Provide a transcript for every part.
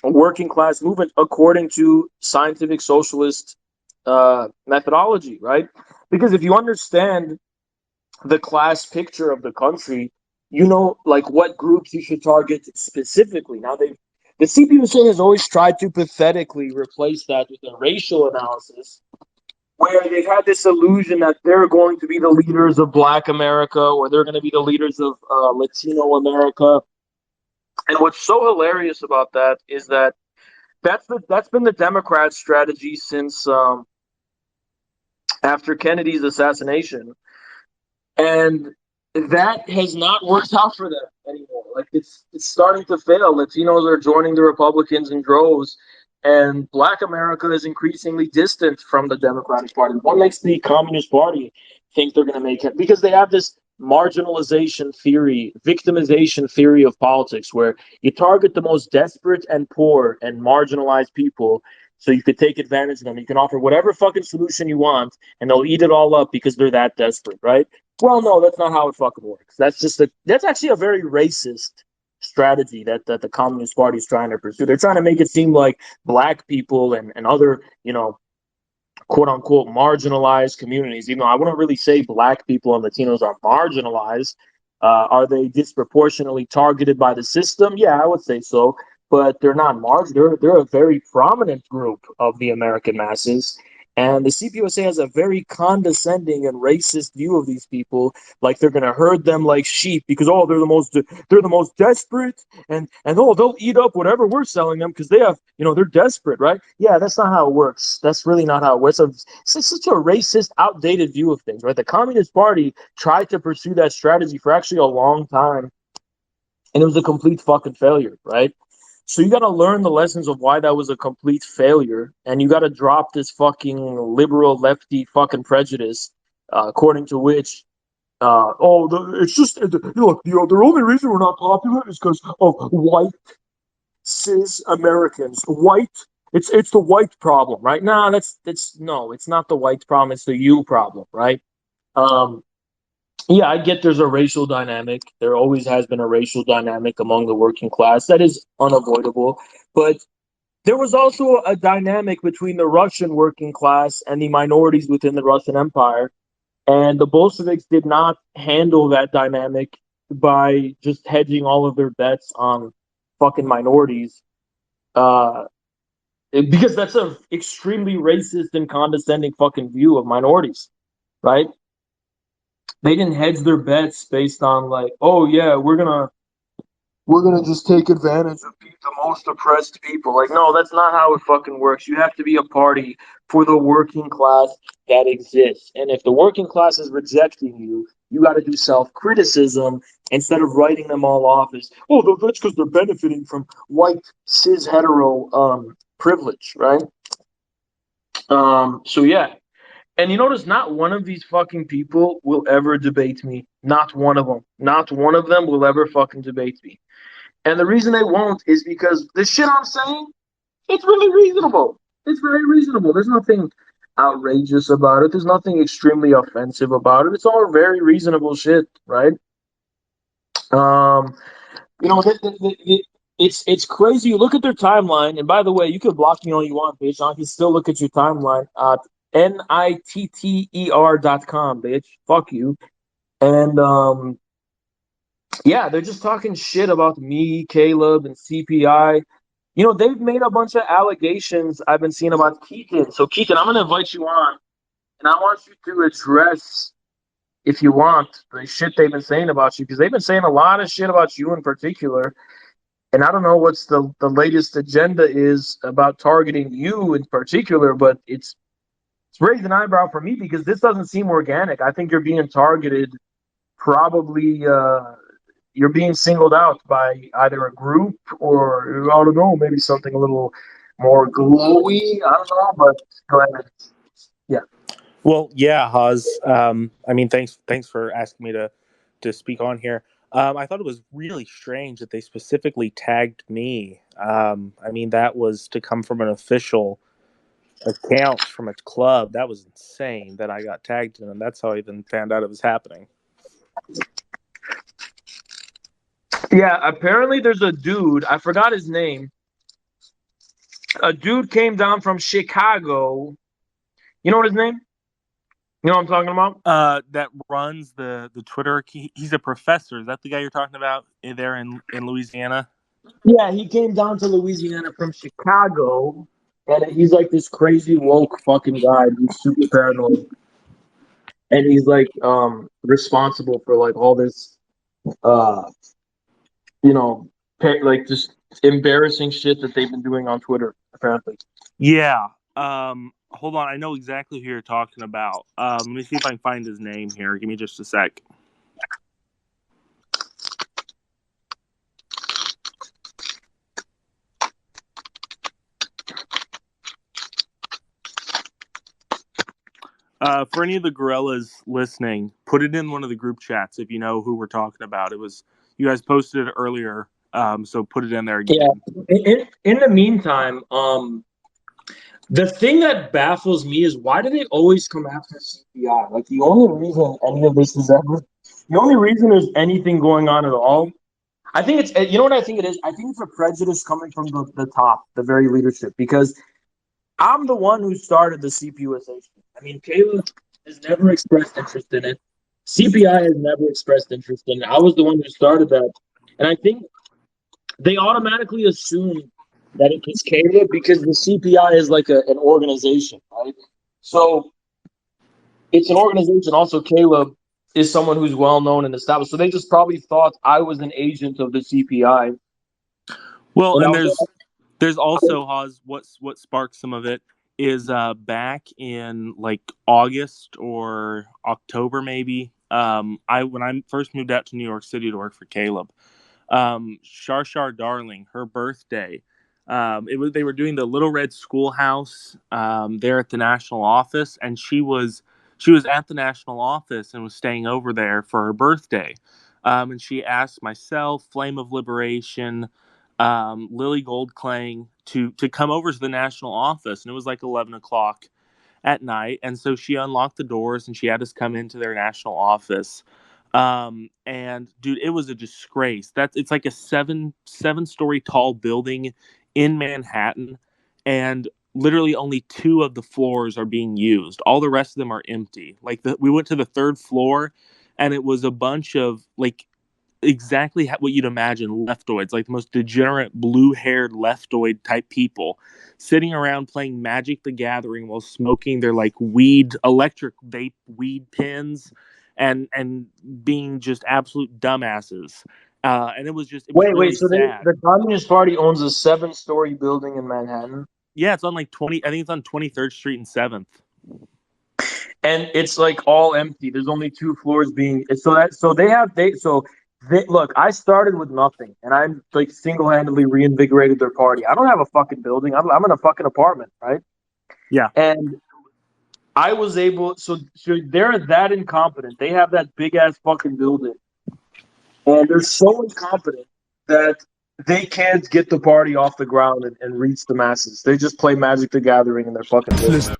working class movement according to scientific socialist methodology, right? Because if you understand the class picture of the country, you know, like what groups you should target specifically. Now, the CPUSA has always tried to pathetically replace that with a racial analysis, where they've had this illusion that they're going to be the leaders of Black America or they're going to be the leaders of Latino America. And what's so hilarious about that is that that's been the Democrats' strategy since after Kennedy's assassination, and that has not worked out for them anymore. Like it's starting to fail. Latinos are joining the Republicans in droves, and Black America is increasingly distant from the Democratic Party. What makes the Communist Party think they're going to make it? Because they have this marginalization theory, victimization theory of politics, where you target the most desperate and poor and marginalized people so you could take advantage of them. You can offer whatever fucking solution you want, and they'll eat it all up because they're that desperate, right? Well, no, that's not how it fucking works. That's actually a very racist strategy that the Communist Party is trying to pursue. They're trying to make it seem like Black people and other, you know, quote unquote marginalized communities, even though I wouldn't really say Black people and Latinos are marginalized. Are they disproportionately targeted by the system? Yeah, I would say so, but they're not marginal. They're a very prominent group of the American masses. And the CPUSA has a very condescending and racist view of these people, like they're gonna herd them like sheep because they're the most desperate, and oh, they'll eat up whatever we're selling them because they have, you know, they're desperate, right? Yeah, that's not how it works. That's really not how it works. It's such a racist, outdated view of things, right? The Communist Party tried to pursue that strategy for actually a long time, and it was a complete fucking failure, right? So you got to learn the lessons of why that was a complete failure, and you got to drop this fucking liberal lefty fucking prejudice, according to which, it's just look, you know, the only reason we're not popular is because of white cis Americans. White, it's the white problem, right? Nah, that's no, it's not the white problem. It's the you problem, right? Um, yeah, I get there's a racial dynamic. There always has been a racial dynamic among the working class. That is unavoidable. But there was also a dynamic between the Russian working class and the minorities within the Russian Empire. And the Bolsheviks did not handle that dynamic by just hedging all of their bets on fucking minorities. Uh, because that's a extremely racist and condescending fucking view of minorities, right? They didn't hedge their bets based on like, oh yeah, we're gonna just take advantage of the most oppressed people. Like, no, that's not how it fucking works. You have to be a party for the working class that exists. And if the working class is rejecting you, you got to do self-criticism instead of writing them all off as, oh, that's because they're benefiting from white cis hetero privilege, right? So yeah, and you notice not one of these fucking people will ever debate me. Not one of them. Not one of them will ever fucking debate me. And the reason they won't is because the shit I'm saying, it's really reasonable. It's very reasonable. There's nothing outrageous about it. There's nothing extremely offensive about it. It's all very reasonable shit, right? Um, you know, it's crazy. You look at their timeline, and by the way, you can block me all you want, bitch. I can still look at your timeline at nitter.com, bitch. Fuck you. And yeah, they're just talking shit about me, Caleb, and CPI. You know, they've made a bunch of allegations I've been seeing about Keaton. So, Keaton, I'm going to invite you on, and I want you to address, if you want, the shit they've been saying about you, because they've been saying a lot of shit about you in particular. And I don't know what's the latest agenda is about targeting you in particular, but it's raised an eyebrow for me because this doesn't seem organic. I think you're being targeted, probably you're being singled out by either a group or I don't know, maybe something a little more glowy. I don't know, but go ahead. Yeah. Well, yeah, Haz. I mean, thanks for asking me to speak on here. I thought it was really strange that they specifically tagged me. I mean, that was to come from an official account from a club. That was insane that I got tagged in, and that's how I even found out it was happening. Yeah, apparently there's a dude, I forgot his name, A dude came down from Chicago. You know what his name? You know what I'm talking about? That runs the Twitter. He's a professor. Is that the guy you're talking about there in Louisiana? Yeah, he came down to Louisiana from Chicago, and he's like this crazy woke fucking guy. He's super paranoid, and he's like responsible for like all this, uh, you know, like just embarrassing shit that they've been doing on Twitter. Apparently, Yeah. Hold on. I know exactly who you're talking about. Let me see if I can find his name here. Give me just a sec. For any of the gorillas listening, put it in one of the group chats if you know who we're talking about. It was you guys posted it earlier, so put it in there yeah. again. In the meantime, the thing that baffles me is why do they always come after CPI? Like the only reason any of this is ever, the only reason there's anything going on at all, I think it's, you know what I think it is? I think it's a prejudice coming from the top, the very leadership, because I'm the one who started the CPUSA. I mean, Caleb has never expressed interest in it. CPI has never expressed interest in it. I was the one who started that. And I think they automatically assume that it's Caleb because the CPI is like an organization, right? So it's an organization. Also, Caleb is someone who's well known and established. So they just probably thought I was an agent of the CPI. Well, And I and was there's also Haas. What sparked some of it is back in like August or October maybe. I when I first moved out to New York City to work for Caleb, Shar Darling, her birthday. They were doing the Little Red Schoolhouse there at the national office, and she was at the national office and was staying over there for her birthday. And she asked myself, Flame of Liberation, Lily Goldklang to come over to the national office, and it was like 11 o'clock at night, and so she unlocked the doors and she had us come into their national office. And dude, it was a disgrace. It's like a seven story tall building in Manhattan, and literally only two of the floors are being used. All the rest of them are empty. We went to the third floor, and it was a bunch of like exactly what you'd imagine leftoids, like the most degenerate blue-haired leftoid type people sitting around playing Magic the Gathering while smoking their like electric vape weed pens and being just absolute dumbasses. And it was wait. really So sad. the Communist Party owns a 7-story building in Manhattan, Yeah, it's on like 20, I think it's on 23rd Street and 7th. and it's like all empty. There's only 2 floors being. Look. I started with nothing, and I'm like single-handedly reinvigorated their party. I don't have a fucking building. I'm in a fucking apartment, right? Yeah. And I was able. So they're that incompetent. They have that big ass fucking building, and they're so incompetent that they can't get the party off the ground and reach the masses. They just play Magic the Gathering in their fucking building.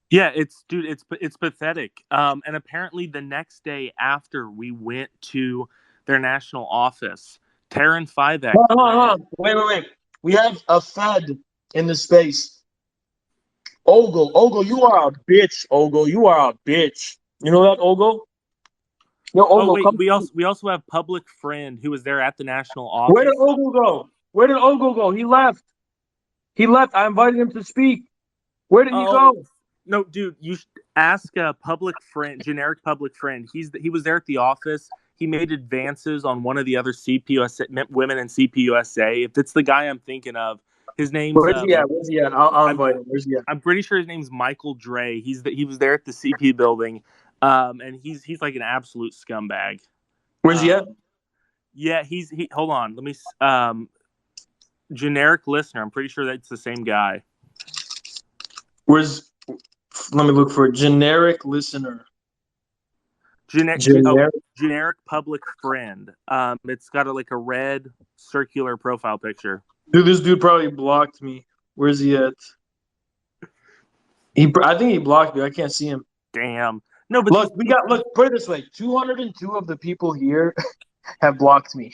Yeah, it's pathetic. And apparently the next day after we went to their national office, Taryn Fivek. Hold on. Wait. We have a Fed in the space. Ogle, you are a bitch. Ogle, you are a bitch. You know that, Ogle? Yo, Oh Ogle, wait, come. we also have Public Friend who was there at the national Where did office. Ogle go? Where did Ogle go? He left. He left. I invited him to speak. Where did he Oh go? no, dude, you should ask a Public Friend, generic Public Friend. He was there at the office. He made advances on one of the other CPUSA women in CPUSA. If it's the guy I'm thinking of, his name's Where's he at? Where's he at? I'll I'm invite him. Where's he at? I'm pretty sure his name's Michael Dre. He was there at the CP building, and he's like an absolute scumbag. Where's he at? Um, yeah, he. Hold on, let me. Generic listener. I'm pretty sure that's the same guy. Where's? Let me look for a generic listener. Oh, Generic. generic public friend. It's got like a red circular profile picture. Dude, this dude probably blocked me. Where's he at? I think he blocked me. I can't see him. Damn. No, but Look, put it this way: 202 of the people here have blocked me.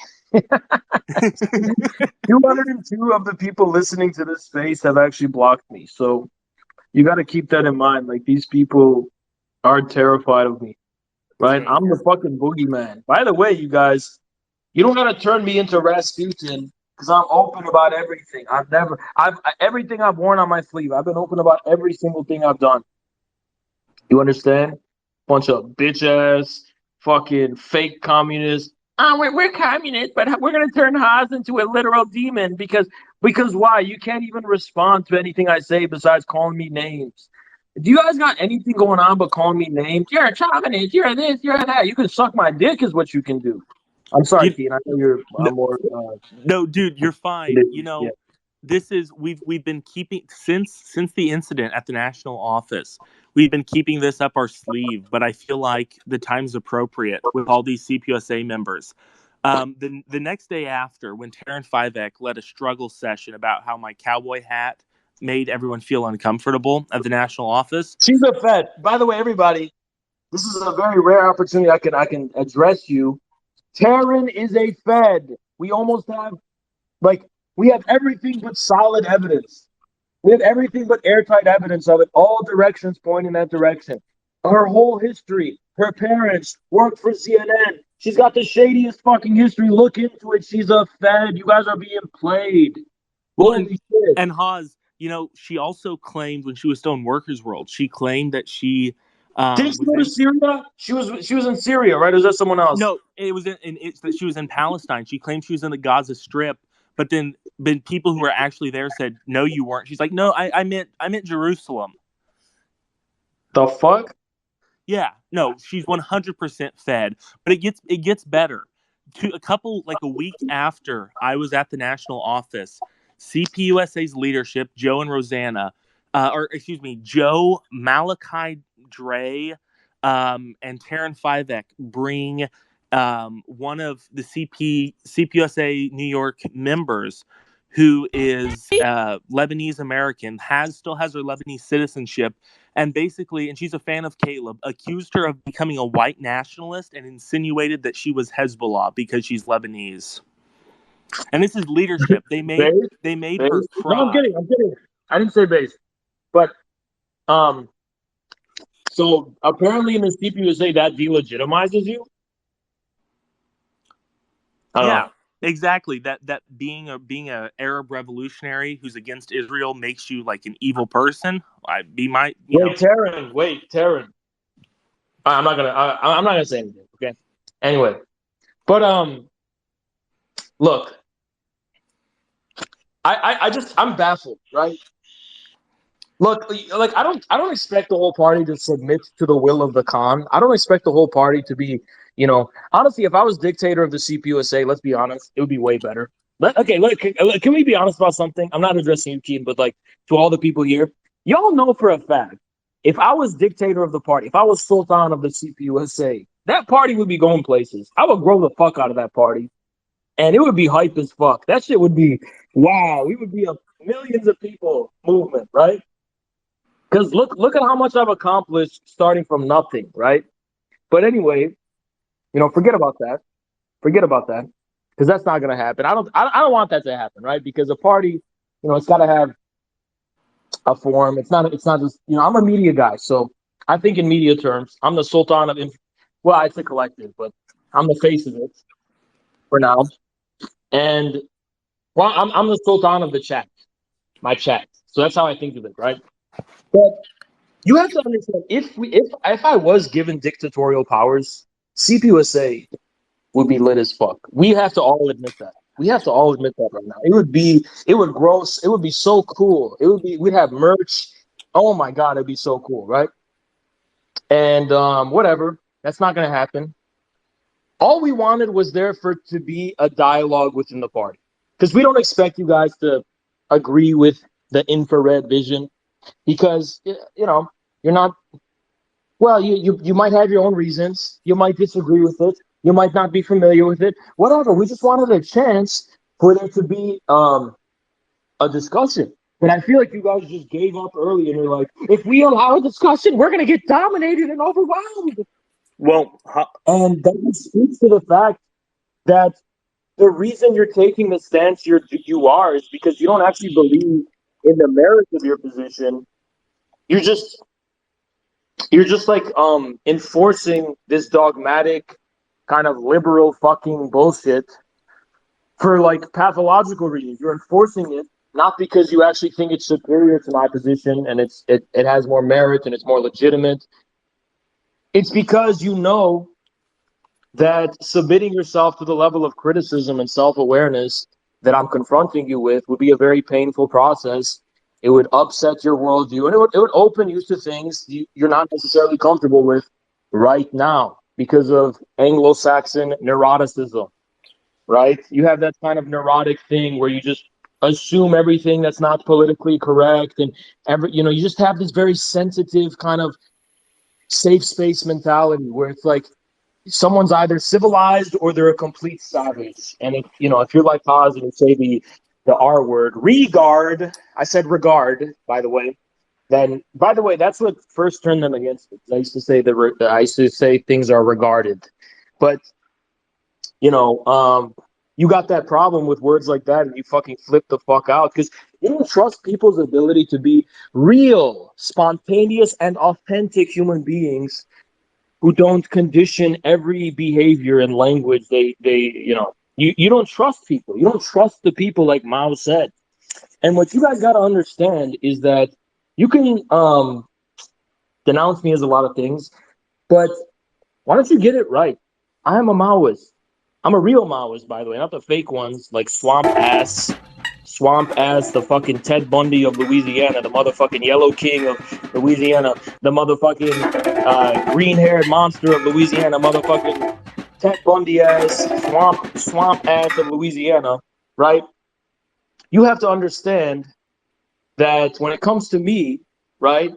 202 of the people listening to this space have actually blocked me. So you got to keep that in mind. Like, these people are terrified of me, right? Same I'm the here. fucking boogeyman. By the way, you guys, you don't got to turn me into Rasputin because I'm open about everything. Everything I've worn on my sleeve. I've been open about every single thing I've done. You understand? Bunch of bitch ass, fucking fake communists. We're communists, but we're gonna turn Haas into a literal demon because why? You can't even respond to anything I say besides calling me names. Do you guys got anything going on but calling me names? You're a communist. You're this. You're that. You can suck my dick, is what you can do. I'm sorry, You, Keen. I know you're no, more. no, dude, you're fine. You Yeah. know, this is we've been keeping since the incident at the national office. We've been keeping this up our sleeve, but I feel like the time's appropriate with all these CPUSA members. The next day after, when Taryn Fivek led a struggle session about how my cowboy hat made everyone feel uncomfortable at the national office. She's a Fed. By the way, everybody, this is a very rare opportunity I can address you. Taryn is a Fed. We almost have we have everything but solid evidence. We have everything but airtight evidence of it. All directions point in that direction. Her whole history. Her parents worked for CNN. She's got the shadiest fucking history. Look into it. She's a Fed. You guys are being played. Well, Holy shit. and Haas, you know, she also claimed when she was still in Workers' World, she claimed that she Didn't she was go to in. Syria? She was in Syria, right? Or is that someone else? No, it was it's that she was in Palestine. She claimed she was in the Gaza Strip, but then people who were actually there said, "No, you weren't." She's like, "No, I meant Jerusalem." The fuck? Yeah, no, she's 100% Fed, but it gets better. A week after I was at the national office, CPUSA's leadership, Joe and Rosanna, or excuse me, Joe, Malachi Dre, and Taryn Fivek bring one of the CPUSA New York members who is Lebanese American, still has her Lebanese citizenship, and basically, and she's a fan of Caleb, accused her of becoming a white nationalist and insinuated that she was Hezbollah because she's Lebanese. And this is leadership. Base? They made her Base? No, I'm cry. kidding. I'm kidding. I didn't say base. But um, so apparently in the CPUSA that delegitimizes you. I don't Yeah, know. exactly. That being a Arab revolutionary who's against Israel makes you like an evil person. Wait, Taryn. I'm not gonna say anything. Okay. Anyway, but look, I'm baffled, right? Look, like I don't expect the whole party to submit to the will of the Khan. I don't expect the whole party to be, honestly, if I was dictator of the CPUSA, let's be honest, it would be way better. Okay, look, can we be honest about something? I'm not addressing you, Keen, but like to all the people here, y'all know for a fact, if I was dictator of the party, if I was sultan of the CPUSA, that party would be going places. I would grow the fuck out of that party, and it would be hype as fuck. That shit would be wow. We would be a millions of people movement, right? Because look at how much I've accomplished starting from nothing, right? But anyway, forget about that. Forget about that. Because that's not gonna happen. I don't want that to happen, right? Because a party, it's gotta have a form. It's not just, I'm a media guy, so I think in media terms. I'm the sultan of well, it's a collective, but I'm the face of it for now. And well, I'm the sultan of the chat, my chat. So that's how I think of it, right? But you have to understand, if I was given dictatorial powers, CPUSA would be lit as fuck. We have to all admit that. We have to all admit that right now. It would gross. It would be so cool. We'd have merch. Oh my god, it'd be so cool, right? And whatever. That's not gonna happen. All we wanted was there for to be a dialogue within the party, because we don't expect you guys to agree with the infrared vision, because you're not. Well, you might have your own reasons. You might disagree with it. You might not be familiar with it. Whatever. We just wanted a chance for there to be a discussion. But I feel like you guys just gave up early, and you're like, if we allow a discussion, we're gonna get dominated and overwhelmed. Well, And that speaks to the fact that the reason you're taking the stance you are is because you don't actually believe in the merits of your position. You're just you're just like enforcing this dogmatic kind of liberal fucking bullshit for like pathological reasons. You're enforcing it not because you actually think it's superior to my position and it has more merit and it's more legitimate. It's because you know that submitting yourself to the level of criticism and self-awareness that I'm confronting you with would be a very painful process. It would upset your worldview, and it would open you to things you're not necessarily comfortable with right now because of Anglo-Saxon neuroticism, right? You have that kind of neurotic thing where you just assume everything that's not politically correct, and you just have this very sensitive kind of safe space mentality where it's like someone's either civilized or they're a complete savage. And if you're like Oz and you say the R word, regard, I said regard, by the way, then by the way, that's what first turned them against me. I used to say things are regarded. But you know, you got that problem with words like that and you fucking flip the fuck out because you don't trust people's ability to be real, spontaneous, and authentic human beings who don't condition every behavior and language you don't trust people. You don't trust the people like Mao said. And what you guys got to understand is that you can denounce me as a lot of things, but why don't you get it right? I am a Maoist. I'm a real Maoist, by the way, not the fake ones like Swamp Ass, the fucking Ted Bundy of Louisiana, the motherfucking Yellow King of Louisiana, the motherfucking green-haired monster of Louisiana, motherfucking Ted Bundy ass, swamp ass of Louisiana, right? You have to understand that when it comes to me, right?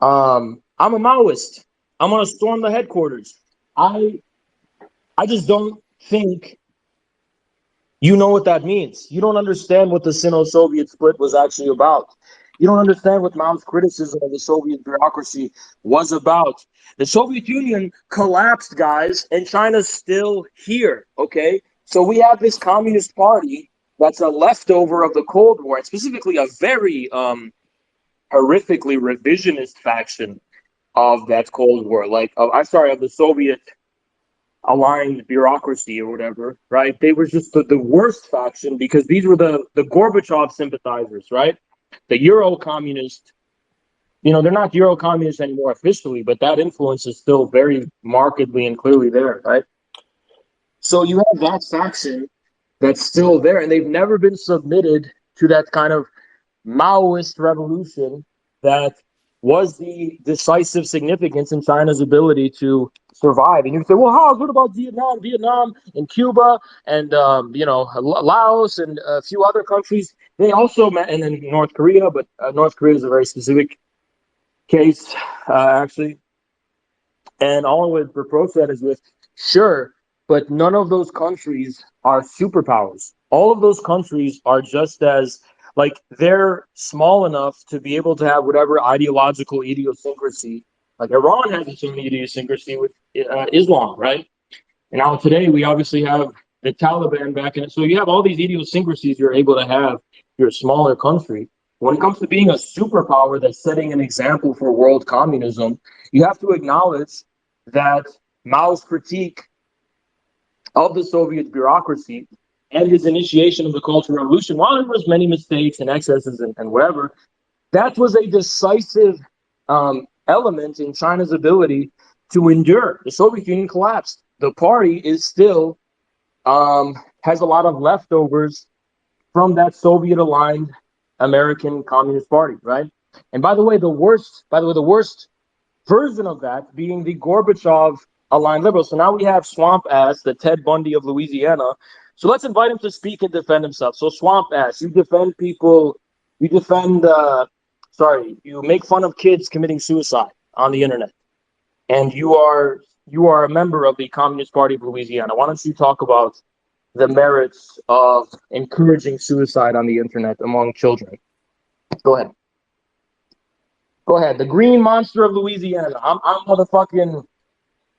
I'm a Maoist. I'm gonna storm the headquarters. I I just don't think you know what that means. You don't understand what the Sino-Soviet split was actually about. You don't understand what Mao's criticism of the Soviet bureaucracy was about. The Soviet Union collapsed, guys, and China's still here, okay? So we have this Communist Party that's a leftover of the Cold War, and specifically a very horrifically revisionist faction of that Cold War, of the Soviet aligned bureaucracy or whatever, right? They were just the worst faction because these were the Gorbachev sympathizers, right? The Euro communist, they're not Euro communists anymore officially, but that influence is still very markedly and clearly there, right? So you have that faction that's still there, and they've never been submitted to that kind of Maoist revolution that was the decisive significance in China's ability to survive. And you say, well, what about Vietnam and Cuba and, Laos and a few other countries? They also met, and then North Korea, but North Korea is a very specific case, actually. And all I would reproach that is with, sure, but none of those countries are superpowers. All of those countries are just as, they're small enough to be able to have whatever ideological idiosyncrasy. Like Iran has its own idiosyncrasy with Islam, right? And now today we obviously have the Taliban back in it. So you have all these idiosyncrasies you're able to have. You're a smaller country. When it comes to being a superpower that's setting an example for world communism, you have to acknowledge that Mao's critique of the Soviet bureaucracy and his initiation of the Cultural Revolution, while there was many mistakes and excesses and whatever, that was a decisive element in China's ability to endure. The Soviet Union collapsed. The party is still has a lot of leftovers from that Soviet-aligned American Communist Party, right? And by the way, the worst version of that being the Gorbachev aligned liberals. So now we have Swamp Ass, the Ted Bundy of Louisiana. So let's invite him to speak and defend himself. So Swamp Ass, you defend people, you make fun of kids committing suicide on the internet. And you are a member of the Communist Party of Louisiana. Why don't you talk about the merits of encouraging suicide on the internet among children? Go ahead. Go ahead. The Green Monster of Louisiana. I'm motherfucking,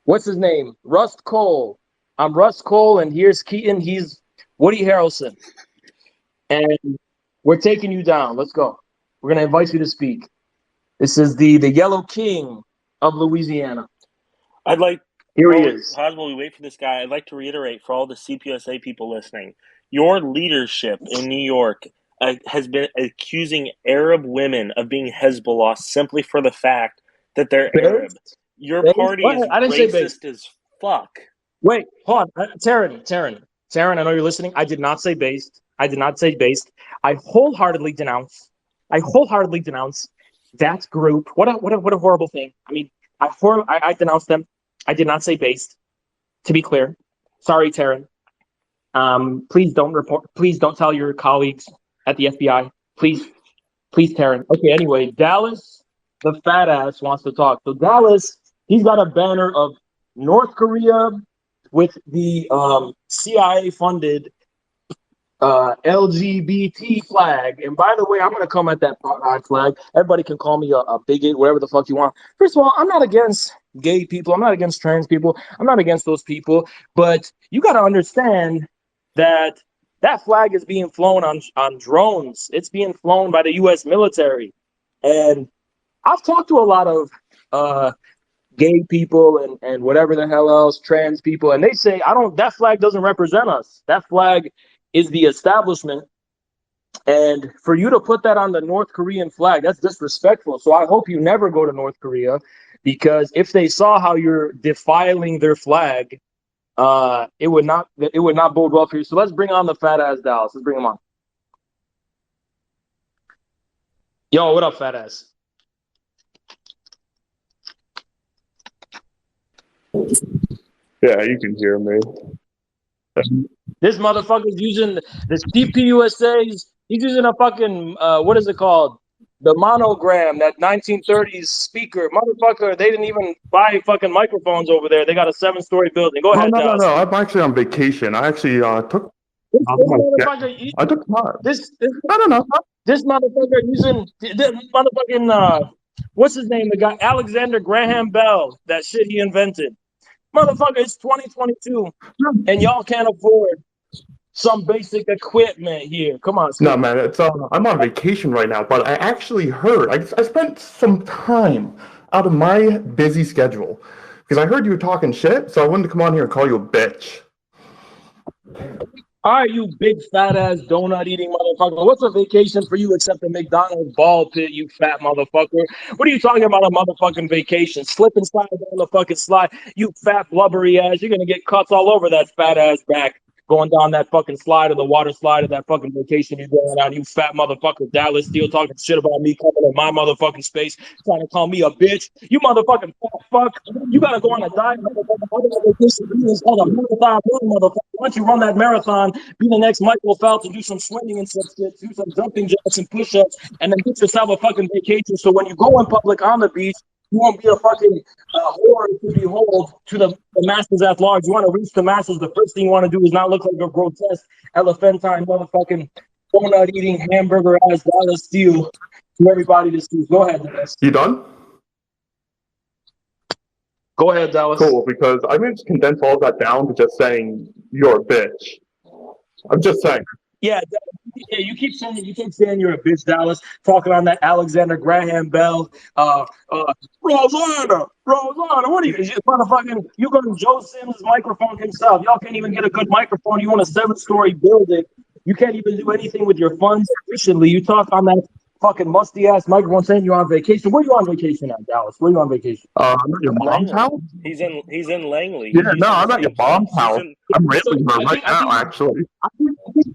what's his name? Rust Cole. I'm Russ Cole, and here's Keaton. He's Woody Harrelson. And we're taking you down. Let's go. We're going to invite you to speak. This is the Yellow King of Louisiana. I'd like, Here he is. While we wait for this guy, I'd like to reiterate for all the CPUSA people listening, your leadership in New York has been accusing Arab women of being Hezbollah simply for the fact that they're Arab. Your party is racist as fuck. Wait, hold on. Taryn, I know you're listening. I did not say based. I wholeheartedly denounce that group. What a horrible thing. I mean, I denounce them. I did not say based. To be clear, sorry, Taryn. Please don't tell your colleagues at the FBI. Please, Taryn. Okay. Anyway, Dallas, the fat ass wants to talk. So Dallas, he's got a banner of North Korea with the CIA-funded LGBT flag. And by the way, I'm going to come at that pride flag. Everybody can call me a bigot, whatever the fuck you want. First of all, I'm not against gay people. I'm not against trans people. I'm not against those people. But you got to understand that flag is being flown on drones. It's being flown by the U.S. military. And I've talked to a lot of gay people and whatever the hell else, trans people, and they say, that flag doesn't represent us. That flag is the establishment. And for you to put that on the North Korean flag, that's disrespectful. So I hope you never go to North Korea, because if they saw how you're defiling their flag, it would not bode well for you. So let's bring on the fat ass Dallas. Let's bring him on. Yo, what up, fat ass? Yeah, you can hear me. This motherfucker's using the CPUSA's. He's using a fucking what is it called? The monogram, that 1930s speaker. Motherfucker, they didn't even buy fucking microphones over there. They got a 7-story building. Go ahead, Dallas. No. I'm actually on vacation. I actually took. This motherfucker using this motherfucking what's his name? The guy Alexander Graham Bell. That shit he invented. Motherfucker, it's 2022, and y'all can't afford some basic equipment here. Come on, No, man, it's I'm on vacation right now, but I actually heard. I spent some time out of my busy schedule because I heard you were talking shit, so I wanted to come on here and call you a bitch. All right, you big fat ass donut eating motherfucker. What's a vacation for you except a McDonald's ball pit, you fat motherfucker? What are you talking about a motherfucking vacation? Slip and slide down the fucking slide, you fat blubbery ass. You're gonna get cuts all over that fat ass back. Going down that fucking slide or the water slide of that fucking vacation you're going on, you fat motherfucker. Dallas still talking shit about me coming in my motherfucking space, trying to call me a bitch. You motherfucking fuck. You gotta go on a diet, motherfucker. It's called a marathon run, motherfucker. Once you run that marathon, be the next Michael Phelps and do some swimming and some shit, do some jumping jacks and push-ups, and then get yourself a fucking vacation. So when you go in public on the beach, you won't be a fucking horror to behold to the masses at large. You want to reach the masses. The first thing you want to do is not look like a grotesque elephantine motherfucking donut eating hamburger ass Dallas Steele to everybody to see. Go ahead, Dallas. You done? Go ahead, Dallas. Cool, because I'm going to condense all that down to just saying you're a bitch. I'm just saying. Yeah, you keep saying you're a bitch, Dallas. Talking on that Alexander Graham Bell, Rosanna. What are you motherfucking? You go to Joe Sims' microphone himself. Y'all can't even get a good microphone. You own a 7-story building. You can't even do anything with your funds efficiently. You talk on that fucking musty ass microphone saying you're on vacation. Where you on vacation at, Dallas? Where you on vacation? I'm at your mom's house. He's in Langley. Yeah, no, I'm at your mom's house. I'm railing her right now, actually.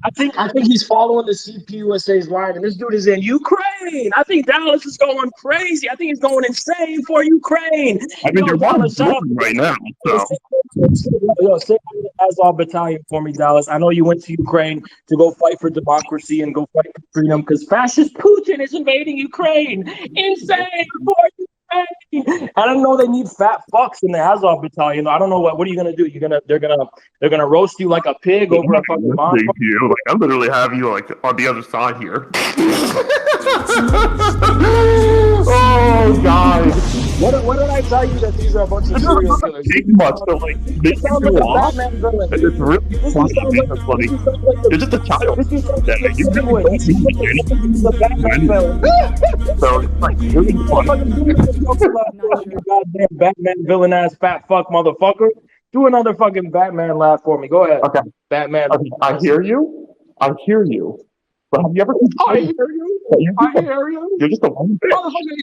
I think he's following the CPUSA's line, and this dude is in Ukraine. I think Dallas is going crazy. I think he's going insane for Ukraine. I mean, your mom's right now. So. Yo, say Azov Battalion for me, Dallas. I know you went to Ukraine to go fight for democracy and go fight for freedom because fascist Putin is invading Ukraine. Insane for Ukraine. I don't know. They need fat fucks in the Azov Battalion. I don't know what are you gonna do? They're gonna roast you like a pig over a fucking bomb. Like I literally have you like on the other side here. Oh God. What did I tell you that these are a bunch of It serial doesn't killers? take much to like make This you sounds like feel a off. Batman villain. It's really This funny. sounds like That's funny. this sounds like You're just a child. this sounds Yeah, like you a really boy. don't He need sounds like anything he's a Batman villain. So it's like really funny. Motherfucker, do another fucking laugh for me, you goddamn Batman villain ass fat fuck motherfucker. Do another fucking Batman laugh for me. Go ahead. Okay. Batman. Okay. I hear you. I hear you. But have you ever I hear you. I hear you. You're just a one bitch. Motherfucker,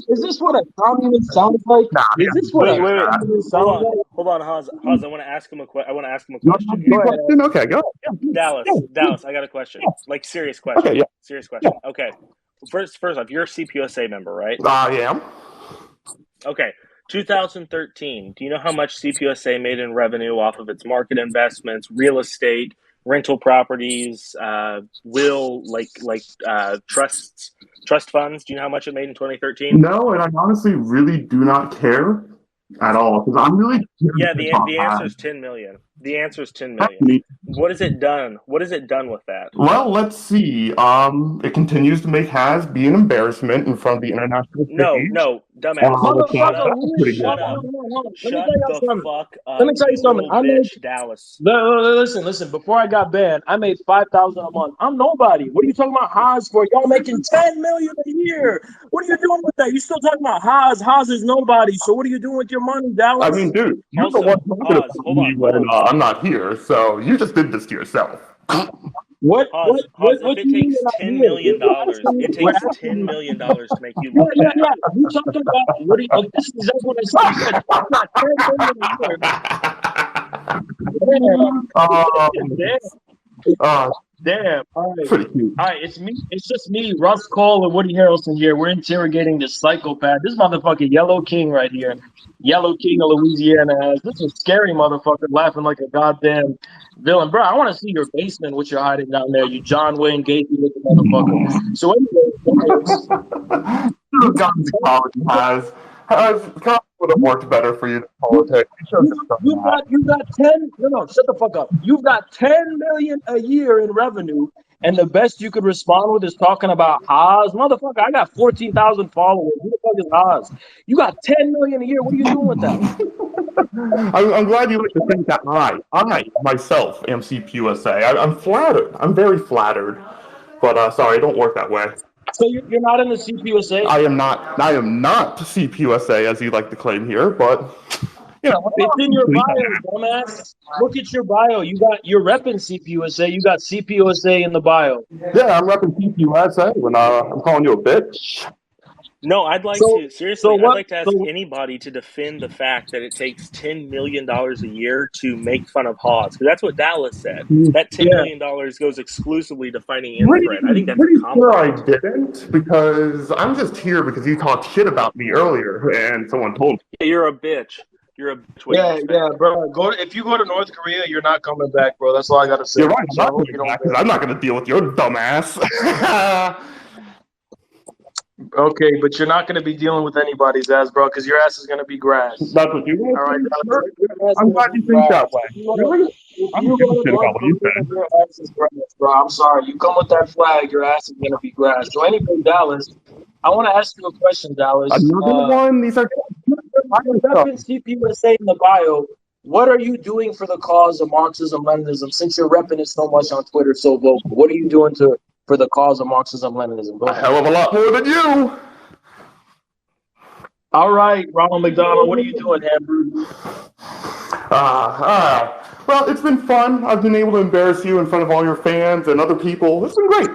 is this what a communist sounds like? Nah, Is this what Wait, a wait, wait. communist Hold sounds on, like? hold on, Haas. Haas, I want to ask him a You want question to ask here. me a question? Okay, go ahead. Yeah. Dallas, I got a question. Like serious question. Okay, yeah. Serious question. Okay. First off, you're a CPUSA member, right? I am. Okay. 2013. Do you know how much CPUSA made in revenue off of its market investments, real estate, rental properties, trust funds? Do you know how much it made in 2013? No, and I honestly really do not care at all because I'm really Yeah, the answer is 10 million. The answer is 10 million. What has it done? What has it done with that? Well, let's see. It continues to make Has be an embarrassment in front of the international stage. No, dumbass. Motherfucker, Shut up. Shut the fuck up. Let me tell you something. Little bitch, Dallas. Listen. Before I got banned, I made $5,000 a month. I'm nobody. What are you talking about Haas for? Y'all making $10 million a year. What are you doing with that? You still talking about Haas? Haas is nobody. So what are you doing with your money, Dallas? I mean, dude, you're Also, the one talking Haas, about hold me on, when hold on. I'm not here. So you just did this to yourself. What if it do you mean takes you're $10 not million, here? it takes $10 million to make you Yeah, look yeah, bad. yeah. You talking about what? This is exactly what I said. You said you got 10 million a year. Damn. All right. Pretty cute. All right. It's me. It's just me, Russ Cole, and Woody Harrelson here. We're interrogating this psychopath. This motherfucker, Yellow King, right here. Yellow King of Louisiana. This is a scary motherfucker, laughing like a goddamn villain, bro. I want to see your basement, what you're hiding down there. You John Wayne Gacy looking motherfucker. So anyway, Should have gotten to college. College would have worked better for you than politics. you got 10. No, shut the fuck up. You've got 10 million a year in revenue, and the best you could respond with is talking about Haas. Motherfucker, I got 14,000 followers. Who the fuck is Haas? You got 10 million a year. What are you doing with that? I'm glad you like to think that I myself am CPUSA. I'm flattered. I'm very flattered. But sorry, I don't work that way. So you're not in the CPUSA? I am not CPUSA, as you like to claim here, but you know, it's in your bio, dumbass. Look at your bio. You're repping CPUSA. You got CPUSA in the bio. Yeah, I'm repping CPUSA when I'm calling you a bitch. No, I'd like to ask anybody to defend the fact that it takes $10 million a year to make fun of Haas, because that's what Dallas said. That $10 million goes exclusively to fighting infrared. I think that's a compliment. Sure I didn't, because I'm just here because you talked shit about me earlier, and someone told me. Yeah, you're a bitch. You're a bitch. Yeah, bro. If you go to North Korea, you're not coming back, bro. That's all I gotta say. You're right. I'm not coming back because I'm not gonna deal with your dumbass. Okay, but you're not going to be dealing with anybody's ass, bro, because your ass is going to be grass. That's what you want. All right, I'm glad you think that way. Really? I'm giving a shit about what you said. Your ass is grass, bro. I'm sorry. You come with that flag, your ass is going to be grass. So anyway, Dallas, I want to ask you a question, Dallas. Another one. These are. I'm repping CPUSA in the bio. What are you doing for the cause of Marxism, Leninism? Since you're repping it so much on Twitter, so vocal, what are you doing for the cause of Marxism, Leninism? Go ahead. A hell of a lot more than you. All right, Ronald McDonald, what are you doing, Andrew? Well, it's been fun. I've been able to embarrass you in front of all your fans and other people. It's been great.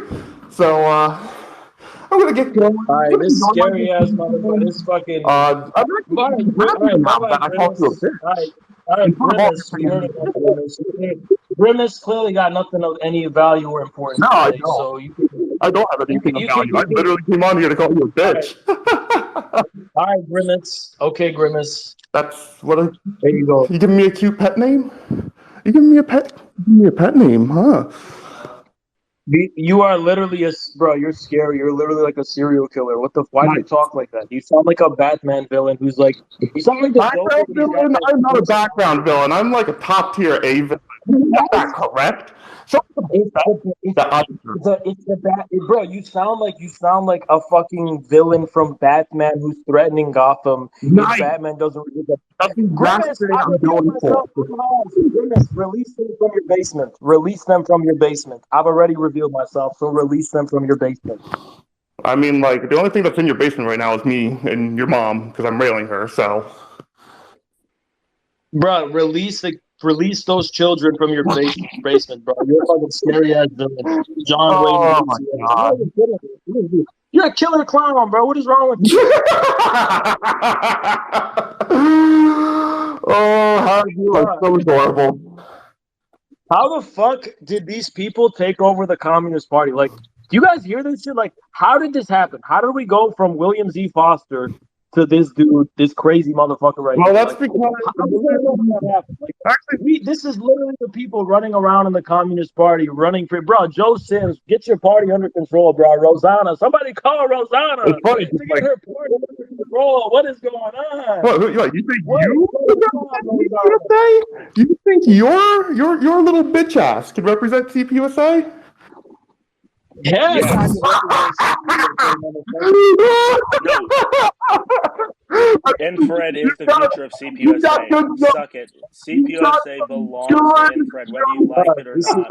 So, I'm gonna get going. All right, this scary ass motherfucker. This fucking. All right, Grimace. We heard about Grimace. Grimace clearly got nothing of any value or importance. No, I don't. So I don't have anything of value. I literally came on here to call you a bitch. All right, Grimace. Okay, Grimace. That's what I. There you go. You giving me a cute pet name? You giving me a pet? Give me a pet name, huh? You are literally bro. You're scary. You're literally like a serial killer. Why do you talk like that? You sound like a Batman villain who's like. You sound like the background villain. I'm not a background villain. I'm like a top tier A villain. That's not correct. So bro. You sound like a fucking villain from Batman who's threatening Gotham. If nice. Batman doesn't, That's Grimace, exactly I I'm revealed going for. myself from the house. Grimace, release them from your basement. Release them from your basement. I've already revealed myself, so release them from your basement. I mean, like, the only thing that's in your basement right now is me and your mom, because I'm railing her, so. Bro, release those children from your basement, bro. You're a fucking scary ass villain. John Wayne Oh my Gacy. god. You're a killer clown, bro. What is wrong with you? Oh, how you are so adorable. How the fuck did these people take over the Communist Party? Like, do you guys hear this shit? Like, how did this happen? How did we go from William Z. Foster to this dude, this crazy motherfucker right Well, here? that's Like, because actually, this is literally the people running around in the Communist Party, running for, bro. Joe Sims, get your party under control, bro. Rosanna, somebody call Rosanna it's funny. to get her party under control. What is going on? What, you think What you? CPUSA? Do you think your little bitch ass could represent CPUSA? Yes. Infrared is the future of CPUSA. Suck it. CPUSA belongs to Infrared, whether you like it or not.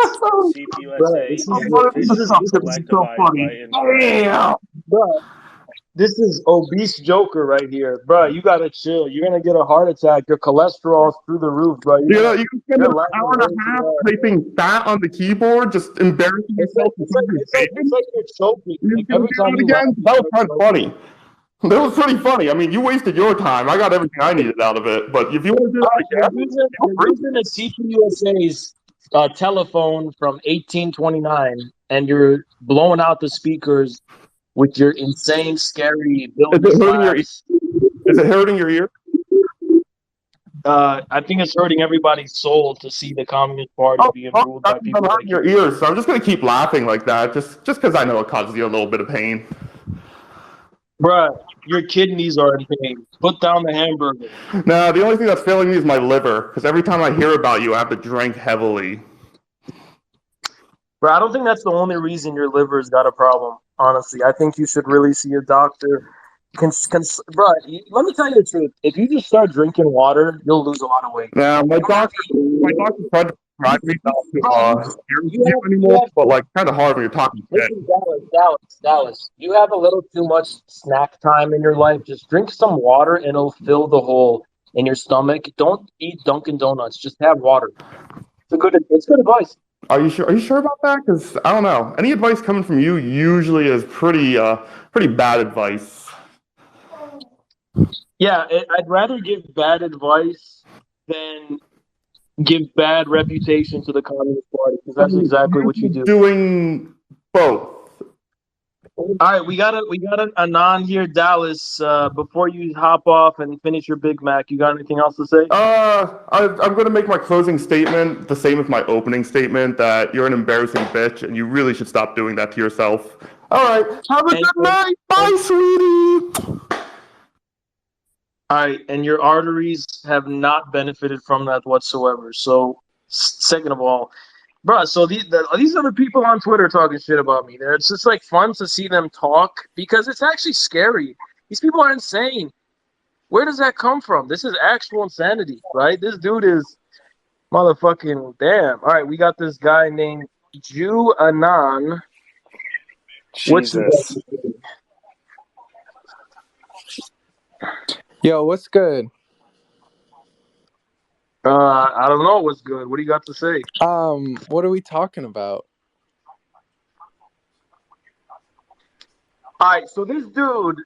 CPUSA is officially collectivized by Infrared. Bro, this is obese Joker right here, bro. You gotta chill. You're gonna get a heart attack. Your cholesterol's through the roof, bro. You know, you can spend an hour and a half typing fat on the keyboard, just embarrassing yourself. It's like you're choking. Like, every time you again, that was kind of funny. That was pretty funny. I mean, you wasted your time. I got everything I needed out of it. But if you want to do that again, you're using a CPUSA's telephone from 1829, and you're blowing out the speakers with your insane, scary building. Is it hurting your ear? I think it's hurting everybody's soul to see the Communist Party being ruled by people like your ears. So I'm just going to keep laughing like that, just because I know it causes you a little bit of pain. Bruh, your kidneys are in pain. Put down the hamburger. No, the only thing that's failing me is my liver, because every time I hear about you, I have to drink heavily. Bro, I don't think that's the only reason your liver's got a problem, honestly. I think you should really see a doctor. Bro, let me tell you the truth. If you just start drinking water, you'll lose a lot of weight. Yeah, my doctor tried to prescribe me not to anymore, but like kind of hard when you're talking shit. Dallas, you have a little too much snack time in your life. Just drink some water and it'll fill the hole in your stomach. Don't eat Dunkin' Donuts. Just have water. It's good advice. Are you sure? Are you sure about that? Because I don't know. Any advice coming from you usually is pretty bad advice. Yeah, I'd rather give bad advice than give bad reputation to the Communist Party, because that's exactly what you do. Doing both. All right, we got a non here, Dallas. Before you hop off and finish your Big Mac, you got anything else to say? I'm going to make my closing statement the same as my opening statement, that you're an embarrassing bitch and you really should stop doing that to yourself. All right, have a good night. Bye, sweetie. All right, and your arteries have not benefited from that whatsoever. So, second of all, bro, so these other people on Twitter talking shit about me. It's just like fun to see them talk because it's actually scary. These people are insane. Where does that come from? This is actual insanity, right? This dude is motherfucking damn. All right, we got this guy named Jew Anon. Jesus. Yo, what's good? I don't know what's good. What do you got to say? What are we talking about? All right, so this dude,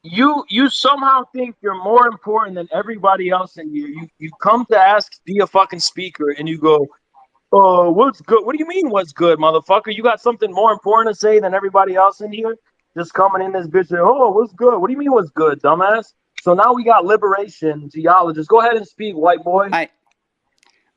you somehow think you're more important than everybody else in here. You come to ask, be a fucking speaker, and you go, "Oh, what's good? What do you mean, what's good, motherfucker? You got something more important to say than everybody else in here? Just coming in this bitch and, oh, what's good? What do you mean, what's good, dumbass?" So now we got liberation geologists. Go ahead and speak, white boy. Hi.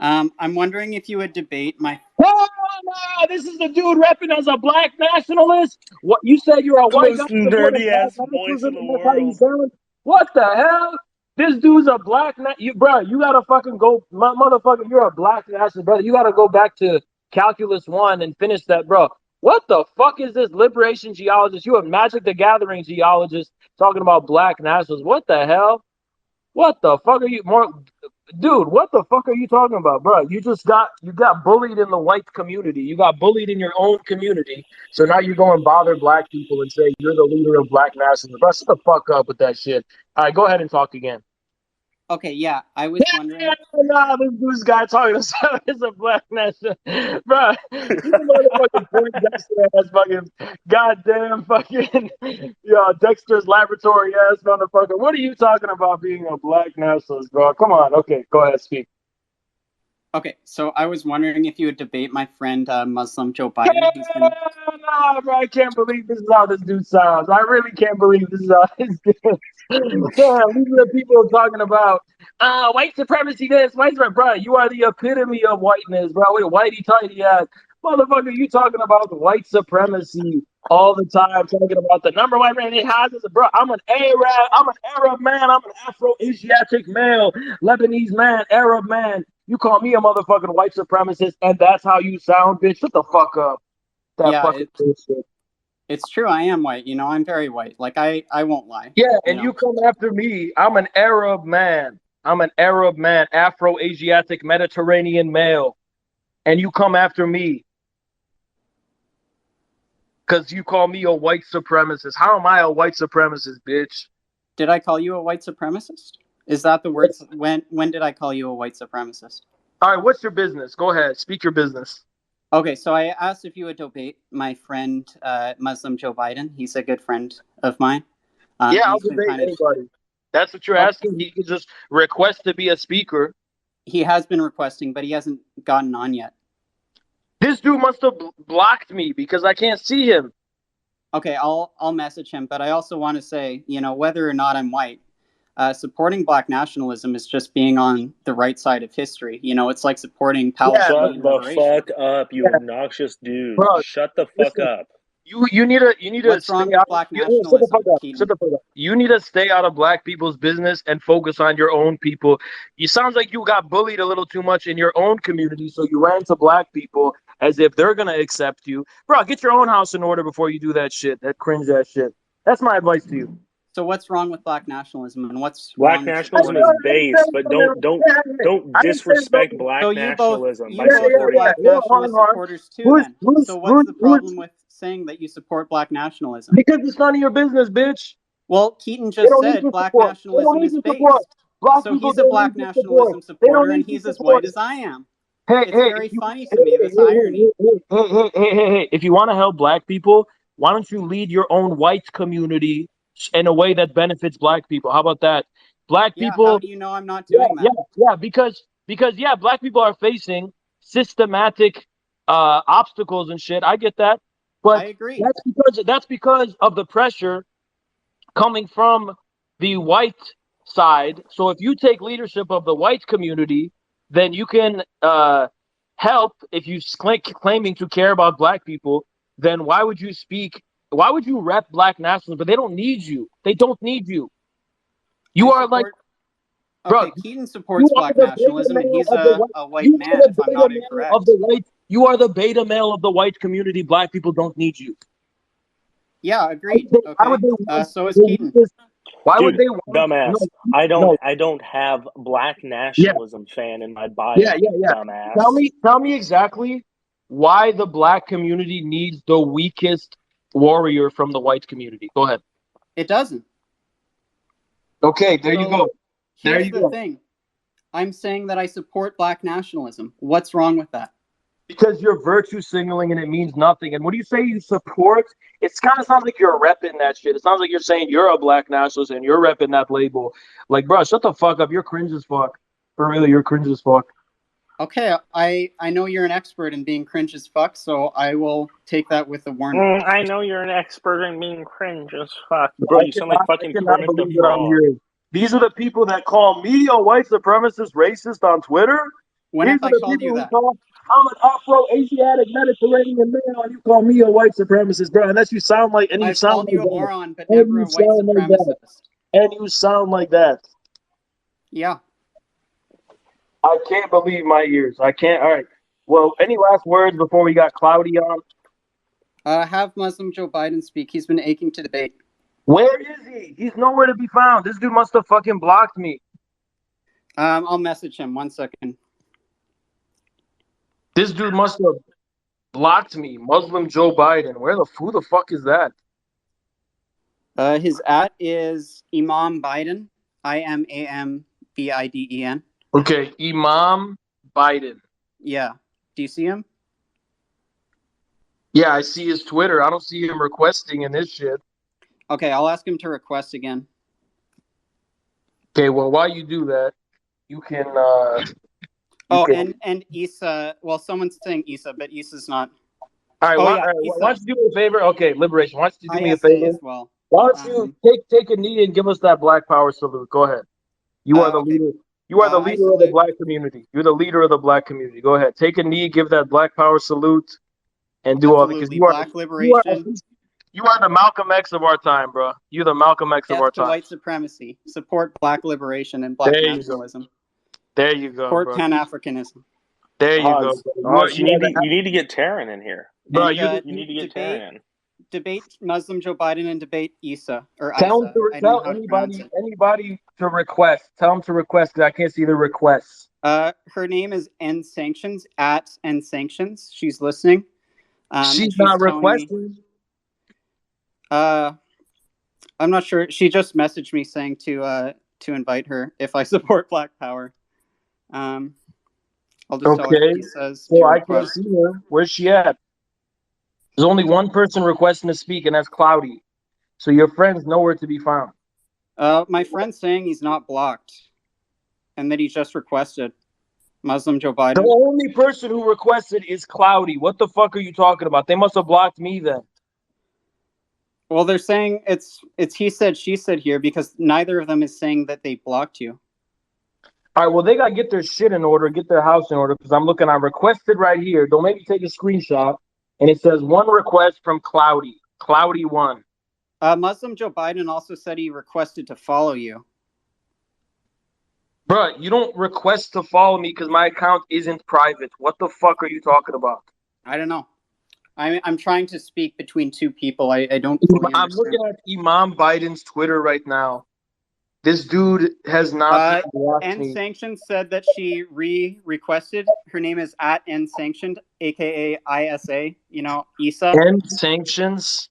I'm wondering if you would debate my. Oh, no, this is the dude repping as a black nationalist. What you said you're a white guy? Most dirty ass voice in the world. What the hell? This dude's a black bro. You gotta fucking go, motherfucker. You're a black nationalist, brother. You gotta go back to Calculus 1 and finish that, bro. What the fuck is this liberation geologist? You a Magic the Gathering geologist talking about black nationalists? What the hell? What the fuck are you dude? What the fuck are you talking about, bro? You got bullied in the white community. You got bullied in your own community. So now you go and bother black people and say you're the leader of black nationalism. Bro, shut the fuck up with that shit. All right, go ahead and talk again. Okay, yeah, I was wondering. Nah, this guy talking to is a black nationalist, bro. You motherfucking point Dexter ass fucking goddamn fucking Dexter's laboratory ass motherfucker. What are you talking about being a black nationalist, bro? Come on, okay, go ahead, speak. Okay, so I was wondering if you would debate my friend Muslim Joe Biden. Nah, bro, I can't believe this is how this dude sounds. I really can't believe this is how this dude. Yeah, these are the people talking about white supremacy. This white supremacy, bro. You are the epitome of whiteness, bro. Wait, whitey tighty ass motherfucker. You talking about white supremacy all the time? Talking about the number one man it has is bro. I'm an Arab man. I'm an Afro-Asiatic male, Lebanese man, Arab man. You call me a motherfucking white supremacist, and that's how you sound, bitch. Shut the fuck up. It's true. I am white. You know, I'm very white. Like I won't lie. Yeah, and you come after me. I'm an Arab man. I'm an Arab man, Afro-Asiatic Mediterranean male, and you come after me because you call me a white supremacist. How am I a white supremacist, bitch? Did I call you a white supremacist? Is that the words? When did I call you a white supremacist? All right, what's your business? Go ahead, speak your business. Okay, so I asked if you would debate my friend Muslim Joe Biden. He's a good friend of mine. Yeah, I'll debate anybody. That's what you're asking? He can just request to be a speaker. He has been requesting, but he hasn't gotten on yet. This dude must have blocked me because I can't see him. Okay, I'll message him, but I also want to say, you know, whether or not I'm white, supporting black nationalism is just being on the right side of history. You know, it's like supporting Palestinian liberation. Shut the fuck up, you obnoxious dude. Bro, shut the fuck up. You need to What's wrong with black nationalism? Shut the fuck up. You need to stay out of black people's business and focus on your own people. You sounds like you got bullied a little too much in your own community, so you ran to black people as if they're gonna accept you. Bro, get your own house in order before you do that shit. That cringe ass shit. That's my advice to you. So what's wrong with black nationalism, and what's black nationalism is base, but don't disrespect black nationalism by supporting black nationalist supporters too. So what's the problem with saying that you support black nationalism? Because it's none of your business, bitch. Well, Keaton just said black nationalism is based. So he's a black nationalism supporter, and he's as white as I am. It's very funny to me, this irony. Hey, if you want to help black people, why don't you lead your own white community in a way that benefits black people? How about that? Black people. How do you know I'm not doing that? Because black people are facing systematic obstacles and shit. I get that, but I agree. That's because of the pressure coming from the white side. So if you take leadership of the white community, then you can help. If you claiming to care about black people, then why would you speak? Why would you rep black nationalism? But they don't need you. They don't need you. You are like, bro. Keaton supports black nationalism, and he's a white man. If I'm not incorrect, you are the beta male of the white community. Black people don't need you. Yeah, agreed. Okay. So is Keaton. Why would they? Dumbass. No, I don't have black nationalism fan in my bio. Yeah. Dumbass. Tell me exactly why the black community needs the weakest warrior from the white community. Go ahead. It doesn't. Okay, there you go. Here's the thing. I'm saying that I support black nationalism. What's wrong with that? Because you're virtue signaling and it means nothing. And when you say you support, it kind of sounds like you're repping that shit. It sounds like you're saying you're a black nationalist and you're repping that label. Like, bro, shut the fuck up. You're cringe as fuck. For real, you're cringe as fuck. Okay, I know you're an expert in being cringe as fuck, so I will take that with a warning. I know you're an expert in being cringe as fuck. Bro, you sound like fucking Kermit the Frog. These are the people that call me a white supremacist racist on Twitter. When have I called you that? I'm an Afro-Asiatic Mediterranean male, and you call me a white supremacist, bro. Unless you sound like, and you I've sound called like you a moron, but never a white supremacist. And you sound like that. Yeah. I can't believe my ears. I can't. All right. Well, any last words before we got Cloudy on? Have Muslim Joe Biden speak. He's been aching to debate. Where is he? He's nowhere to be found. This dude must have fucking blocked me. I'll message him. 1 second. This dude must have blocked me. Muslim Joe Biden. Who the fuck is that? His @ is Imam Biden. IMAMBIDEN. Okay, Imam Biden. Yeah. Do you see him? Yeah, I see his Twitter. I don't see him requesting in this shit. Okay, I'll ask him to request again. Okay, well, while you do that, you can. And Issa. Well, someone's saying Issa, but Issa's not. All right, Issa. why don't you do me a favor? Okay, Liberation. Why don't you do me a ISA favor? as well. Why don't you take a knee and give us that Black Power salute? Go ahead. You are the Okay. leader. You are the leader of the Black community. You're the leader of the Black community. Go ahead. Take a knee, give that Black Power salute, and do all that. Because Black liberation. You are the Malcolm X of our time, bro. You're the Malcolm X of our Death to time. white supremacy. Support Black liberation and Black nationalism. There you go, Support bro. Pan-Africanism. There you go. You need to get Taryn in here. Bro, And, you need to get Taryn in. Debate Muslim Joe Biden and debate Issa or tell Isa. tell anybody to request. Tell them to request because I can't see the requests. Her name is End Sanctions @ End Sanctions. She's listening. She's not requesting. I'm not sure. She just messaged me saying to invite her if I support Black Power. I'll just tell her what he says. So I can't see her. Where's she at? There's only one person requesting to speak, and that's Cloudy. So your friend's nowhere to be found. My friend's saying he's not blocked, and that he just requested Muslim Joe Biden. The only person who requested is Cloudy. What the fuck are you talking about? They must have blocked me then. Well, they're saying it's he said, she said here because neither of them is saying that they blocked you. All right, well, they got to get their shit in order, get their house in order, because I'm looking, I requested right here. Don't maybe take a screenshot, and it says one request from Cloudy. Cloudy 1. Muslim Joe Biden also said he requested to follow you. Bruh, you don't request to follow me because my account isn't private. What the fuck are you talking about? I don't know. I'm trying to speak between two people. I don't fully understand. I'm looking at Imam Biden's Twitter right now. This dude has not blocked me. Sanctioned said that she requested. Her name is @ Sanctioned, aka ISA. You know, Isa. Sanctions.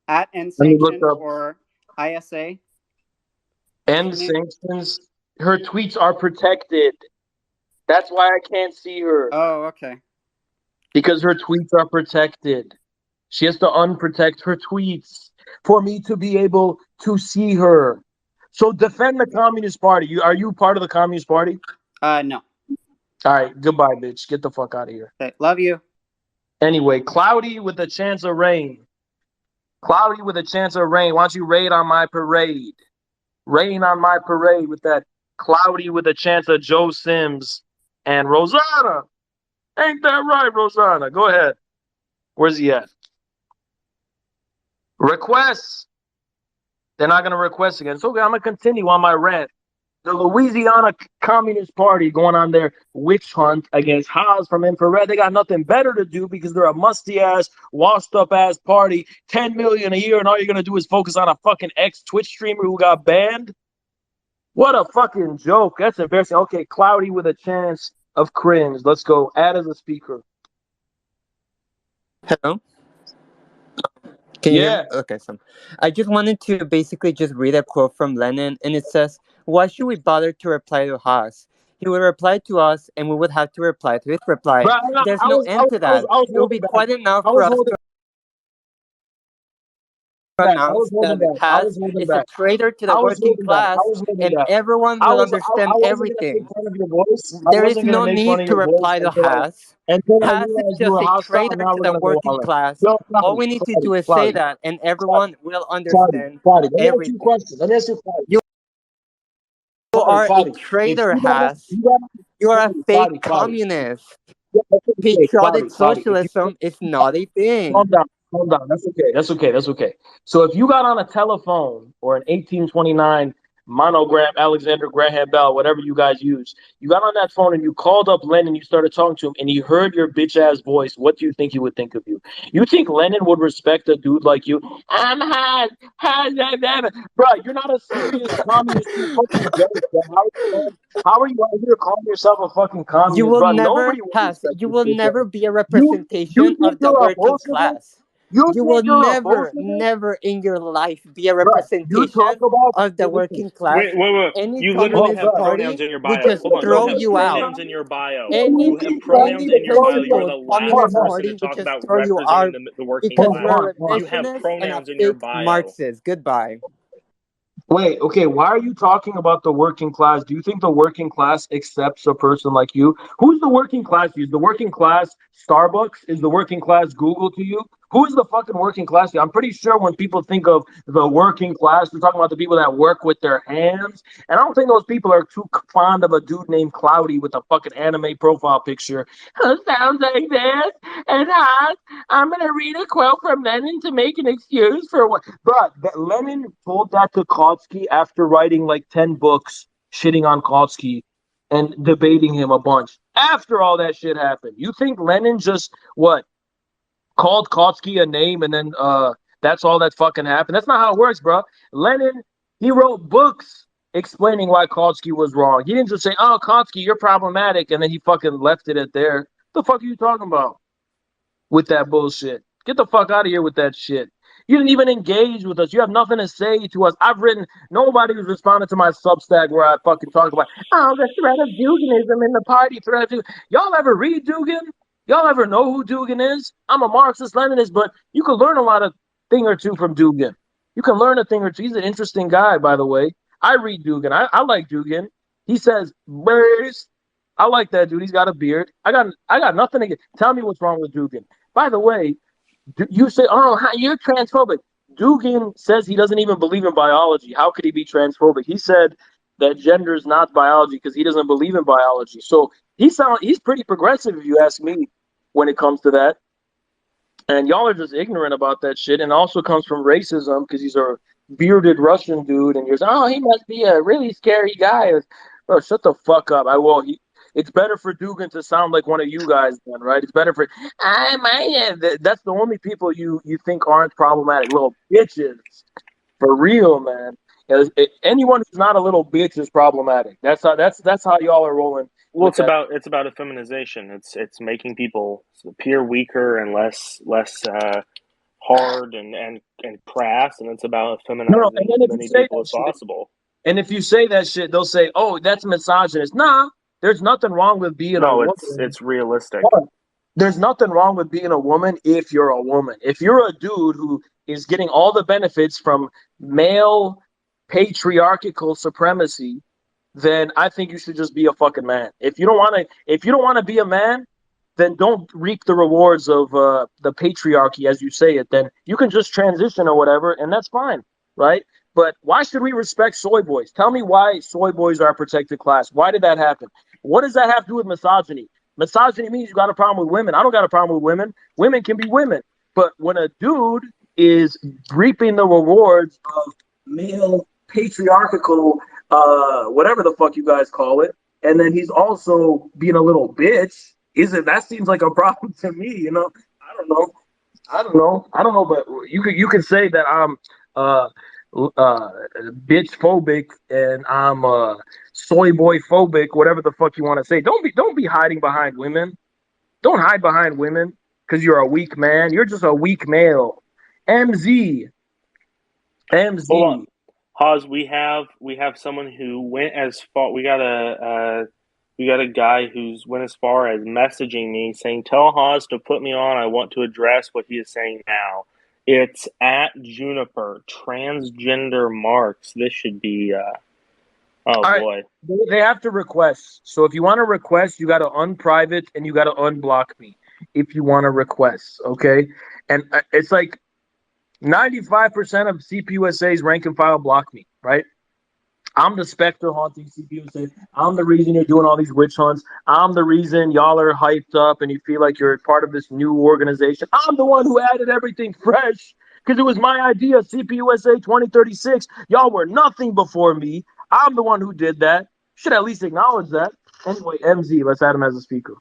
@ Sanctioned or ISA. Sanctions. Her tweets are protected. That's why I can't see her. Oh, okay. Because her tweets are protected. She has to unprotect her tweets for me to be able to see her. So defend the Communist Party. Are you part of the Communist Party? No. All right, goodbye, bitch. Get the fuck out of here. Okay, love you. Anyway, Cloudy with a chance of rain. Cloudy with a chance of rain. Why don't you raid on my parade? Rain on my parade with that Cloudy with a chance of Joe Sims and Rosanna. Ain't that right, Rosanna? Go ahead. Where's he at? Requests. They're not going to request again. So okay, I'm going to continue on my rant. The Louisiana Communist Party going on their witch hunt against Haas from Infrared. They got nothing better to do because they're a musty-ass, washed-up-ass party. $10 million a year, and all you're going to do is focus on a fucking ex-Twitch streamer who got banned? What a fucking joke. That's embarrassing. Okay, Cloudy with a chance of cringe. Let's go. Add as a speaker. Hello? Can you hear me? Okay, so I just wanted to basically just read a quote from Lenin, and it says, "Why should we bother to reply to Haas? He would reply to us, and we would have to reply to his reply. There's no end to that. It will be quite enough for us to announce that Haas is a traitor to the working class, and everyone will understand everything. There is no need to reply to Haas. Haas is just a traitor to the working class. All we need to do is say that, and everyone will understand everything. You are a traitor, Haas. You are a fake communist. Patriotic socialism is not a thing. Calm down. That's okay. So if you got on a telephone or an 1829 Monogram, Alexander Graham Bell, whatever you guys use. You got on that phone and you called up Lenin, you started talking to him, and he heard your bitch-ass voice. What do you think he would think of you? You think Lenin would respect a dude like you? I'm hot. Bro, you're not a serious communist. You're fucking joke, bro. How are you out here calling yourself a fucking communist, You will bro? never Nobody will pass. respect You you, will bitch never ass. be a You representation think of the you're a working Bolshevik? class. You You will think you're a never, Bolshevik? never in your life be a Bro, you talk representation about, of the listen, working class. Wait. Any You literally oh, communist have bro. pronouns party in your would bio. just Hold on. You throw have you out. pronouns in your bio. Any You have pronouns in your bio. You're so-called the last communist Hold person to party would talk just about throw you out representing the working because you're class. a You have revisionist and a pronouns in your fake bio. Marxist. Goodbye. Wait, okay, why are you talking about the working class? Do you think the working class accepts a person like you? Who's the working class? Is the working class Starbucks? Is the working class Google to you? Who is the fucking working class? I'm pretty sure when people think of the working class, they're talking about the people that work with their hands. And I don't think those people are too fond of a dude named Cloudy with a fucking anime profile picture. Who sounds like this? And I'm going to read a quote from Lenin to make an excuse for what. But Lenin told that to Kautsky after writing like 10 books shitting on Kautsky and debating him a bunch. After all that shit happened. You think Lenin just, what, called Kautsky a name and then that's all that fucking happened? That's not how it works, bro. Lenin, he wrote books explaining why Kautsky was wrong. He didn't just say, oh, Kautsky, you're problematic, and then he fucking left it at there. What the fuck are you talking about with that bullshit? Get the fuck out of here with that shit. You didn't even engage with us. You have nothing to say to us. I've written, nobody was responding to my Substack where I fucking talk about, oh, the threat of Duganism in the party, threat of Dugan. Y'all ever read Dugan? Y'all ever know who Dugan is? I'm a Marxist Leninist, but you can learn a lot of thing or two from Dugan. You can learn a thing or two. He's an interesting guy, by the way. I read Dugan. I like Dugan. He says, birds. I like that dude. He's got a beard. I got nothing to get. Tell me what's wrong with Dugan. By the way, you say, oh, you're transphobic. Dugan says he doesn't even believe in biology. How could he be transphobic? He said that gender is not biology because he doesn't believe in biology. So he's pretty progressive, if you ask me, when it comes to that. And y'all are just ignorant about that shit. And it also comes from racism because he's a bearded Russian dude. And you're saying, oh, he must be a really scary guy. Bro, shut the fuck up. It's better for Dugan to sound like one of you guys then, right? It's better for that's the only people you think aren't problematic. Little bitches. For real, man. Anyone who's not a little bitch is problematic. That's how y'all are rolling. Well, it's about effeminization. It's making people appear weaker and less hard and crass, and it's about feminizing as many people as possible. And if you say that shit, they'll say, "Oh, that's misogynist." Nah, there's nothing wrong with being a woman. It's realistic. There's nothing wrong with being a woman if you're a woman. If you're a dude who is getting all the benefits from male patriarchal supremacy, then I think you should just be a fucking man. If you don't want to be a man, then don't reap the rewards of the patriarchy, as you say it. Then you can just transition or whatever, and that's fine, right? But why should we respect soy boys? Tell me why soy boys are a protected class. Why did that happen? What does that have to do with misogyny? Misogyny means you got a problem with women. I don't got a problem with women. Women can be women. But when a dude is reaping the rewards of male patriarchal, whatever the fuck you guys call it, and then he's also being a little bitch, that seems like a problem to me, you know? I don't know, but you could say that I'm bitch phobic and I'm soy boy phobic, whatever the fuck you want to say. Don't be hiding behind women. Don't hide behind women because you're a weak man. You're just a weak male. MZ. Hold on. Haz, we have someone who went as far. We got a guy who's went as far as messaging me saying, "Tell Haz to put me on. I want to address what he is saying now." It's at Juniper transgender marks. This should be. Boy. They have to request. So if you want to request, you got to unprivate and you got to unblock me. If you want to request, okay? And it's like 95% of CPUSA's rank and file block me, right? I'm the specter haunting CPUSA. I'm the reason you're doing all these witch hunts. I'm the reason y'all are hyped up and you feel like you're part of this new organization. I'm the one who added everything fresh because it was my idea, CPUSA 2036. Y'all were nothing before me. I'm the one who did that. You should at least acknowledge that. Anyway, MZ, let's add him as a speaker.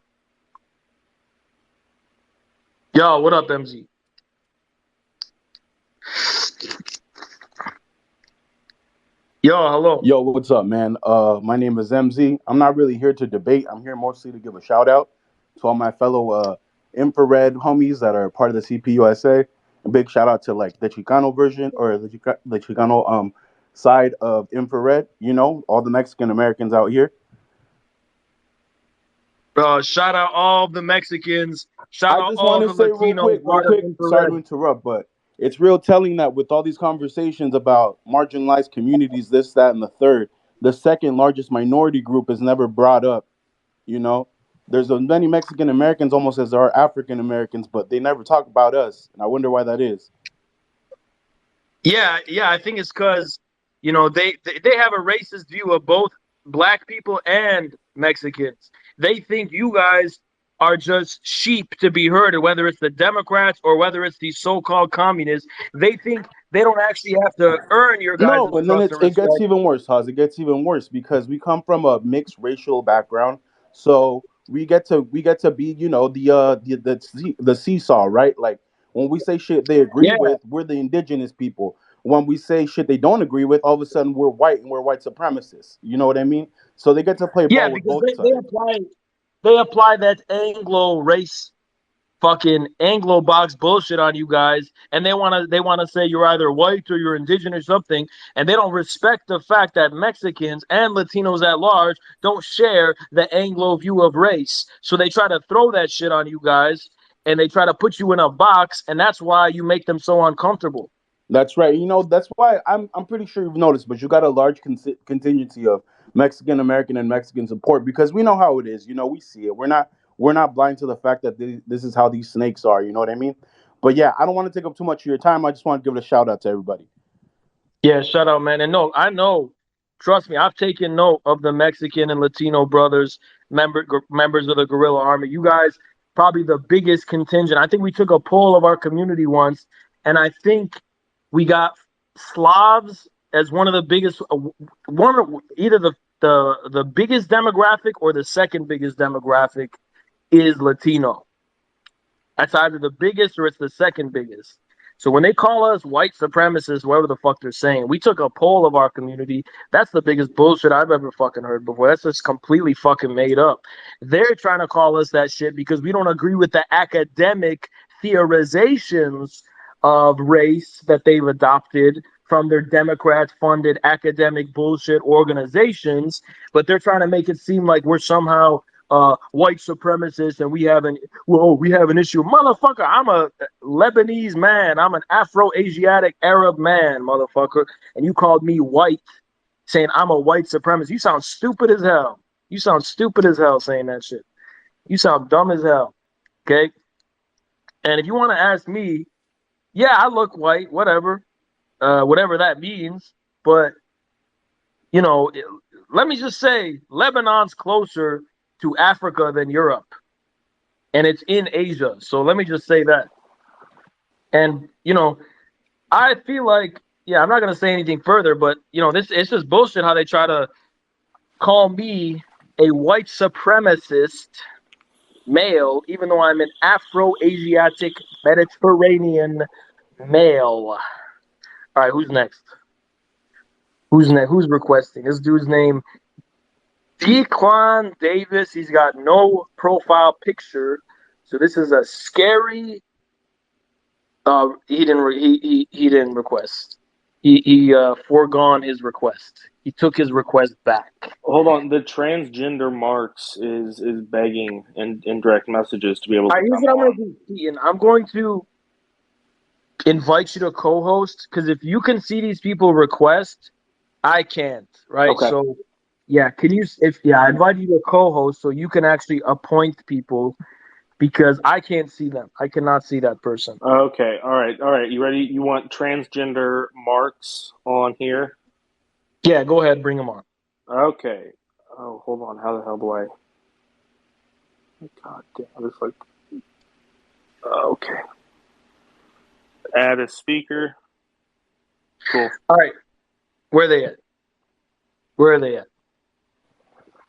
Yo, what up, MZ? Yo, hello. Yo, what's up, man? My name is MZ. I'm not really here to debate. I'm here mostly to give a shout out to all my fellow infrared homies that are part of the CPUSA. A big shout out to like the Chicano version or the Chicano side of infrared. You know, all the Mexican Americans out here. Shout out all the Mexicans. Shout I out just all want to the say real Latinos. quick. Sorry to interrupt, but it's real telling that with all these conversations about marginalized communities, this, that, and the third, the second largest minority group is never brought up. You know, there's as many Mexican Americans almost as there are African Americans, but they never talk about us, and I wonder why that is. Yeah, I think it's because, you know, they have a racist view of both black people and Mexicans. They think you guys are just sheep to be herded, whether it's the Democrats or whether it's these so-called communists. They think they don't actually have to earn your guys' No, and then trust and it gets respect. even worse, Haz. It gets even worse because we come from a mixed racial background, so we get to be, you know, the seesaw, right? Like when we say shit they agree Yeah, with, we're the indigenous people. When we say shit they don't agree with, all of a sudden we're white and we're white supremacists. You know what I mean? So they get to play ball with because both sides. they apply that Anglo race fucking Anglo box bullshit on you guys, and they wanna say you're either white or you're indigenous or something, and they don't respect the fact that Mexicans and Latinos at large don't share the Anglo view of race. So they try to throw that shit on you guys, and they try to put you in a box, and that's why you make them so uncomfortable. That's right. You know, that's why I'm pretty sure you've noticed, but you got a large contingency of Mexican American and Mexican support because we know how it is. You know, we see it. We're not blind to the fact that this is how these snakes are. You know what I mean? But yeah, I don't want to take up too much of your time. I just want to give it a shout out to everybody. Yeah, shout out, man. And no, I know. Trust me, I've taken note of the Mexican and Latino brothers, members of the guerrilla army. You guys, probably the biggest contingent. I think we took a poll of our community once, and I think we got Slavs as one of the biggest, either the biggest demographic or the second biggest demographic is Latino. That's either the biggest or it's the second biggest. So when they call us white supremacists, whatever the fuck they're saying, we took a poll of our community. That's the biggest bullshit I've ever fucking heard before. That's just completely fucking made up. They're trying to call us that shit because we don't agree with the academic theorizations of race that they've adopted from their Democrat-funded academic bullshit organizations. But they're trying to make it seem like we're somehow white supremacists and we have an issue. Motherfucker, I'm a Lebanese man. I'm an Afro-Asiatic Arab man, motherfucker. And you called me white, saying I'm a white supremacist. You sound stupid as hell. You sound stupid as hell saying that shit. You sound dumb as hell. Okay? And if you want to ask me, yeah, I look white, whatever. Whatever that means. But, you know, let me just say, Lebanon's closer to Africa than Europe. And it's in Asia. So let me just say that. And, you know, I feel like, yeah, I'm not going to say anything further, but, you know, it's just bullshit how they try to call me a white supremacist male, even though I'm an Afro-Asiatic Mediterranean male. All right, who's next? Who's next? Who's requesting? This dude's name, Declan Davis. He's got no profile picture. So this is a scary. He didn't request. He foregone his request. He took his request back. Hold on, the transgender Marx is begging in direct messages to be able to Here's come what I'm on. going to do, Ian. I'm going to invite you to co-host because if you can see these people request, I can't. Right? Okay. So, yeah. I invite you to co-host so you can actually appoint people because I can't see them. I cannot see that person. Okay. All right. You ready? You want transgender Marx on here? Yeah, go ahead. Bring them on. Okay. Oh, hold on. How the hell do I? God damn! It's like. Okay. Add a speaker. Cool. All right. Where are they at? Where are they at?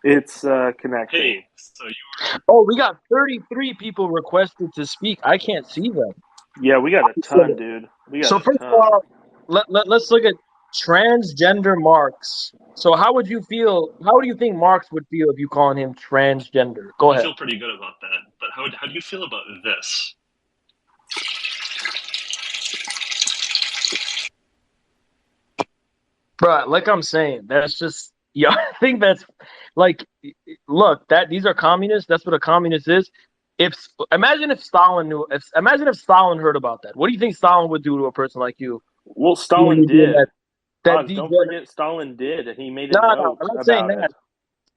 It's connecting. Hey, so you were... Oh, we got 33 people requested to speak. I can't see them. Yeah, we got a ton, dude. We got So a first ton. of all, let's look at transgender Marx. So how would you feel? How do you think Marx would feel if you calling him transgender? Go ahead. I feel pretty good about that. But how do you feel about this? Bruh, like I'm saying, that's just yeah. I think that's like, look, that these are communists. That's what a communist is. Imagine if Stalin knew. Imagine if Stalin heard about that. What do you think Stalin would do to a person like you? Well, Stalin did. That don't forget Stalin did, and he made a no, note I'm not about saying it. that.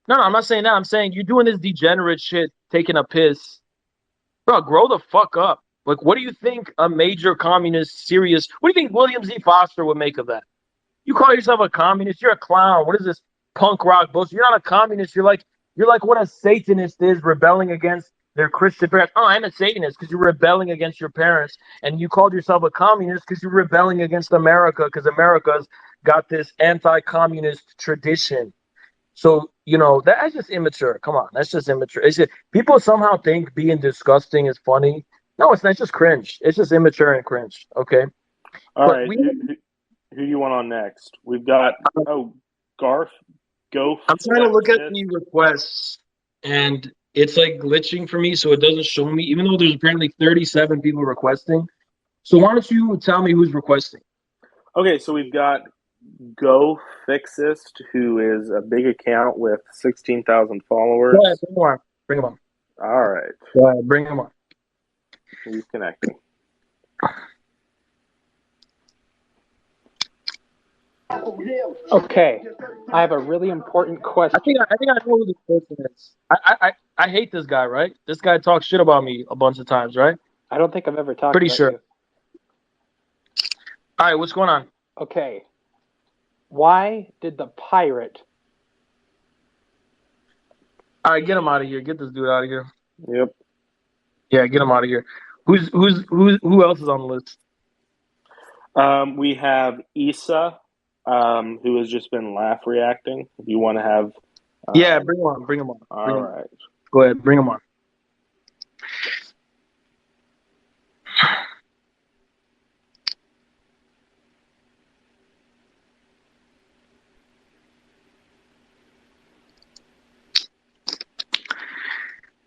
No, I'm not saying that. I'm saying you're doing this degenerate shit, taking a piss. Bro, grow the fuck up. Like, what do you think a major communist, serious... What do you think William Z. Foster would make of that? You call yourself a communist? You're a clown. What is this punk rock bullshit? You're not a communist. You're like what a Satanist is, rebelling against their Christian parents. Oh, I'm a Satanist because you're rebelling against your parents. And you called yourself a communist because you're rebelling against America because America's got this anti-communist tradition. So, that's just immature. Come on, that's just immature. People somehow think being disgusting is funny. No, it's not. It's just cringe. It's just immature and cringe. Okay. All right. Who you want on next? We've got Garth. Go. I'm trying to look at the requests, and it's like glitching for me, so it doesn't show me. Even though there's apparently 37 people requesting. So why don't you tell me who's requesting? Okay, so we've got Go Fixist, who is a big account with 16,000 followers. Go ahead, bring him on. All right. Go ahead, bring him on. He's connecting. Okay, I have a really important question. I think I know who this person is. I hate this guy, right? This guy talks shit about me a bunch of times, right? I don't think I've ever talked Pretty about sure. you. All right, what's going on? Okay. Why did the pirate... All right, get him out of here. Get this dude out of here. Yep. Yeah, get him out of here. Who else is on the list? We have Issa, who has just been laugh reacting. If you want to have... yeah, bring him on. Bring him on. All right. Go ahead, bring him on.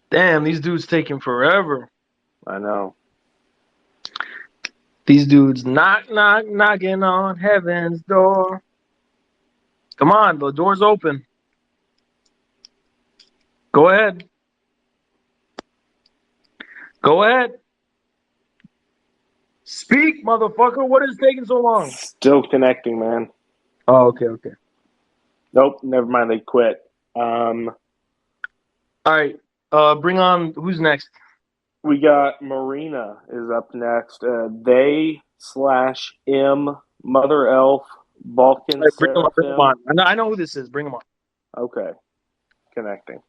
Damn, these dudes taking forever. I know. These dudes knocking on heaven's door. Come on, the door's open. Go ahead. Go ahead. Speak, motherfucker. What is taking so long? Still connecting, man. Oh, okay. Nope, never mind. They quit. All right. Bring on. Who's next? We got Marina is up next. They/M Mother Elf Balkan. Right, bring him on. I know who this is. Bring him on. Okay, connecting.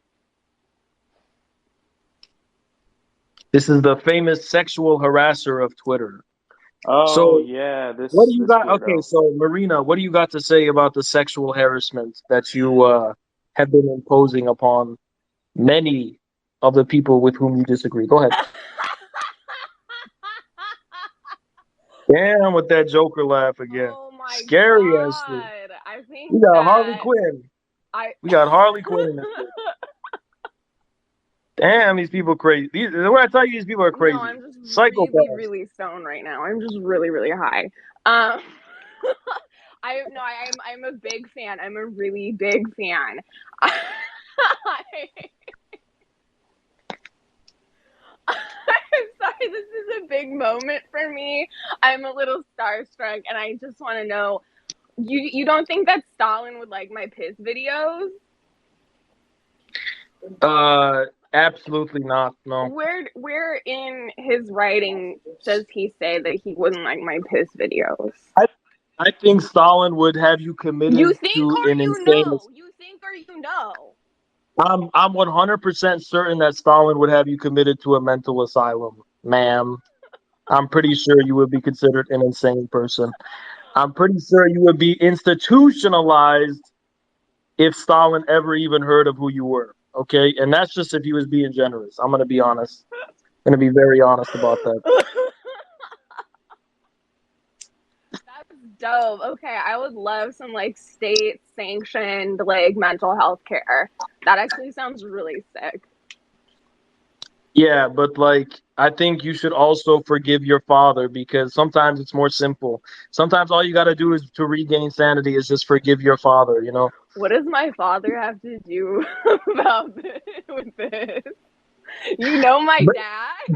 This is the famous sexual harasser of Twitter. Oh, so, yeah. What do you got? Okay, so Marina, what do you got to say about the sexual harassment that you have been imposing upon many of the people with whom you disagree? Go ahead. Damn, with that Joker laugh again. Oh my Scary God. ass shit. I think we got Harley Quinn. We got Harley Quinn in this shit. Damn, these people crazy. When I tell you these people are crazy. No, I'm just psychopaths. really stoned right now. I'm just really high. I'm a big fan. I'm a really big fan. I'm sorry, this is a big moment for me. I'm a little starstruck, and I just want to know, you don't think that Stalin would like my piss videos? Absolutely not. No. Where in his writing does he say that he wouldn't like my piss videos? I think Stalin would have you committed to an insane. You think or you know? I'm 100% certain that Stalin would have you committed to a mental asylum, ma'am. I'm pretty sure you would be considered an insane person. I'm pretty sure you would be institutionalized if Stalin ever even heard of who you were. Okay, and that's just if he was being generous. I'm gonna be honest. I'm gonna be very honest about that. That's dope. Okay, I would love some like state sanctioned like mental health care. That actually sounds really sick. Yeah, but like I think you should also forgive your father because sometimes it's more simple. Sometimes all you got to do is to regain sanity is just forgive your father, you know? What does my father have to do about this, with this? You know my dad?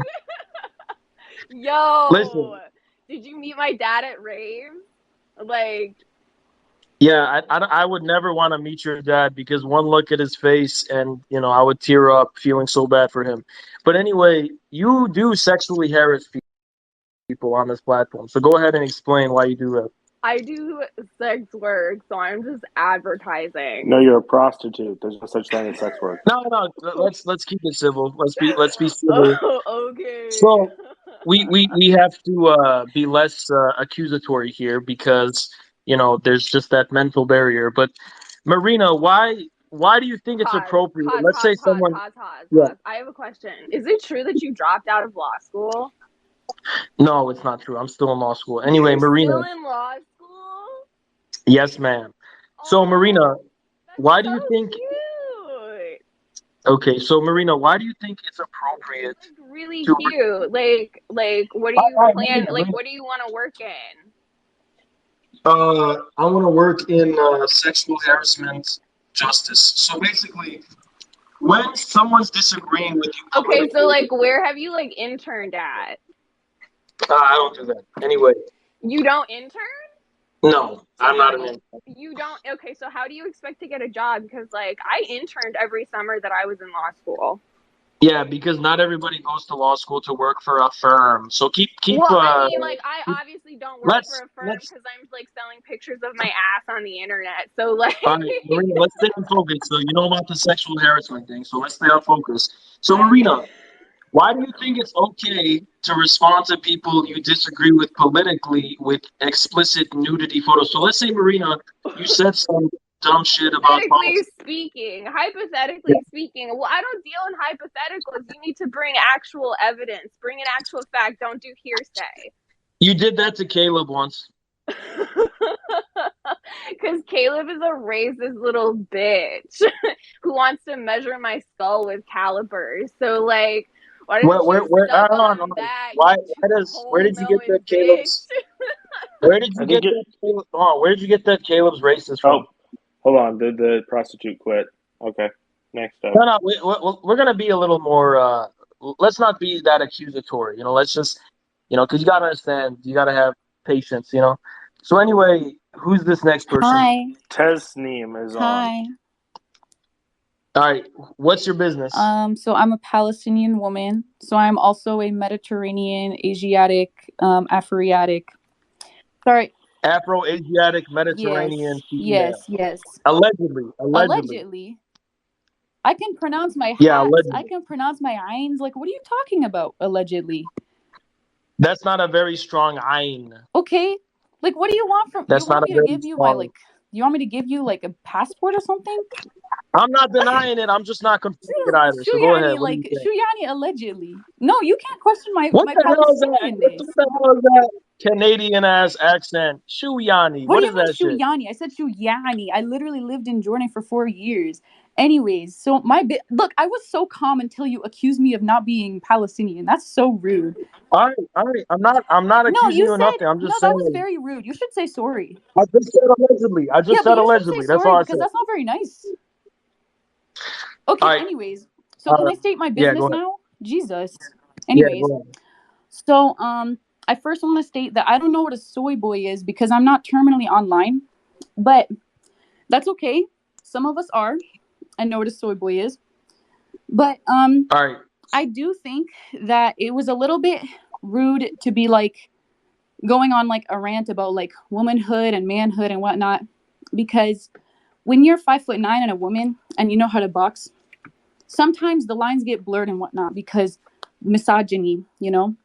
Yo, Listen. did you meet my dad at raves? Like, Yeah, I would never want to meet your dad because one look at his face and, you know, I would tear up feeling so bad for him. But anyway, you do sexually harass people on this platform. So go ahead and explain why you do that. I do sex work, so I'm just advertising. No, you're a prostitute. There's no such thing as sex work. No, let's keep it civil. Let's be civil. Oh, okay. So we have to be less accusatory here because, you know, there's just that mental barrier. But Marina, why do you think it's appropriate? Let's say someone. Pause. I have a question. Is it true that you dropped out of law school? No, it's not true. I'm still in law school. Anyway, You're Marina. Still in law school? Yes, ma'am. So, Marina, why do you think? Cute. Okay, so Marina, why do you think it's appropriate? Like really cute. Like what do you plan? Like what do you want to work in? I want to work in sexual harassment justice. So basically, when someone's disagreeing with you. Okay, so like where have you like interned at? I don't do that. Anyway. You don't intern? No, I'm not an intern. You don't? Okay, so how do you expect to get a job? Because like I interned every summer that I was in law school. Yeah, because not everybody goes to law school to work for a firm. So keep. Well, I mean, like I obviously don't work for a firm because I'm like selling pictures of my ass on the internet. So like. All right, Marina, let's stay on focus. So you know about the sexual harassment thing. So let's stay on focus. So Marina, why do you think it's okay to respond to people you disagree with politically with explicit nudity photos? So let's say, Marina, you said some dumb shit about Hypothetically speaking, well, I don't deal in hypotheticals. You need to bring actual evidence. Bring an actual fact. Don't do hearsay. You did that to Caleb once. Because Caleb is a racist little bitch who wants to measure my skull with calipers. So, like, why did you suck on that? Where did you get that Caleb's? Where did you get that Caleb? Where did you get that Caleb's racist from? Hold on, the prostitute quit. Okay, next up. No, we're gonna be a little more. Let's not be that accusatory. You know, let's just, you know, because you gotta understand, you gotta have patience. You know. So anyway, who's this next person? Hi. Tasneem is on. Hi. All right, what's your business? So I'm a Palestinian woman. So I'm also a Mediterranean, Asiatic, Afro-Asiatic. Sorry. Afro-Asiatic, Mediterranean female. Yes. Allegedly. I can pronounce my hats. I can pronounce my ayns. Like, what are you talking about? Allegedly. That's not a very strong ayn. Okay. Like, what do you want from? That's you want not me to give you my like? You want me to give you like a passport or something? I'm not denying it. I'm just not confirming it either. So go ahead. Like Shuyani allegedly. No, you can't question my what my the hell is that? Palestinianness. What the hell is that Canadian ass accent? Shuyani. What do you is mean that shit? Shuyani? I said Shuyani. I literally lived in Jordan for 4 years. Anyways, so look, I was so calm until you accused me of not being Palestinian. That's so rude. All right. I'm not accusing you of nothing. I'm just saying. That was very rude. You should say sorry. I just said allegedly. That's all I said. Because that's not very nice. Okay, anyways. So can I state my business now? Jesus. Anyways. So I first want to state that I don't know what a soy boy is because I'm not terminally online. But that's okay. Some of us are. I know what a soy boy is. But all right. I do think that it was a little bit rude to be like going on like a rant about like womanhood and manhood and whatnot, because when you're 5'9" and a woman and you know how to box, sometimes the lines get blurred and whatnot because misogyny, you know.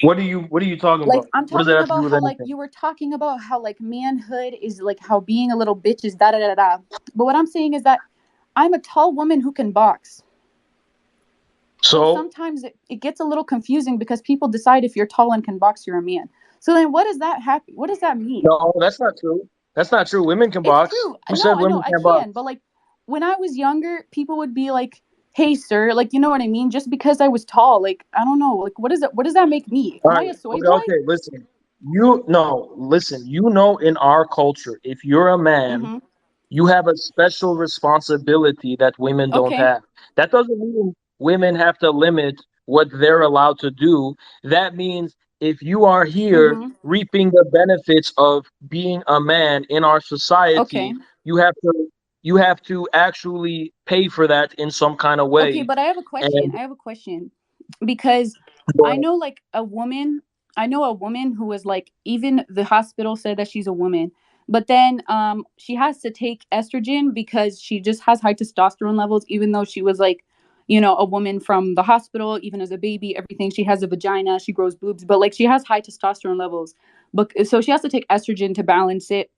What are you talking Like about? I'm What does that talking have to do about with how like anything? you were talking about how like manhood is like how being a little bitch is da da da da. But what I'm saying is that I'm a tall woman who can box. So sometimes it gets a little confusing because people decide if you're tall and can box, you're a man. So then what does that happen? What does that mean? No, that's not true. That's not true. Women can It's box. true. Who No, said I know women I can't can, box? but like when I was younger, people would be like, "Hey, sir," like you know what I mean? Just because I was tall, like I don't know, like what is it? What does that make me? All Am I right. a soy Okay, boy? okay, listen. Listen. You know, in our culture, if you're a man, Mm-hmm. you have a special responsibility that women don't Okay. have. That doesn't mean women have to limit what they're allowed to do. That means if you are here Mm-hmm. reaping the benefits of being a man in our Okay. society, you have to actually pay for that in some kind of Okay, way. but I have a question. And I have a question because go I ahead. know like a woman. I know a woman who was like even the hospital said that she's a woman, but then she has to take estrogen because she just has high testosterone levels, even though she was like, you know, a woman from the hospital, even as a baby, everything. She has a vagina, she grows boobs, but like she has high testosterone levels, but so she has to take estrogen to balance it.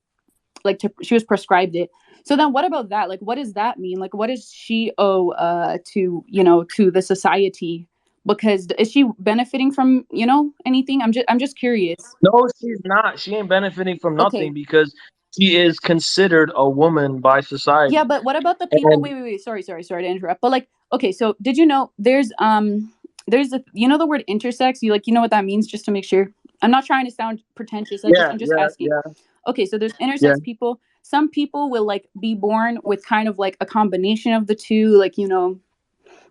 Like she was prescribed it. So then what about that? Like what does that mean? Like what does she owe to, you know, to the society? Because is she benefiting from, you know, anything? I'm just curious. No, she's not. She ain't benefiting from Okay. nothing because she is considered a woman by Yeah, society. but what about the people, And wait, sorry to interrupt. But like, okay, so did you know there's a, you know, the word intersex, you like, you know what that means, just to make sure. I'm not trying to sound pretentious. yeah, I'm just yeah, asking. yeah, Okay, so there's yeah. intersex people. Some people will like be born with kind of like a combination of the two, like, you know,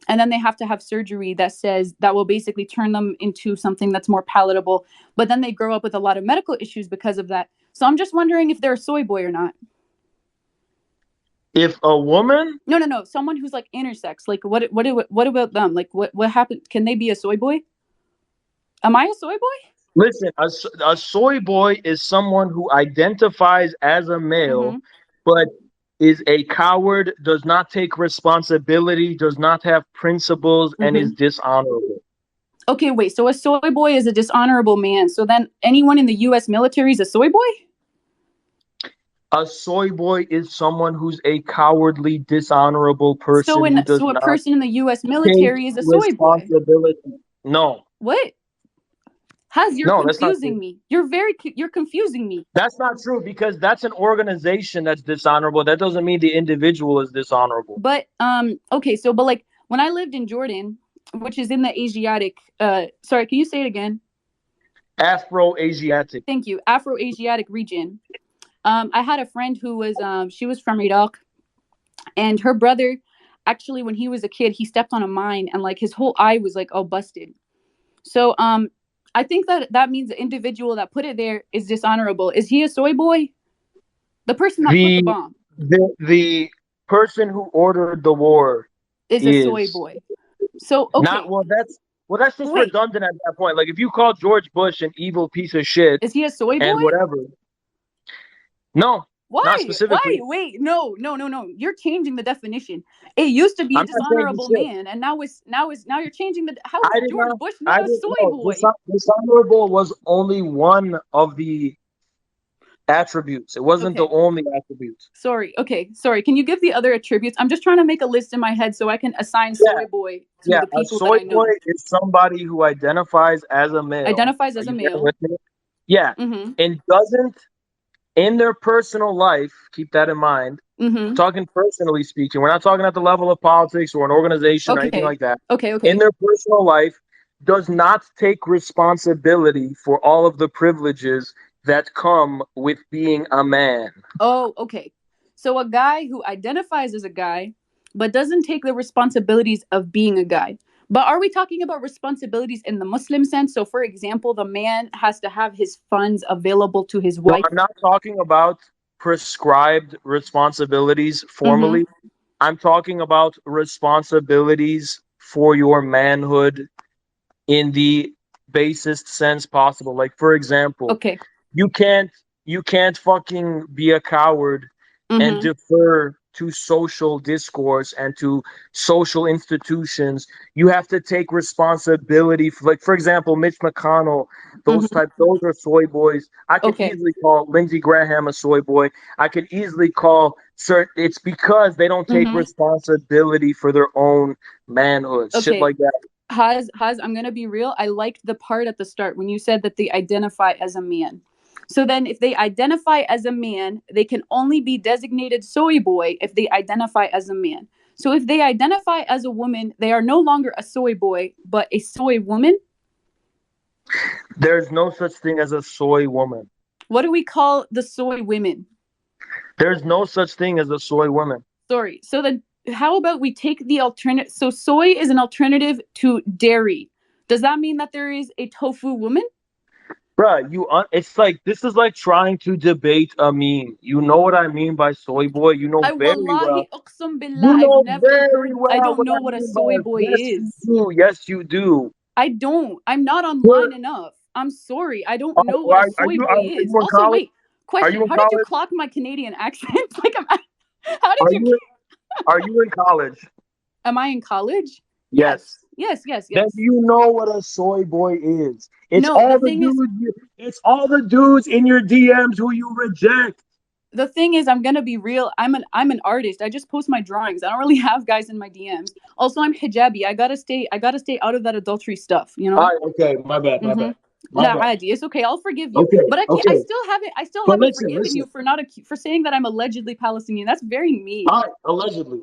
and then they have to have surgery that says that will basically turn them into something that's more palatable. But then they grow up with a lot of medical issues because of that. So I'm just wondering if they're a soy boy or not. If a woman, No. Someone who's like intersex, like what about them? Like what happened? Can they be a soy boy? Am I a soy boy? listen, a soy boy is someone who identifies as a male, Mm-hmm. but is a coward, does not take responsibility, does not have principles, and Mm-hmm. is dishonorable. Okay, wait. So a soy boy is a dishonorable man. So then anyone in the U.S. military is a soy boy? A soy boy is someone who's a cowardly, dishonorable person who does So a not person in the U.S. take military is a soy boy. responsibility. No, What? You're no, that's not true. confusing me. You're confusing me. That's not true because that's an organization that's dishonorable. That doesn't mean the individual is dishonorable. But okay, so but like when I lived in Jordan, which is in the Asiatic sorry, can you say it again? Afro-Asiatic. Thank you. Afro-Asiatic region. I had a friend who was she was from Iraq, and her brother actually when he was a kid, he stepped on a mine and like his whole eye was like all busted. So I think that means the individual that put it there is dishonorable. Is he a soy boy? The person that put the The bomb the person who ordered the war is a soy is boy. So not okay, well. That's just wait, redundant at that point. Like if you call George Bush an evil piece of shit is he a soy and boy? whatever, no, not Why? specifically. Wait, no. You're changing the definition. It used to be a I'm not changing dishonorable shit. man, and now you're changing the. How is I did George not. Bush I not a didn't soy know. boy? Dishonorable was only one of the attributes. It wasn't the Okay, only attribute. sorry. Okay, sorry. Can you give the other attributes? I'm just trying to make a list in my head so I can assign Yeah, soy boy to yeah. the A people that soy I boy know. is somebody who identifies as a male. Identifies Are as a you there male. with me? Yeah, Mm-hmm. and doesn't in their personal life, keep that in mind. We're Mm-hmm. talking personally speaking. We're not talking at the level of politics or an organization or anything Okay. like that. Okay. In their personal life, does not take responsibility for all of the privileges that come with being a man. Oh, okay. So a guy who identifies as a guy, but doesn't take the responsibilities of being a guy. But are we talking about responsibilities in the Muslim sense? So, for example, the man has to have his funds available to his No, wife. I'm not talking about prescribed responsibilities Mm-hmm. formally. I'm talking about responsibilities for your manhood in the basest sense possible. Like, for example, Okay. you can't fucking be a coward and Mm-hmm. defer to social discourse and to social institutions, you have to take responsibility for, like, for example, Mitch McConnell, those are soy boys. I could easily call Lindsey Graham a soy boy. I could easily call it's because they don't take responsibility for their own manhood. Shit like that. Haz, I'm gonna be real. I liked the part at the start when you said that they identify as a man. So then if they identify as a man, they can only be designated soy boy if they identify as a man. So if they identify as a woman, they are no longer a soy boy, but a soy woman. There's no such thing as a soy woman. What do we call the soy women? There's no such thing as a soy woman. Sorry. So then how about we take the alternative? So soy is an alternative to dairy. Does that mean that there is a tofu woman? Bruh, it's like, this is like trying to debate a meme. You know what I mean by soy boy? You know very well. Billah, You know very well. I don't know what a soy boy is. Yes, you do. I don't. I'm not online enough. I'm sorry. I don't know what a soy boy is. Also, wait. Question: how did you clock my Canadian accent? Like, how did you? Are you in college? Am I in college? Yes. Then you know what a soy boy is. It's no, all the dudes. It's all the dudes in your DMs who you reject. The thing is, I'm gonna be real. I'm an artist. I just post my drawings. I don't really have guys in my DMs. Also, I'm hijabi. I gotta stay out of that adultery stuff. You know. Okay, my bad. It's okay. I'll forgive you. Okay, but I still haven't forgiven you for saying that I'm allegedly Palestinian. That's very mean. Allegedly.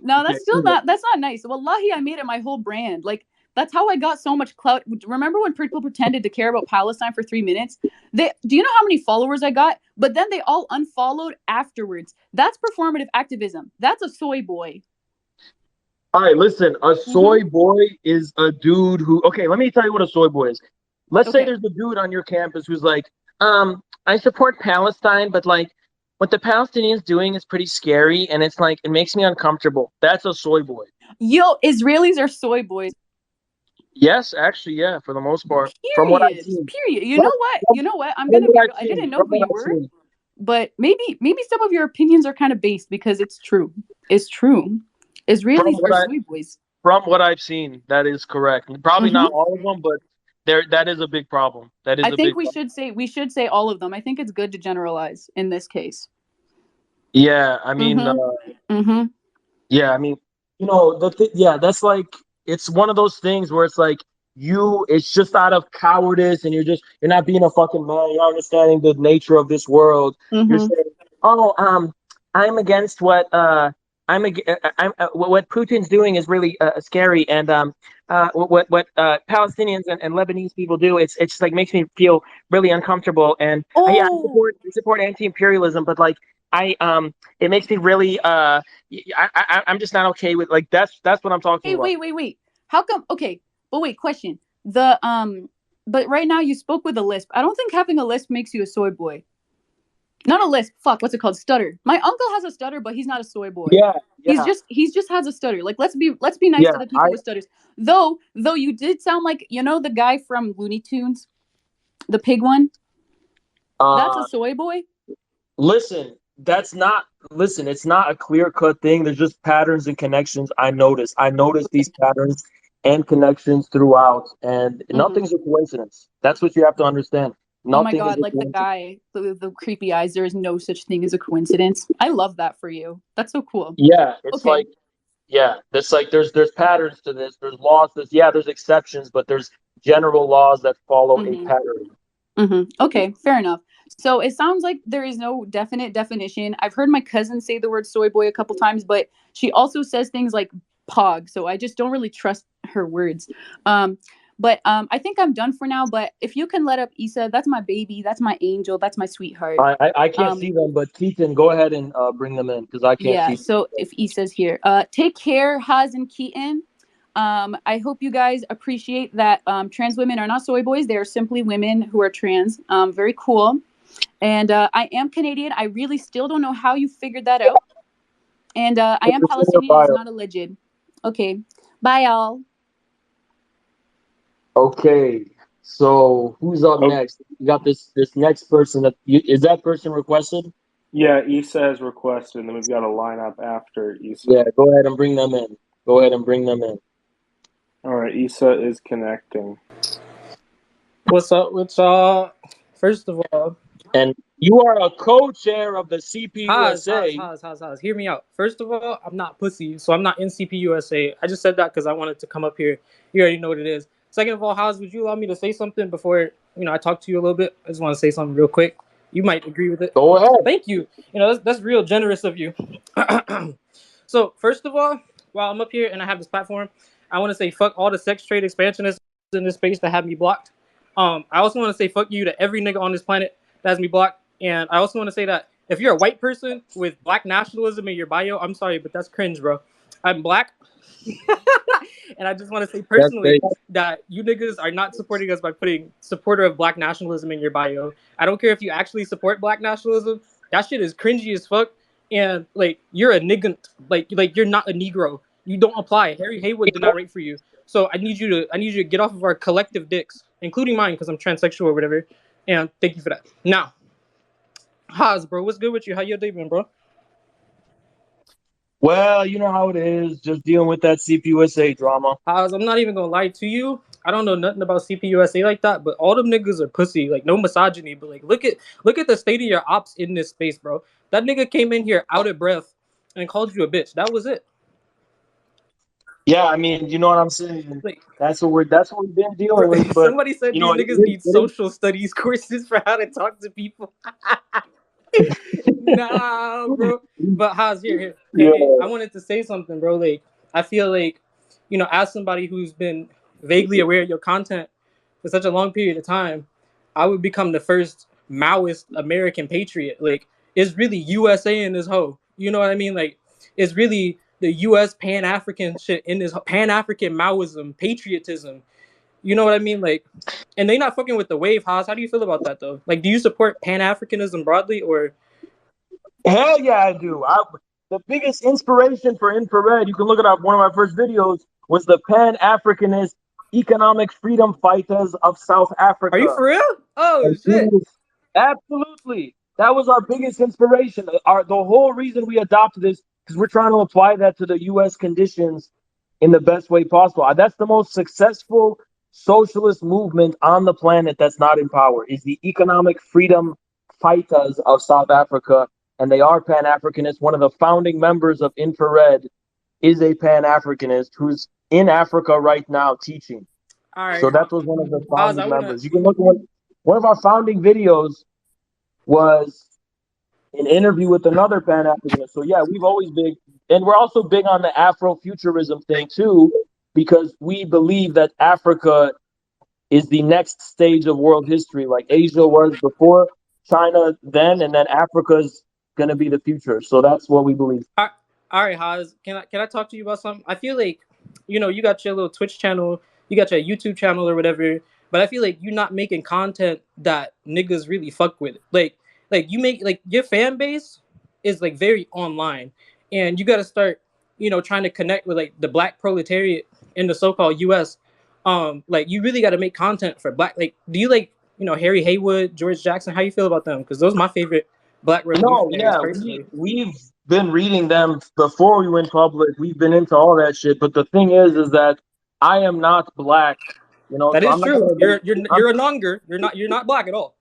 No, that's still not. That's not nice. Wallahi, I made it my whole brand. Like, that's how I got so much clout. Remember when people pretended to care about Palestine for 3 minutes? Do you know how many followers I got? But then they all unfollowed afterwards. That's performative activism. That's a soy boy. All right, listen. A soy boy is a dude who. Okay, let me tell you what a soy boy is. Let's say there's a dude on your campus who's like, I support Palestine, but like, what the Palestinians doing is pretty scary, and it's like, it makes me uncomfortable. That's a soy boy. Yo, Israelis are soy boys. Yes, actually, yeah, for the most part. Period. From what I've seen. Period. You know what? I'm gonna be real. I didn't know who you were, but maybe some of your opinions are kind of based because it's true. It's true. Israelis are soy boys. From what I've seen, that is correct. Probably not all of them, but that is a big problem. I think we should say all of them. I think it's good to generalize in this case. Yeah, I mean, yeah, I mean, you know, that's like, it's one of those things where it's like, it's just out of cowardice, and you're not being a fucking man. You're not understanding the nature of this world. You're saying, I'm against what what Putin's doing is really scary, and what Palestinians and Lebanese people do, it's just like makes me feel really uncomfortable. And yeah, I support anti-imperialism, but like it makes me really I'm just not okay with, like, that's what I'm talking about. Wait. How come? Okay, but wait. Question. But right now you spoke with a lisp. I don't think having a lisp makes you a soy boy. Not a lisp. Fuck, what's it called? Stutter. My uncle has a stutter, but he's not a soy boy. Yeah. He's just has a stutter. Like, let's be nice to the people with stutters. Though you did sound like, you know, the guy from Looney Tunes, the pig one. That's a soy boy. Listen, it's not a clear-cut thing. There's just patterns and connections. I noticed these patterns and connections throughout, and nothing's a coincidence. That's what you have to understand. Nothing. Oh my God, like the guy, the creepy eyes. There is no such thing as a coincidence. I love that for you. That's so cool. Yeah, it's like, yeah, it's like there's patterns to this. There's laws. There's exceptions, but there's general laws that follow a pattern. Okay, fair enough. So it sounds like there is no definite definition. I've heard my cousin say the word soy boy a couple times, but she also says things like pog. So I just don't really trust her words. But I think I'm done for now. But if you can let up Issa, that's my baby. That's my angel. That's my sweetheart. I can't see them, but Keaton, go ahead and bring them in, because I can't see them. So if Issa's here, take care, Haz and Keaton. I hope you guys appreciate that trans women are not soy boys. They are simply women who are trans. Very cool. And I am Canadian. I really still don't know how you figured that out. And I am Palestinian. It's not alleged. Okay. Bye, y'all. Okay. So who's up next? You got this next person. Is that person requested? Yeah, Issa has requested, and then we've got a lineup after Issa. Yeah, go ahead and bring them in. Go ahead and bring them in. All right, Issa is connecting. What's up with y'all? First of all, and you are a co-chair of the CPUSA. Haas. Hear me out. First of all, I'm not pussy, so I'm not in CPUSA. I just said that because I wanted to come up here. You already know what it is. Second of all, Haas, would you allow me to say something before I talk to you a little bit? I just want to say something real quick. You might agree with it. Go ahead. Thank you. That's real generous of you. So first of all, while I'm up here and I have this platform, I want to say fuck all the sex trade expansionists in this space that have me blocked. I also want to say fuck you to every nigga on this planet that has me blocked. And I also want to say that if you're a white person with black nationalism in your bio, I'm sorry, but that's cringe, bro. I'm black. And I just want to say personally that you niggas are not supporting us by putting supporter of black nationalism in your bio. I don't care if you actually support black nationalism. That shit is cringy as fuck. And you're a nigga, like you're not a Negro. You don't apply. Harry Haywood did not write for you. So I need you to get off of our collective dicks, including mine, because I'm transsexual or whatever. And thank you for that. Now, Haas, bro, what's good with you? How your day been, bro? Well, you know how it is, just dealing with that CPUSA drama. Haas, I'm not even gonna lie to you. I don't know nothing about CPUSA like that, but all them niggas are pussy. Like, no misogyny, but look at the state of your ops in this space, bro. That nigga came in here out of breath and called you a bitch. That was it. Yeah, I mean, you know what I'm saying. That's what we've been dealing with. But somebody said these niggas need social studies courses for how to talk to people. Nah, bro. But Haas, here. Hey, I wanted to say something, bro. I feel like, as somebody who's been vaguely aware of your content for such a long period of time, I would become the first Maoist American patriot. It's really USA in this hoe. You know what I mean? It's really the US Pan-African shit in this Pan-African Maoism, patriotism. You know what I mean? And they not fucking with the wave, Haas. How do you feel about that, though? Do you support Pan-Africanism broadly, or? Hell yeah, I do. The biggest inspiration for infrared, you can look it up. One of my first videos was the Pan-Africanist economic freedom fighters of South Africa. Are you for real? Oh, shit. Absolutely. That was our biggest inspiration. The whole reason we adopted this, because we're trying to apply that to the U.S. conditions in the best way possible. That's the most successful socialist movement on the planet that's not in power, is the economic freedom fighters of South Africa. And they are Pan-Africanists. One of the founding members of Infrared is a Pan-Africanist who's in Africa right now teaching. All right. So that was one of the founding members. You can look at one of our founding videos was an interview with another Pan-Africanist. So yeah, we've always been, and we're also big on the Afrofuturism thing too, because we believe that Africa is the next stage of world history, like Asia was before China then, and then Africa's going to be the future. So that's what we believe. All right, Haas, can I talk to you about something? I feel like, you got your little Twitch channel, you got your YouTube channel or whatever, but I feel like you're not making content that niggas really fuck with. You make, your fan base is very online, and you got to start, trying to connect with the black proletariat in the so-called US. You really got to make content for black. Do you Harry Haywood, George Jackson? How you feel about them? Because those are my favorite black revolutionaries. No, yeah, we've been reading them before we went public. We've been into all that shit. But the thing is that I am not black. That so is true. You're a nonger. You're not black at all.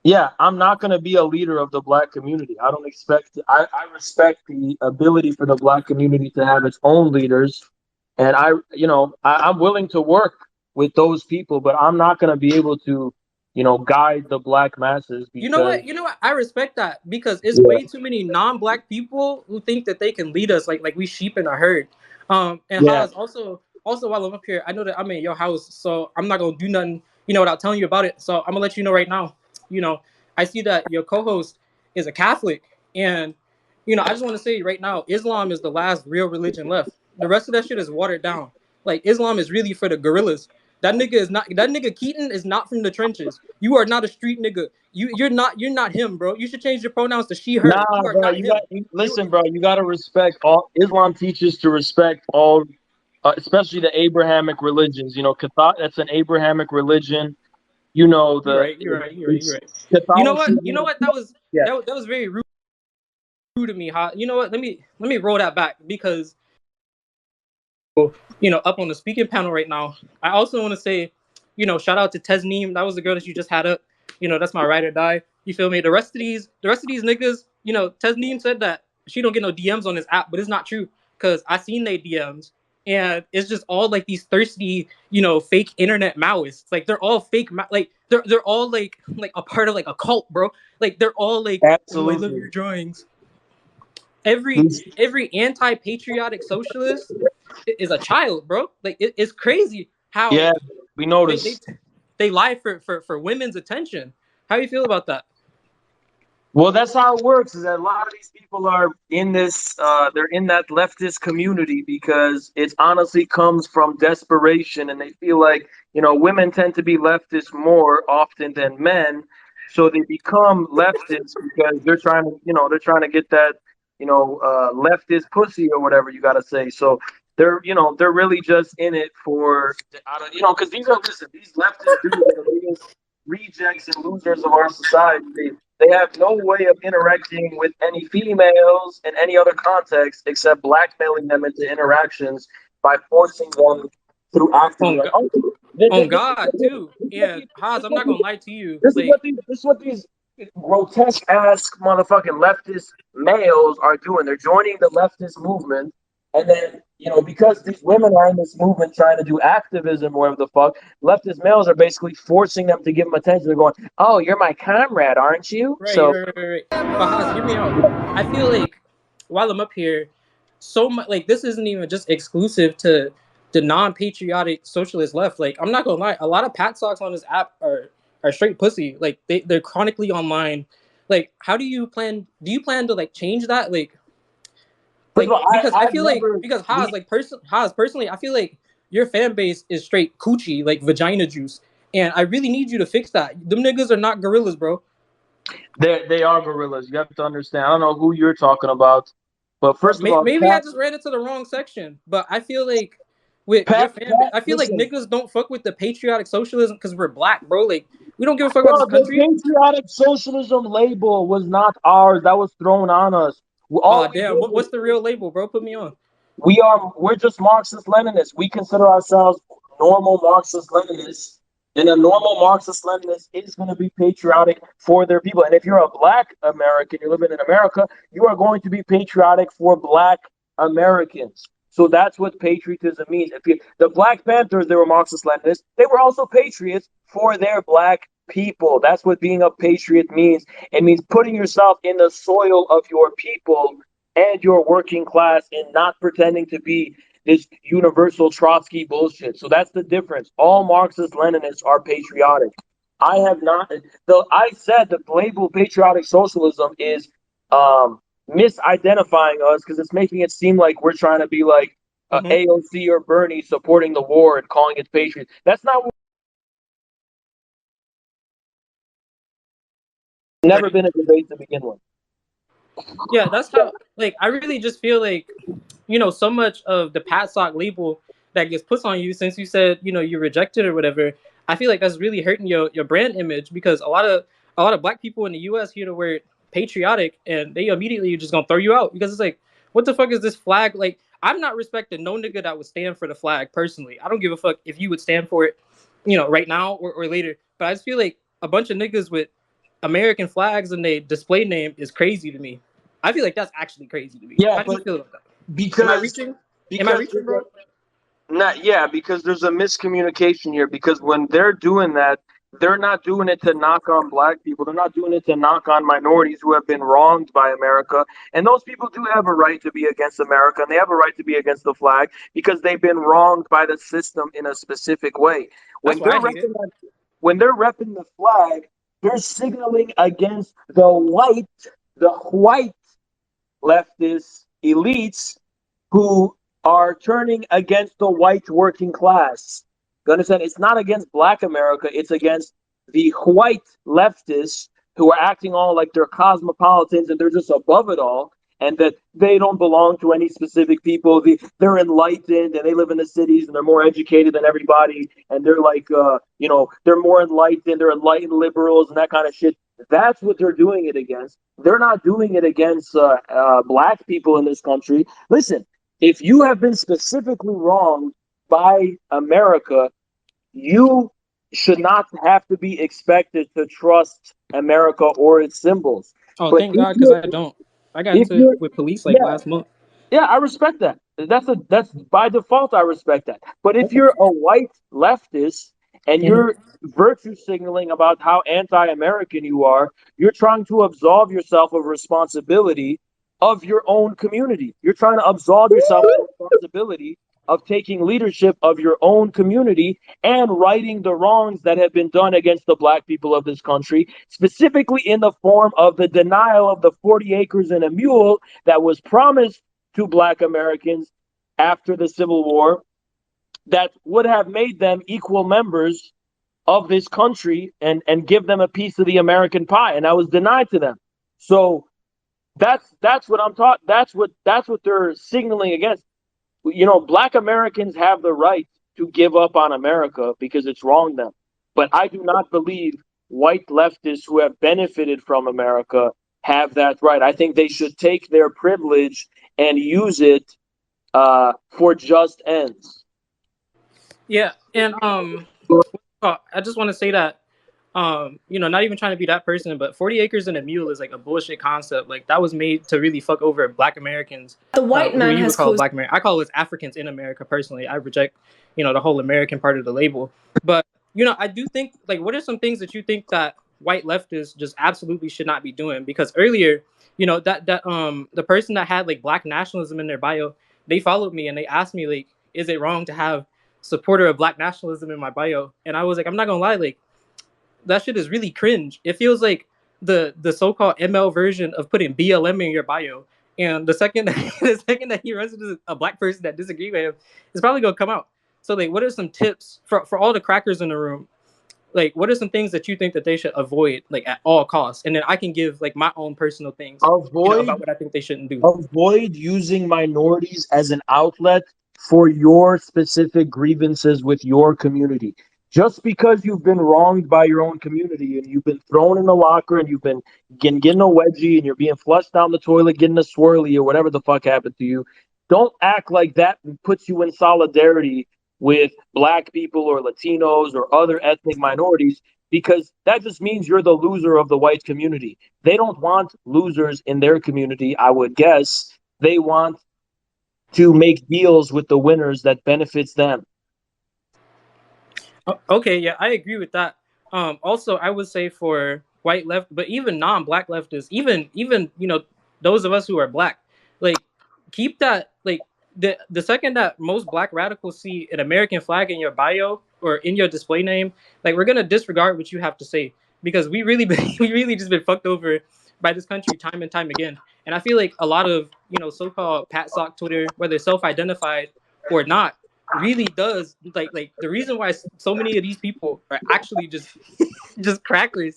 Yeah, I'm not going to be a leader of the black community. I don't expect. I respect the ability for the black community to have its own leaders, and I'm willing to work with those people, but I'm not going to be able to guide the black masses. Because, you know what? I respect that, because it's way too many non-black people who think that they can lead us like we sheep in a herd. Haas, also while I'm up here, I know that I'm in your house, so I'm not gonna do nothing, without telling you about it. So I'm gonna let you know right now. I see that your co-host is a Catholic, and I just want to say right now, Islam is the last real religion left. The rest of that shit is watered down. Islam is really for the gorillas. That nigga Keaton is not from the trenches. You are not a street nigga. You're not him, bro. You should change your pronouns to she, her. Nah, bro, listen, bro, you gotta respect all. Islam teaches to respect all, especially the Abrahamic religions. That's an Abrahamic religion. You're right. You know what? That was very rude. to me, huh? You know what? Let me roll that back because up on the speaking panel right now. I also want to say, shout out to Tesneem. That was the girl that you just had up. That's my ride or die. You feel me? The rest of these niggas, Tesneem said that she don't get no DMs on this app, but it's not true because I seen they DMs and it's just all like these thirsty, fake internet Maoists. Like they're all fake, like they're all like a part of like a cult, bro. Like they're all like, oh, I love your drawings. Every anti-patriotic socialist is a child, bro. Like it's crazy how we noticed they lie for women's attention. How do you feel about that? Well, that's how it works. Is that a lot of these people are in this? They're in that leftist community because it honestly comes from desperation, and they feel like women tend to be leftist more often than men, so they become leftists because they're trying to get that leftist pussy or whatever you gotta say. So they're really just in it for because these leftist dudes are the biggest rejects and losers of our society. They have no way of interacting with any females in any other context except blackmailing them into interactions by forcing them through acting. God, too. Yeah, Haas, I'm not gonna lie to you. This is what these grotesque ass motherfucking leftist males are doing. They're joining the leftist movement, and then because these women are in this movement trying to do activism or whatever the fuck, leftist males are basically forcing them to give them attention. They're going, "Oh, you're my comrade, aren't you?" Right. But Haas, hear me out. I feel like while I'm up here, so much like this isn't even just exclusive to the non-patriotic socialist left. Like I'm not gonna lie, a lot of pat socks on this app are straight pussy. Like they're chronically online. Like do you plan to like change that? Because I feel like Haas personally, I feel like your fan base is straight coochie, like vagina juice. And I really need you to fix that. Them niggas are not gorillas, bro. They are gorillas. You have to understand. I don't know who you're talking about, but first of all, maybe I just ran into the wrong section. But I feel like with your fan base, I feel like niggas don't fuck with the patriotic socialism because we're black, bro. Like we don't give a fuck about this country. The patriotic socialism label was not ours. That was thrown on us. Damn. What's the real label, bro? Put me on. We're just Marxist-Leninists. We consider ourselves normal Marxist-Leninists. And a normal Marxist-Leninist is going to be patriotic for their people. And if you're a black American, you're living in America, you are going to be patriotic for black Americans. So that's what patriotism means. The Black Panthers, they were Marxist-Leninists. They were also patriots for their black people. That's what being a patriot means. It means putting yourself in the soil of your people and your working class and not pretending to be this universal Trotsky bullshit. So that's the difference. All Marxist-Leninists are patriotic. I said the label patriotic socialism is misidentifying us because it's making it seem like we're trying to be like AOC or Bernie supporting the war and calling it patriot. That's not what never been a debate to begin with. Yeah, that's how I really just feel like so much of the Pat Sock label that gets put on you since you said you rejected or whatever. I feel like that's really hurting your brand image because a lot of black people in the U.S. hear the word patriotic and they immediately just gonna throw you out because it's like, what the fuck is this flag? Like I'm not respecting no nigga that would stand for the flag personally. I don't give a fuck if you would stand for it, right now or later. But I just feel like a bunch of niggas with American flags and they display name is crazy to me. I feel like that's actually crazy to me. Yeah, how do you feel about that? Because Am I reaching, bro? Because there's a miscommunication here. Because when they're doing that, they're not doing it to knock on black people. They're not doing it to knock on minorities who have been wronged by America. And those people do have a right to be against America, and they have a right to be against the flag because they've been wronged by the system in a specific way. When they're repping the flag, they're signaling against the white leftist elites who are turning against the white working class. You understand? It's not against black America. It's against the white leftists who are acting all like they're cosmopolitans and they're just above it all and that they don't belong to any specific people. They're enlightened and they live in the cities and they're more educated than everybody. And they're like, they're more enlightened. They're enlightened liberals and that kind of shit. That's what they're doing it against. They're not doing it against black people in this country. Listen, if you have been specifically wronged by America, you should not have to be expected to trust America or its symbols. Oh, But thank if God, because you're, I don't. I got if into it you're, with police like yeah, last month. yeah, I respect that. That's by default. I respect that. But if you're a white leftist and Mhm. you're virtue signaling about how anti-American you are, you're trying to absolve yourself of responsibility of your own community. You're trying to absolve yourself of responsibility of taking leadership of your own community and righting the wrongs that have been done against the black people of this country, specifically in the form of the denial of the 40 acres and a mule that was promised to black Americans after the Civil War that would have made them equal members of this country and give them a piece of the American pie, and that was denied to them. So that's what I'm talking. That's what they're signaling against. You know, black Americans have the right to give up on America because it's wronged them. But I do not believe white leftists who have benefited from America have that right. I think they should take their privilege and use it for just ends. Yeah, and I just want to say that not even trying to be that person, but 40 acres and a mule is like a bullshit concept. Like that was made to really fuck over black Americans. The white man who you has would call black American. I call us Africans in America personally. I reject, the whole American part of the label. But I do think like what are some things that you think that white leftists just absolutely should not be doing? Because earlier, the person that had like black nationalism in their bio, they followed me and they asked me like, is it wrong to have supporter of black nationalism in my bio? And I was like, I'm not gonna lie, like that shit is really cringe. It feels like the so-called ML version of putting BLM in your bio. And the second that he runs into a black person that disagrees with him, it's probably gonna come out. So like, what are some tips for all the crackers in the room? Like, what are some things that you think that they should avoid, like at all costs? And then I can give like my own personal things, about what I think they shouldn't do. Avoid using minorities as an outlet for your specific grievances with your community. Just because you've been wronged by your own community and you've been thrown in the locker and you've been getting a wedgie and you're being flushed down the toilet, getting a swirly or whatever the fuck happened to you, don't act like that puts you in solidarity with black people or Latinos or other ethnic minorities, because that just means you're the loser of the white community. They don't want losers in their community, I would guess. They want to make deals with the winners that benefits them. Okay, yeah, I agree with that. Also, I would say for white left, but even non-black leftists, even those of us who are black, like keep that like the second that most black radicals see an American flag in your bio or in your display name, like we're gonna disregard what you have to say because we really we really just been fucked over by this country time and time again. And I feel like a lot of so-called Pat Sock Twitter, whether self-identified or not, really does like the reason why so many of these people are actually just just crackers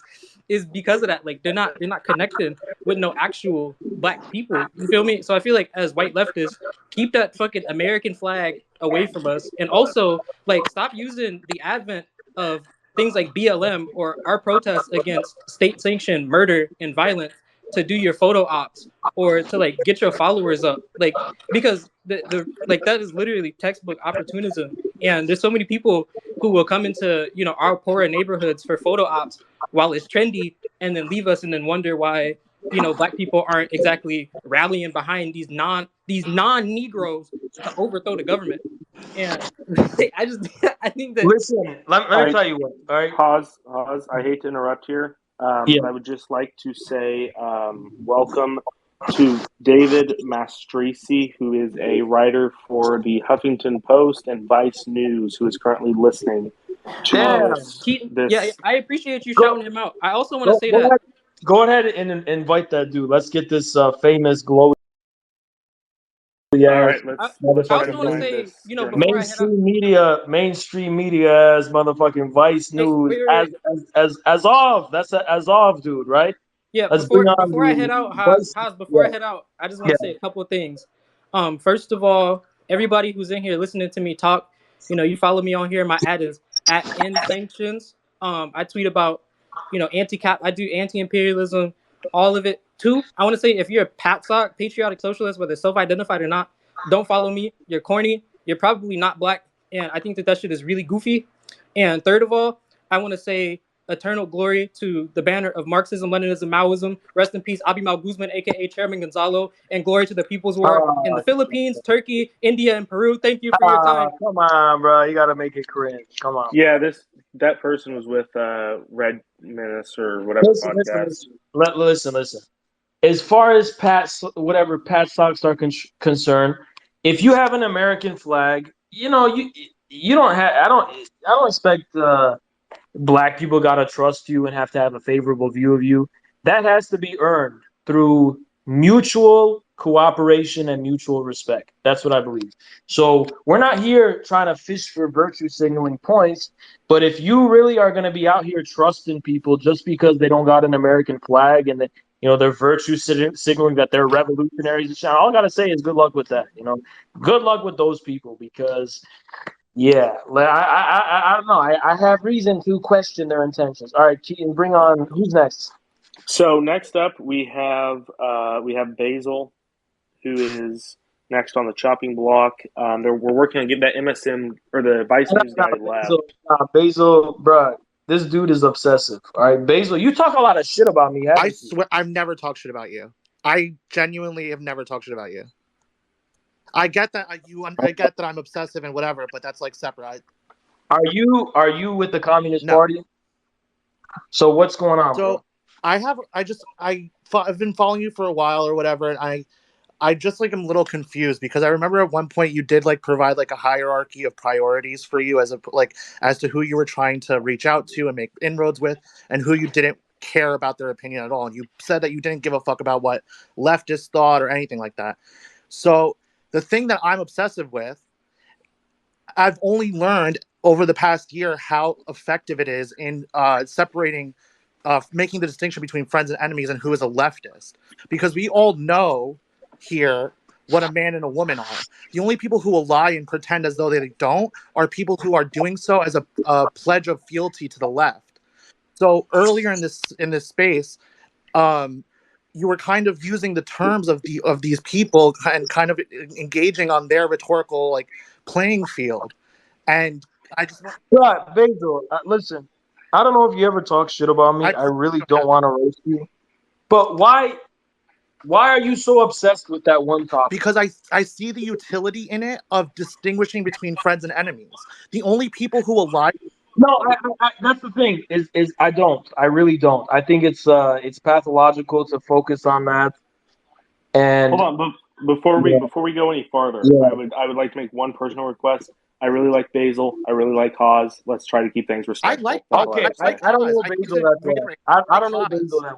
is because of that. Like they're not connected with no actual black people. You feel me? So I feel like as white leftists, keep that fucking American flag away from us, and also like stop using the advent of things like BLM or our protests against state-sanctioned murder and violence to do your photo ops or to like get your followers up, like because the like that is literally textbook opportunism. And there's so many people who will come into our poorer neighborhoods for photo ops while it's trendy and then leave us and then wonder why black people aren't exactly rallying behind these non-Negroes to overthrow the government. And I think that Listen, let me tell you what. All right. Pause. I hate to interrupt here, but I would just like to say welcome to David Mastrisi, who is a writer for the Huffington Post and Vice News, who is currently listening to this. Yeah, I appreciate you shouting him out. I also want to say that. Go ahead and invite that dude. Let's get this famous glowy. All right, let's I also want to say, before mainstream media as motherfucking Vice News as of as of, dude, right? Yeah, Let's before I head out, I head out, I just want to say a couple of things. First of all, everybody who's in here listening to me talk, you follow me on here. My ad is @InSanctions. I tweet about I do anti-imperialism, all of it. Two, I want to say if you're a PATSOC, patriotic socialist, whether self-identified or not, don't follow me. You're corny. You're probably not black, and I think that shit is really goofy. And third of all, I want to say eternal glory to the banner of Marxism, Leninism, Maoism. Rest in peace, Abimael Guzman, aka Chairman Gonzalo, and glory to the People's War in the Philippines, Turkey, India, and Peru. Thank you for your time. Come on, bro. You gotta make it cringe. Come on. Yeah, that person was with Red Menace or whatever podcast. Listen. As far as whatever Pat stocks are concerned, if you have an American flag, you don't have. I don't expect black people gotta trust you and have to have a favorable view of you. That has to be earned through mutual cooperation and mutual respect. That's what I believe. So we're not here trying to fish for virtue signaling points, but if you really are going to be out here trusting people just because they don't got an American flag and they're virtue signaling that they're revolutionaries and shit, all I gotta say is good luck with that. Good luck with those people because. Yeah, I don't know. I have reason to question their intentions. All right, Keaton, bring on. Who's next? So next up, we have Basil, who is next on the chopping block. We're working on getting that MSM or the Vice News guy lab. Basil, bro, this dude is obsessive. All right, Basil, you talk a lot of shit about me. I swear, I've never talked shit about you. I genuinely have never talked shit about you. I get that I get that I'm obsessive and whatever, but that's like separate. Are you with the Communist Party? So what's going on? So bro? I've been following you for a while or whatever, and I just like am a little confused because I remember at one point you did like provide like a hierarchy of priorities for you as to who you were trying to reach out to and make inroads with, and who you didn't care about their opinion at all. And you said that you didn't give a fuck about what leftists thought or anything like that. So the thing that I'm obsessive with, I've only learned over the past year how effective it is in separating, making the distinction between friends and enemies and who is a leftist. Because we all know here what a man and a woman are. The only people who will lie and pretend as though they don't are people who are doing so as a pledge of fealty to the left. So earlier in this space, you were kind of using the terms of these people and kind of engaging on their rhetorical like playing field, and I just Basil, listen, I don't know if you ever talk shit about me. I really don't want to roast you, but why are you so obsessed with that one topic? Because I see the utility in it of distinguishing between friends and enemies. The only people who will lie. No, that's the thing. Is I don't. I really don't. I think it's pathological to focus on that. And hold on, but before we go any farther, I would like to make one personal request. I really like Basil. I really like Haas. Let's try to keep things respectful. I don't know Basil that well. I don't know Basil that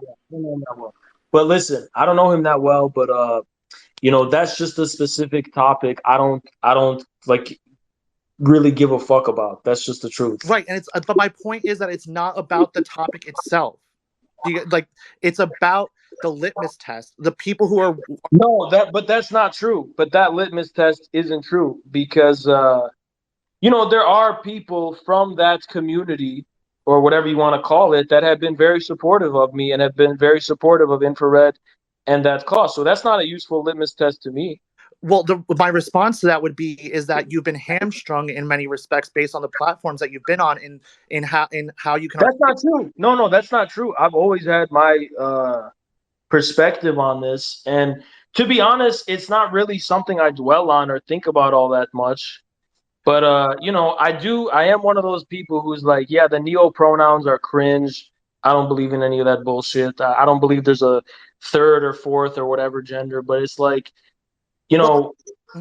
well. But listen, I don't know him that well. But that's just a specific topic. I don't like really give a fuck about. That's just the truth. Right, and but my point is that it's not about the topic itself. It's about the litmus test. The people who are but that's not true. But that litmus test isn't true because there are people from that community or whatever you want to call it that have been very supportive of me and have been very supportive of infrared and that cause. So that's not a useful litmus test to me. Well, my response to that would be is that you've been hamstrung in many respects based on the platforms that you've been on in how you can. That's not true. No, that's not true. I've always had my perspective on this, and to be honest, it's not really something I dwell on or think about all that much. But I am one of those people who's like, yeah, the neo pronouns are cringe. I don't believe in any of that bullshit. I don't believe there's a third or fourth or whatever gender, but it's like.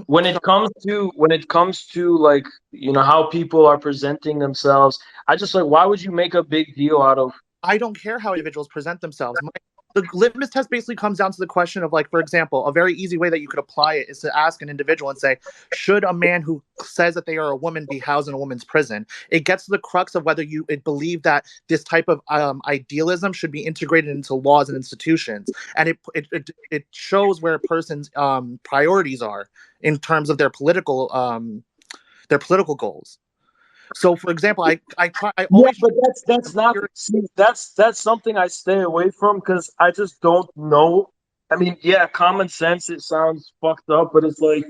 When it comes to like how people are presenting themselves, I just like, why would you make a big deal out of? I don't care how individuals present themselves. The litmus test basically comes down to the question of, like, for example, a very easy way that you could apply it is to ask an individual and say, should a man who says that they are a woman be housed in a woman's prison? It gets to the crux of whether you believe that this type of idealism should be integrated into laws and institutions. And it shows where a person's priorities are in terms of their political goals. So, for example, I Yeah, always but that's not. See, that's something I stay away from because I just don't know. I mean, yeah, common sense. It sounds fucked up, but it's like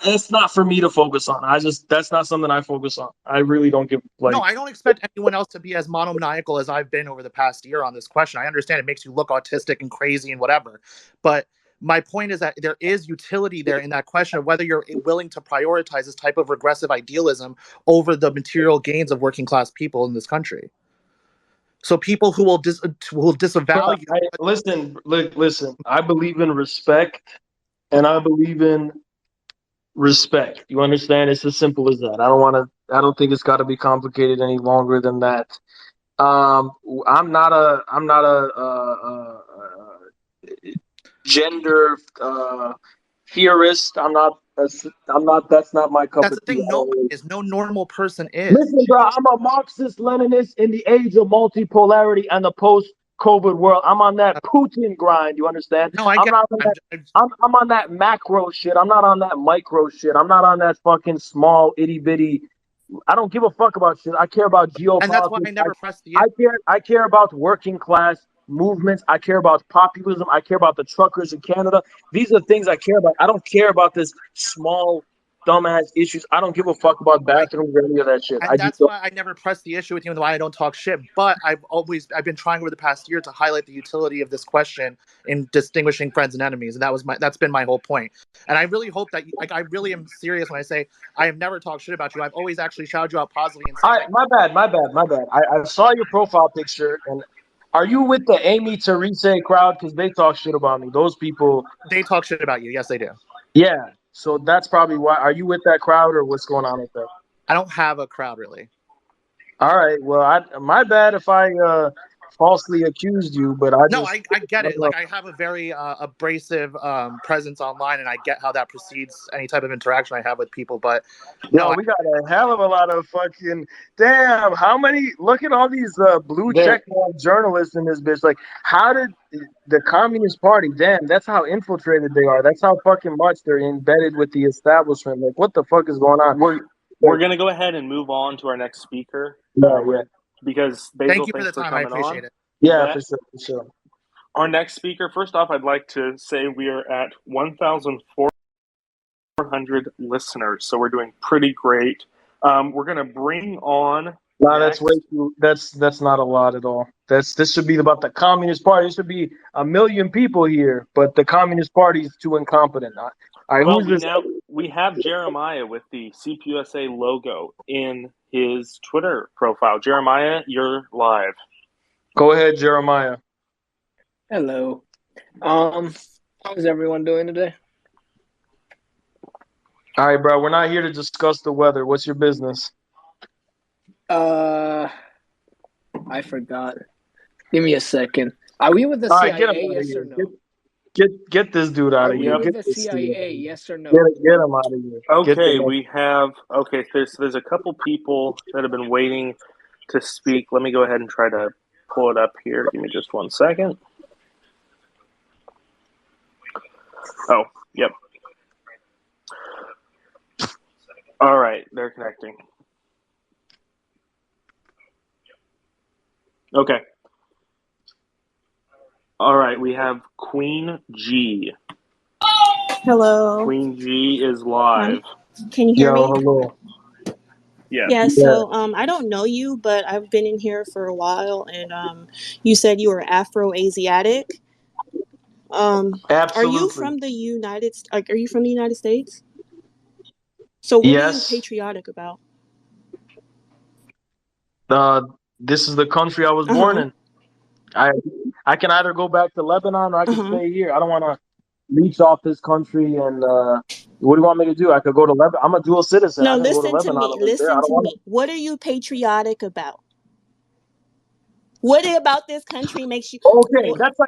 it's not for me to focus on. That's not something I focus on. I really don't give No, I don't expect anyone else to be as monomaniacal as I've been over the past year on this question. I understand it makes you look autistic and crazy and whatever, but my point is that there is utility there in that question of whether you're willing to prioritize this type of regressive idealism over the material gains of working class people in this country. So people who will disavow you. Listen. I believe in respect, and I believe in respect. You understand? It's as simple as that. I don't think it's got to be complicated any longer than that. I'm not a gender theorist. I'm not. That's not my cup That's of the tea. thing. Nobody is. No normal person is. Listen, bro. I'm a Marxist Leninist in the age of multipolarity and the post-COVID world. I'm on that Putin grind. You understand? No, I I'm get. not on that. I'm on that macro shit. I'm not on that micro shit. I'm not on that fucking small itty bitty. I don't give a fuck about shit. I care about geopolitics. And that's why I never pressed the. I care about working class movements. I care about populism. I care about the truckers in Canada. These are things I care about. I don't care about this small dumbass issues. I don't give a fuck about bathrooms or any of that shit. And that's why I never pressed the issue with you and why I don't talk shit. But I've been trying over the past year to highlight the utility of this question in distinguishing friends and enemies, and that's been my whole point. And I really hope that I really am serious when I say I have never talked shit about you. I've always actually shouted you out positively and said, my bad. I saw your profile picture, and are you with the Amy Teresa crowd? Because they talk shit about me. Those people. They talk shit about you. Yes, they do. Yeah. So that's probably why. Are you with that crowd, or what's going on with that? I don't have a crowd really. All right. Well, my bad if I falsely accused you, but I get it. Like I have a very abrasive presence online, and I get how that precedes any type of interaction I have with people. But no, we got a hell of a lot of fucking damn. How many? Look at all these blue check journalists in this bitch. Like, how did the Communist Party? Damn, that's how infiltrated they are. That's how fucking much they're embedded with the establishment. Like, what the fuck is going on? We're gonna go ahead and move on to our next speaker. Because Basil, thank you for the time. I appreciate it. Yeah, for sure. Our next speaker. First off, I'd like to say we are at 1,400 listeners, so we're doing pretty great. We're gonna bring on. No, that's way too. That's not a lot at all. This should be about the Communist Party. There should be 1 million people here, but the Communist Party is too incompetent. All right, well, who's this? We have Jeremiah with the CPUSA logo in his Twitter profile. Jeremiah, you're live. Go ahead, Jeremiah. Hello. How's everyone doing today? All right, bro. We're not here to discuss the weather. What's your business? I forgot. Give me a second. Are we with the CIA? Yes or no? Get this dude out of here. Are we with the CIA? Yes or no? Get him out of here. Okay, there's a couple people that have been waiting to speak. Let me go ahead and try to pull it up here. Give me just 1 second. Oh, yep. All right, they're connecting. Okay. All right, we have Queen G. Hello. Queen G is live. Can you hear me? Hello. Yeah. Yeah, so I don't know you, but I've been in here for a while, and you said you were Afro-Asiatic. Absolutely. Are you from the United States? So what are you patriotic about? This is the country I was born in. I can either go back to Lebanon or I can stay here. I don't want to leech off this country. And what do you want me to do? I could go to Lebanon. I'm a dual citizen. No, listen to me. Listen to me. What are you patriotic about? What about this country makes you okay? That's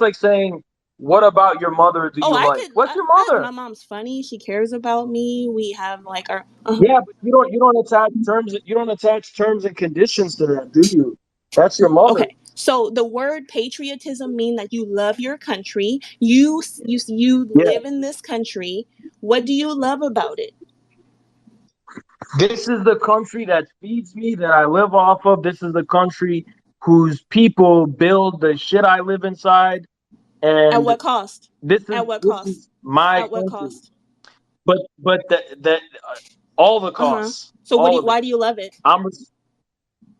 like saying. What about your mother? Do you like? What's your mother? My mom's funny. She cares about me. We have like our. Yeah, but you don't attach terms. You don't attach terms and conditions to that, do you? That's your mother. Okay. So the word patriotism means that you love your country. You live in this country. What do you love about it? This is the country that feeds me, that I live off of. This is the country whose people build the shit I live inside. And At what cost? This is my At what country. cost? But all the costs. So all why do you love it?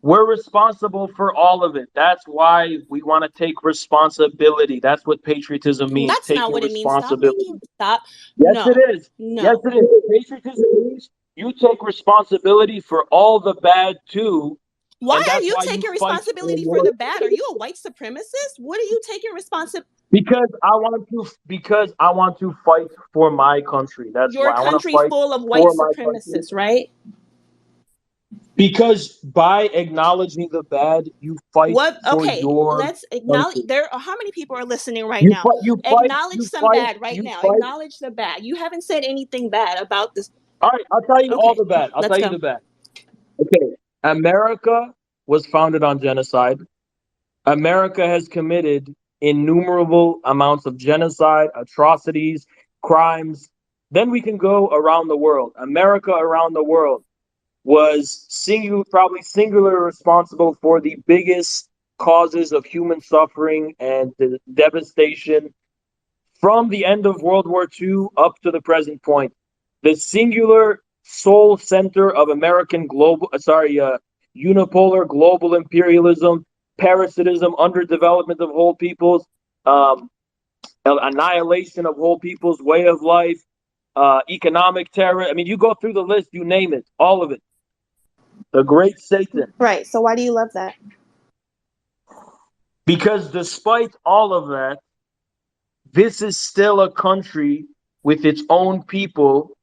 We're responsible for all of it. That's why we want to take responsibility. That's what patriotism means. That's not what it means. Stop. Yes, No. it is. No. Yes, it is. Patriotism means you take responsibility for all the bad too. Why are you taking responsibility for the bad? Are you a white supremacist? What are you taking responsibility? Because I want to fight for my country. That's your why I want to country fight full of white supremacists, right? Because by acknowledging the bad, you fight for your let's acknowledge country. How many people are listening right now? Acknowledge some bad right now. Acknowledge the bad. You haven't said anything bad about this. All right, I'll tell you all the bad. I'll tell you the bad. Okay. America was founded on genocide. America has committed innumerable amounts of genocide, atrocities, crimes. Then we can go around the world. America around the world was probably singularly responsible for the biggest causes of human suffering and the devastation from the end of World War II up to the present point. The singular sole center of American unipolar global imperialism, parasitism, underdevelopment of whole peoples, annihilation of whole people's way of life, economic terror. I mean, you go through the list, you name it, all of it. The great Satan. Right. So why do you love that? Because despite all of that, this is still a country with its own people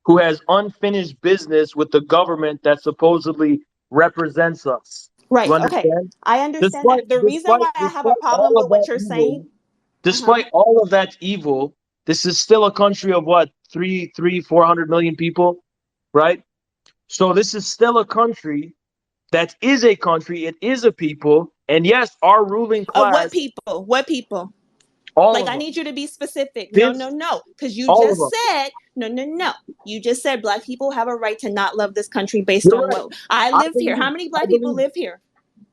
who has unfinished business with the government that supposedly represents us. Right. Okay. I understand that. The reason why I have a problem with what you're saying. Despite all of that evil, this is still a country of what, 400 million people, right? So this is still a country that is a country. It is a people, and yes, our ruling class. What people? What people? All I need you to be specific. No, because you just said no. You just said black people have a right to not love this country based on what I live here. How many black people live here?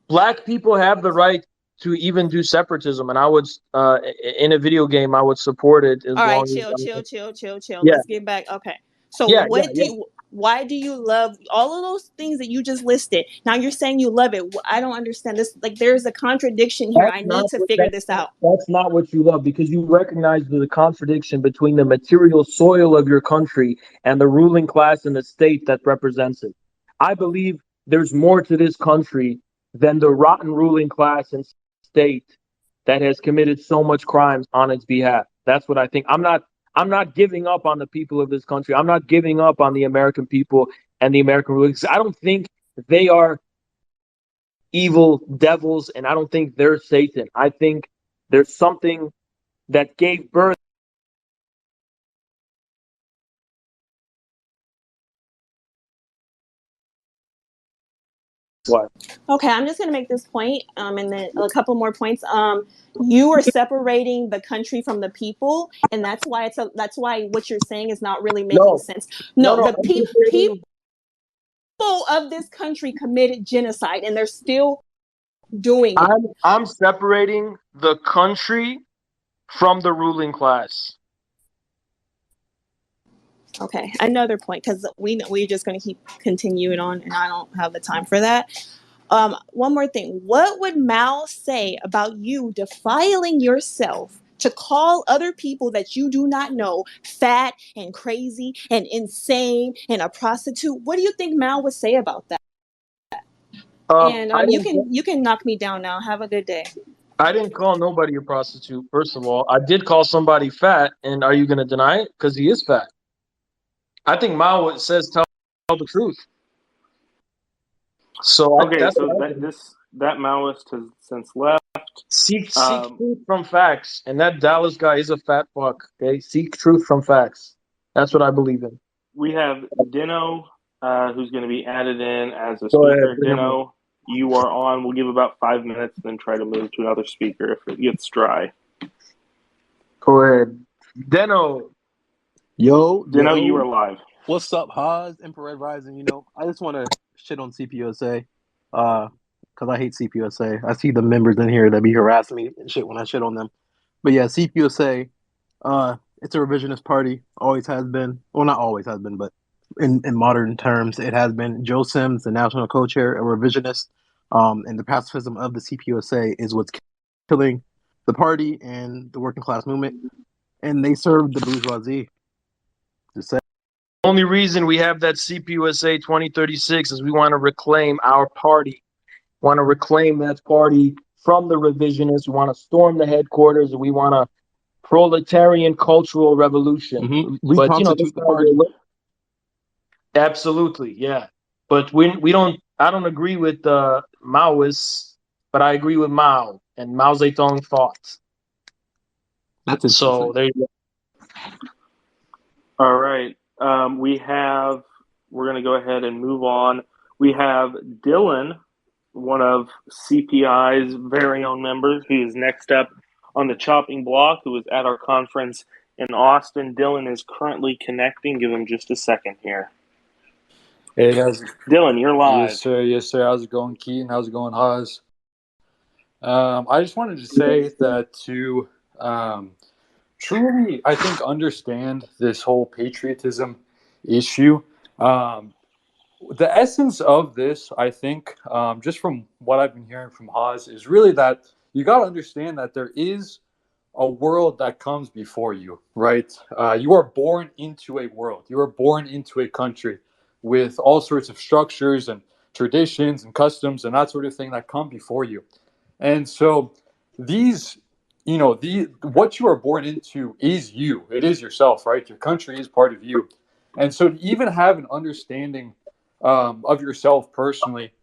Black people have the right to even do separatism, and I would, in a video game, I would support it. All right, chill. Yeah. Let's get back. Okay. So why do you love all of those things that you just listed? Now you're saying you love it. I don't understand this. There's a contradiction here. I need to figure this out. That's not what you love, because you recognize the contradiction between the material soil of your country and the ruling class and the state that represents it. I believe there's more to this country than the rotten ruling class and state that has committed so much crimes on its behalf. That's what I think. I'm not giving up on the people of this country. I'm not giving up on the American people and the American rulers. I don't think they are evil devils, and I don't think they're Satan. I think there's something that gave birth. What? Okay, I'm just going to make this point, and then a couple more points. You are separating the country from the people, and that's why that's why what you're saying is not really making sense. No, the people of this country committed genocide, and they're still doing it. I'm separating the country from the ruling class. Okay, another point, because we're just going to keep continuing on, and I don't have the time for that. One more thing. What would Mao say about you defiling yourself to call other people that you do not know fat and crazy and insane and a prostitute? What do you think Mao would say about that? And you can knock me down now. Have a good day. I didn't call nobody a prostitute, first of all. I did call somebody fat, and are you going to deny it? Because he is fat. I think Mao says tell the truth. So that Maoist has since left. Seek truth from facts, and that Dallas guy is a fat fuck. Okay, seek truth from facts. That's what I believe in. We have Dino, who's going to be added in as a speaker. Dino, you are on. We'll give about 5 minutes, then try to move to another speaker if it gets dry. Go ahead, Dino. Yo, Dino, you are live. What's up, Haas? Infrared Rising. You know, I just want to shit on CPUSA, because I hate CPUSA. I see the members in here that be harassing me and shit when I shit on them. But yeah, CPUSA, it's a revisionist party. Always has been. Well, not always has been, but in modern terms, it has been. Joe Sims, the national co-chair, a revisionist, and the pacifism of the CPUSA is what's killing the party and the working class movement. And they serve the bourgeoisie. Just say. The only reason we have that CPUSA 2036 is we want to reclaim our party. We want to reclaim that party from the revisionists. We want to storm the headquarters, and we want a proletarian cultural revolution. But you know, Reconstitute the party. Absolutely, yeah. But we don't. I don't agree with the Maoists, but I agree with Mao and Mao Zedong thoughts. That's interesting. So there you go. All right. We're going to go ahead and move on. We have Dylan, one of CPI's very own members, who is next up on the chopping block, who was at our conference in Austin. Dylan is currently connecting. Give him just a second here. Hey, guys. Dylan, you're live. Yes, sir. Yes, sir. How's it going, Keaton? How's it going, Haas? I just wanted to say that to truly, I think, understand this whole patriotism issue. The essence of this, I think, just from what I've been hearing from Haas, is really that you got to understand that there is a world that comes before you, right? You are born into a world. You are born into a country with all sorts of structures and traditions and customs and that sort of thing that come before you. And so these, what you are born into is you. It is yourself, right? Your country is part of you. And so to even have an understanding of yourself personally,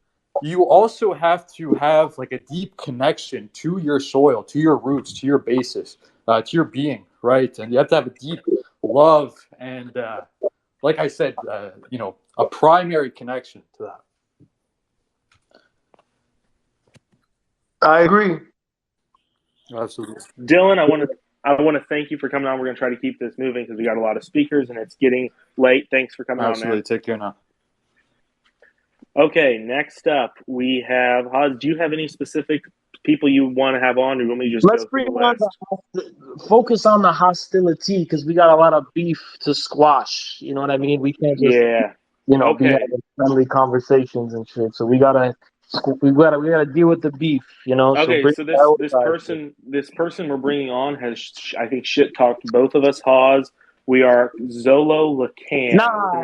you also have to have like a deep connection to your soil, to your roots, to your basis, to your being, right? And you have to have a deep love and, like I said, a primary connection to that. I agree. Absolutely. Dylan, I want to thank you for coming on. We're going to try to keep this moving because we got a lot of speakers and it's getting late. Thanks for coming Absolutely. on, man. Take care now. Okay, next up we have Haz. Do you have any specific people you want to have on, or do you want me to just Let's go through bring the list? focus on the hostility because we got a lot of beef to squash. You know what I mean? We can't just be having friendly conversations and shit. So we gotta deal with the beef. You know. Okay, so this person we're bringing on has, I think, shit talked both of us. Haz. We are Zolo Lacan. Nah,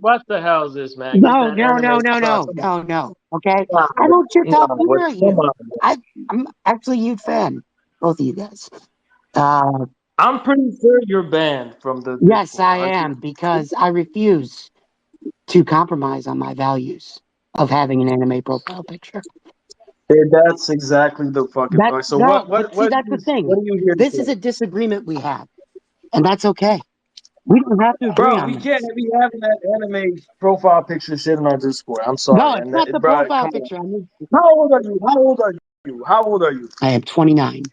what the hell is this, man? No. Okay, I don't shit talk either of you. I'm actually a huge fan, both of you guys. I'm pretty sure you're banned from the. Yes, I am, because I refuse to compromise on my values of having an anime profile picture. That's exactly the fucking point. So that's the thing. What are you here to This is a disagreement we have, and that's okay. We don't have to agree on we can't be having that anime profile picture shit in our Discord. I'm sorry. No, it's not the profile picture. How old are you? I am 29.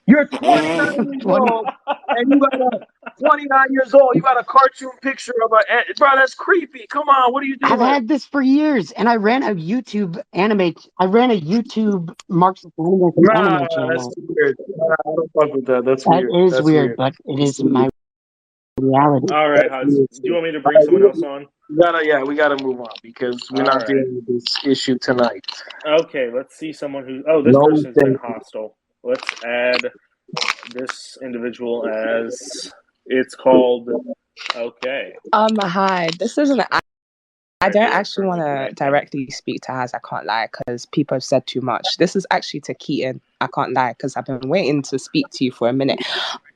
You're 29 years old, and you got a 29 years old. You got a cartoon picture of bro. That's creepy. Come on, what are you doing? I've had this for years, and I ran a YouTube Marxist anime channel. That's weird. I don't fuck with that. That's weird. That is weird, but it is my reality. All right, do you want me to bring someone else on? We gotta move on because we're not dealing with this issue tonight. Okay, let's see someone who. Oh, this person's been hostile. Let's add this individual as it's called. Okay. Hi. This isn't. I don't actually want to directly speak to Haz. I can't lie because people have said too much. This is actually to Keaton. I can't lie because I've been waiting to speak to you for a minute.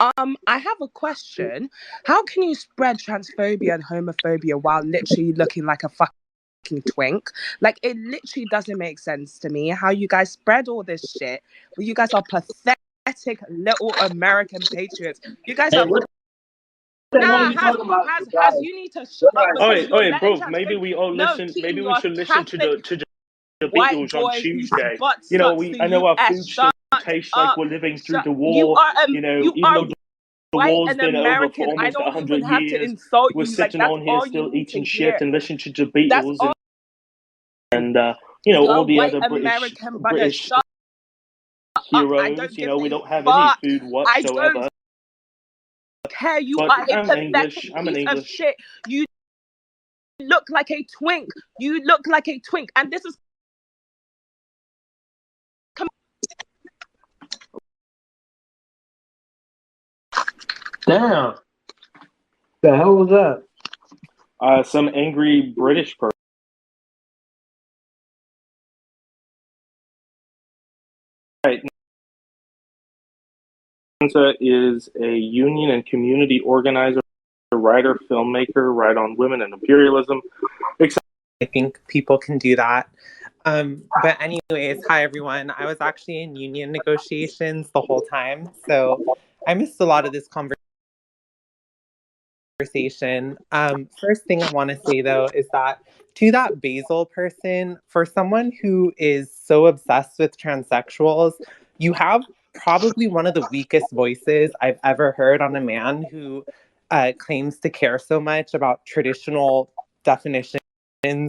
I have a question. How can you spread transphobia and homophobia while literally looking like a fucking twink? Like, it literally doesn't make sense to me how you guys spread all this shit. You guys are pathetic little American patriots. You guys are. Has you need to shut up. Oh, bro. Maybe we all listen. Maybe we should listen to the Beatles on Tuesday. I know our food should taste like we're living through the war. white and American, I don't even have to insult you. Like, that's all you need to hear. And listen to debates That's all. And you know, all the other British heroes. You know, we don't have any food whatsoever. Care, you But are a I'm pathetic English. I'm an piece of English. shit. You look like a twink. You look like a twink, and this is. Damn. The hell was that? Some angry British person. Right. Is a union and community organizer, writer, filmmaker, write on women and imperialism. I think people can do that. But anyways, hi everyone. I was actually in union negotiations the whole time, so I missed a lot of this conversation. First thing I want to say though is that to that Basil person, for someone who is so obsessed with transsexuals, you have probably one of the weakest voices I've ever heard on a man who claims to care so much about traditional definitions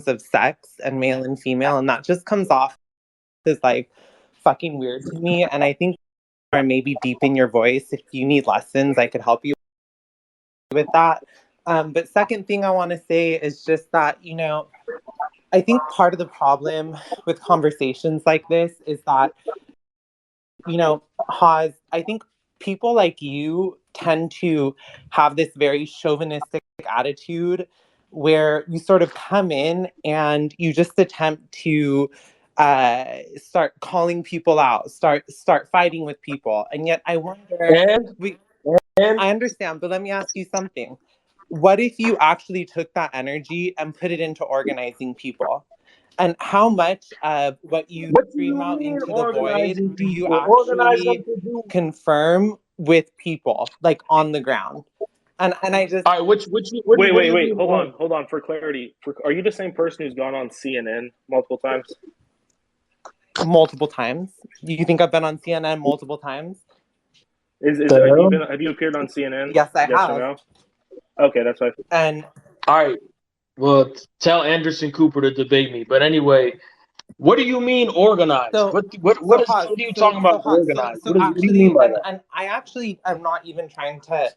of sex and male and female, and that just comes off as like fucking weird to me. And I think or maybe deepen your voice. If you need lessons, I could help you with that. But second thing I want to say is just that, you know, I think part of the problem with conversations like this is that, you know, Haz, I think people like you tend to have this very chauvinistic attitude where you sort of come in and you just attempt to start calling people out, start fighting with people. And yet I wonder, I understand, but let me ask you something. What if you actually took that energy and put it into organizing people? And how much of what you scream out into the void do you actually confirm with people, like on the ground? And I just all right. Wait. Hold on. For clarity, are you the same person who's gone on CNN multiple times? Multiple times. You think I've been on CNN multiple times? Have you appeared on CNN? Yes, I have. Or no? Okay, that's fine. And all right. Well, tell Anderson Cooper to debate me. But anyway, what do you mean organized? What are you talking about organized? What do you mean by that? And I actually am not even trying to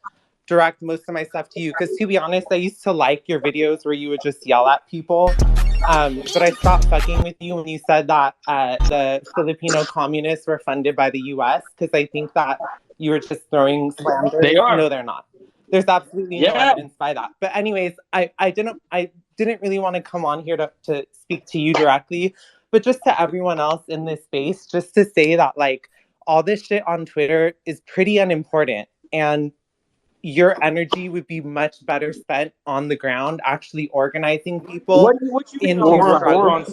direct most of my stuff to you, because to be honest, I used to like your videos where you would just yell at people. But I stopped fucking with you when you said that the Filipino communists were funded by the US, because I think that you were just throwing slander. They are. No, they're not. There's absolutely no evidence by that. But anyways, I didn't really want to come on here to speak to you directly, but just to everyone else in this space, just to say that like all this shit on Twitter is pretty unimportant, and your energy would be much better spent on the ground, actually organizing people into struggle.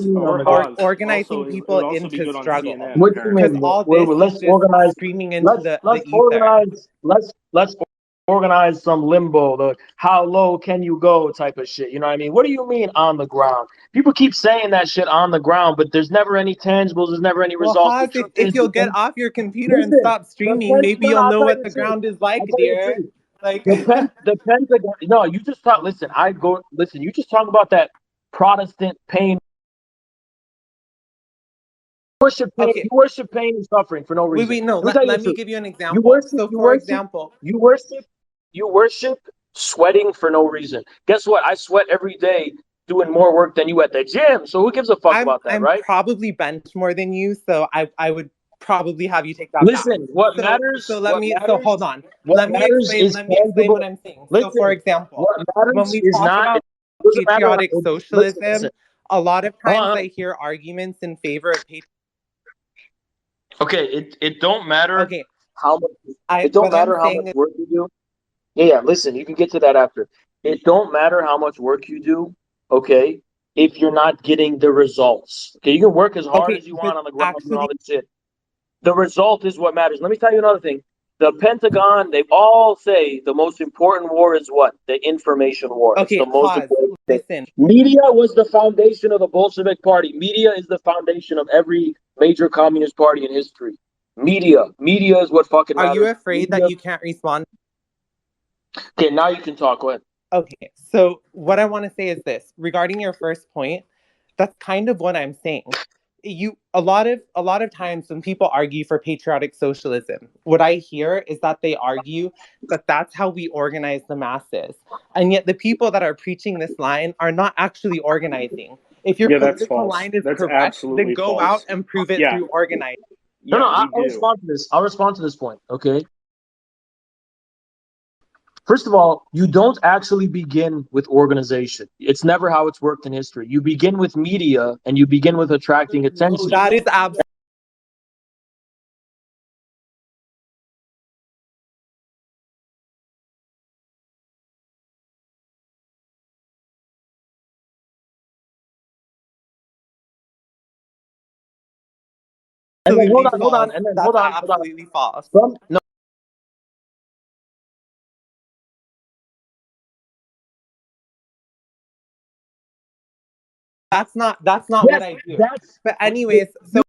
Organizing people into struggle. What do you mean? All this Let's is organize. screaming into Let's the organize. Let's organize some limbo. The how low can you go type of shit. You know what I mean? What do you mean on the ground? People keep saying that shit on the ground, but there's never any tangibles. There's never any results. Haz, if you'll get off your computer and stop streaming, maybe you'll know what the ground is like, dear. Like the Pentagon. No, you just talk. Listen, you just talk about that Protestant pain. You worship pain and suffering for no reason. Wait, no. Let me give you an example. You worship sweating for no reason. Guess what? I sweat every day doing more work than you at the gym. So who gives a fuck about that, right? I'm probably bent more than you, so I would probably have you take that Listen, back. What matters? So hold on. Let me explain what I'm saying. Listen, so for example, when we talk about patriotic socialism, a lot of times I hear arguments in favor of patriotic. Okay, it don't matter how much work you do. Yeah, listen, you can get to that after. It don't matter how much work you do, okay, if you're not getting the results. Okay, you can work as hard as you want on the ground and all this shit. The result is what matters. Let me tell you another thing. The Pentagon, they all say the most important war is what? The information war. Okay, it's the most important thing. Listen. Media was the foundation of the Bolshevik Party. Media is the foundation of every major communist party in history. Media is what fucking matters. Are you afraid that you can't respond? Okay, now you can talk. Go ahead. Okay, so what I want to say is this regarding your first point. That's kind of what I'm saying. A lot of times when people argue for patriotic socialism, what I hear is that they argue that that's how we organize the masses, and yet the people that are preaching this line are not actually organizing. If your political line is correct, then go out and prove it through organizing. No, I'll respond to this. I'll respond to this point. Okay. First of all, you don't actually begin with organization. It's never how it's worked in history. You begin with media and you begin with attracting attention. No, that is absolutely. Hold on. And then that's hold on. Absolutely false. No. That's not what I do. But anyways, so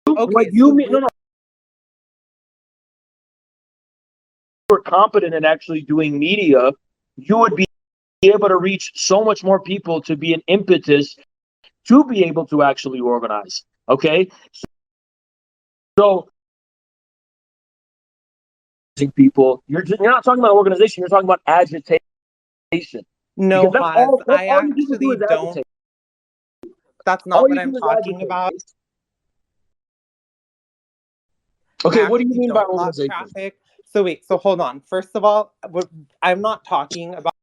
okay, what you mean? No. Were competent in actually doing media, you would be able to reach so much more people to be an impetus to be able to actually organize. Okay, so people, you're not talking about organization. You're talking about agitation. No, I actually don't. That's not what I'm talking about. Okay, what do you mean by organization? Traffic. So wait, so hold on. First of all, I'm not talking about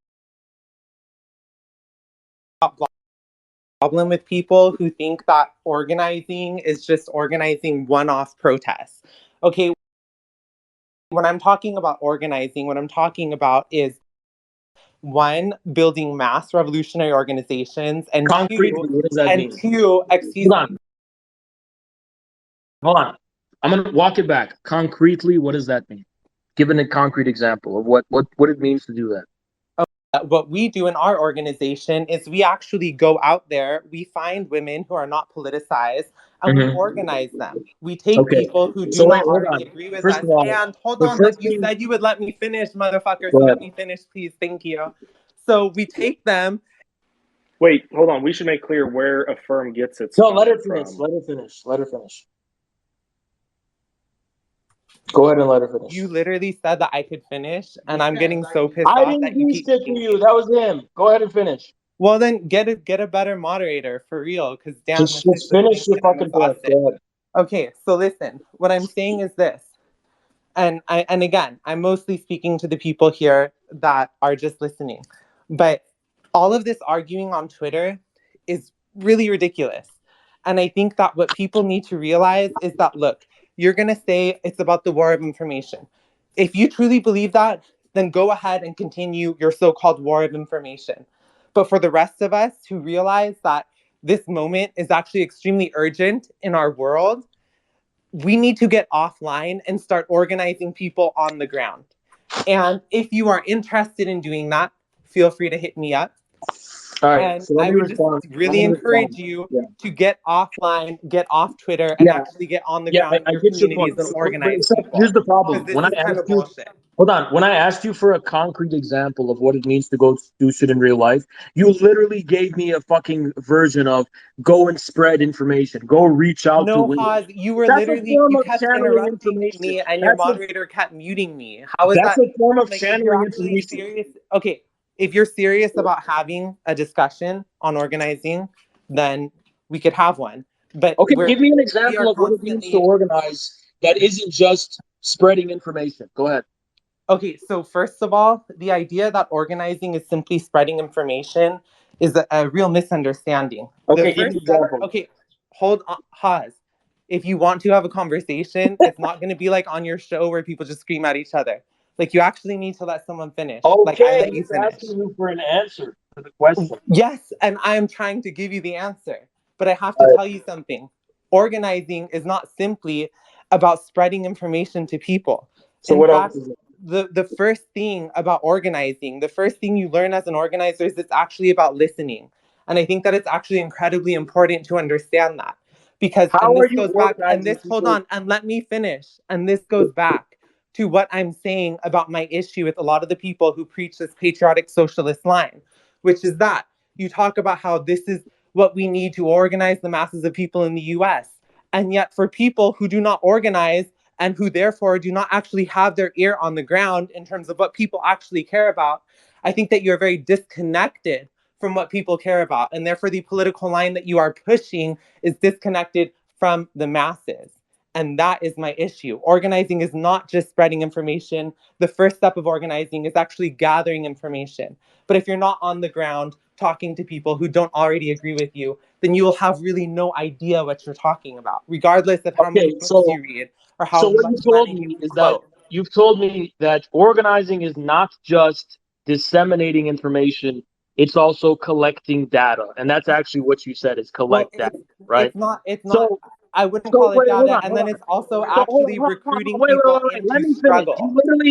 problem with people who think that organizing is just organizing one-off protests. Okay, when I'm talking about organizing, what I'm talking about is one, building mass revolutionary organizations, and concretely, what does that mean? Two, excuse me. Hold on. I'm gonna walk it back. Concretely, what does that mean? Give a concrete example of what it means to do that. What we do in our organization is we actually go out there, we find women who are not politicized, and we organize them. We take people who do not already agree with us. And hold on, you said you would let me finish, motherfucker. So let me finish, please. Thank you. So we take them. Wait, hold on. We should make clear where a firm gets its. No, let her finish. Let her finish. Go ahead and let her finish. You literally said that I could finish, and I'm getting so pissed off. I didn't do shit to you. That was him. Go ahead and finish. Well, then get a better moderator for real, because damn, just finish your fucking point. Okay, so listen. What I'm saying is this, and again, I'm mostly speaking to the people here that are just listening, but all of this arguing on Twitter is really ridiculous. And I think that what people need to realize is that, look, you're going to say it's about the war of information. If you truly believe that, then go ahead and continue your so-called war of information. But for the rest of us who realize that this moment is actually extremely urgent in our world, we need to get offline and start organizing people on the ground. And if you are interested in doing that, feel free to hit me up. All right, and I would just really encourage you to get offline, get off Twitter, and actually get on the ground in your communities and organize people. Here's the problem. When I asked you, hold on. When I asked you for a concrete example of what it means to go do shit in real life, you literally gave me a fucking version of go and spread information, go reach out to women. Haz, you were literally, you kept interrupting me, and your moderator kept muting me. How is that? That's a form of channeling information. Okay. If you're serious about having a discussion on organizing, then we could have one. But okay, give me an example of what it means to organize that isn't just spreading information. Go ahead. Okay, so first of all, the idea that organizing is simply spreading information is a real misunderstanding. Okay, give me an example. Okay, hold on, Haz. If you want to have a conversation, it's not going to be like on your show where people just scream at each other. Like, you actually need to let someone finish. Okay, like, I let you finish. Asking you for an answer to the question. Yes, and I'm trying to give you the answer. But I have to tell you something. Organizing is not simply about spreading information to people. So In what fact, else is it? the first thing about organizing, the first thing you learn as an organizer is it's actually about listening. And I think that it's actually incredibly important to understand that. Because, How and are this you goes back, and organizing this, hold people? on, and let me finish. And this goes back to what I'm saying about my issue with a lot of the people who preach this patriotic socialist line, which is that you talk about how this is what we need to organize the masses of people in the US. And yet for people who do not organize and who therefore do not actually have their ear on the ground in terms of what people actually care about, I think that you're very disconnected from what people care about. And therefore the political line that you are pushing is disconnected from the masses. And that is my issue. Organizing is not just spreading information. The first step of organizing is actually gathering information. But if you're not on the ground talking to people who don't already agree with you, then you will have really no idea what you're talking about, regardless of how many books you read or how So what much you told money me you is that quote. you've told me that organizing is not just disseminating information, it's also collecting data. And that's actually what you said is Well, collect data, right? it's not, So I wouldn't so call it wait, hold data. on, And hold then on. it's also So hold actually on, recruiting wait, people Let into me finish. struggle.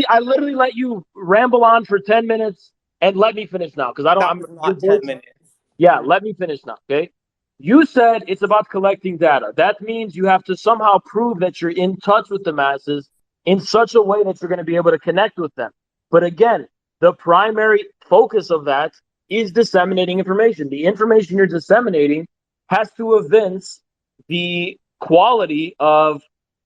I literally let you ramble on for 10 minutes and let me finish now because That was your not 10 voice. minutes. Yeah, let me finish now, okay? You said it's about collecting data. That means you have to somehow prove that you're in touch with the masses in such a way that you're going to be able to connect with them. But again, the primary focus of that is disseminating information. The information you're disseminating has to evince the quality of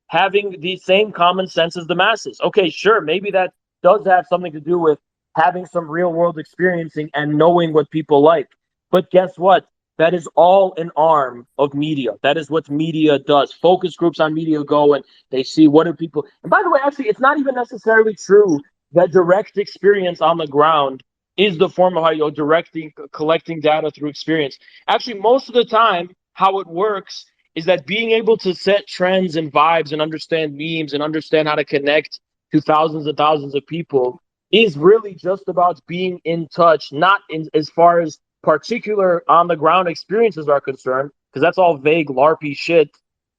having the same common sense as the masses. Okay, sure, maybe that does have something to do with having some real world experiencing and knowing what people like. But guess what? That is all an arm of media. That is what media does. Focus groups on media go and they see what do people. And by the way, actually, it's not even necessarily true that direct experience on the ground is the form of how you're directing, collecting data through experience. Actually, most of the time, how it works is that being able to set trends and vibes and understand memes and understand how to connect to thousands and thousands of people is really just about being in touch, not in as far as particular on the ground experiences are concerned, because that's all vague LARPy shit,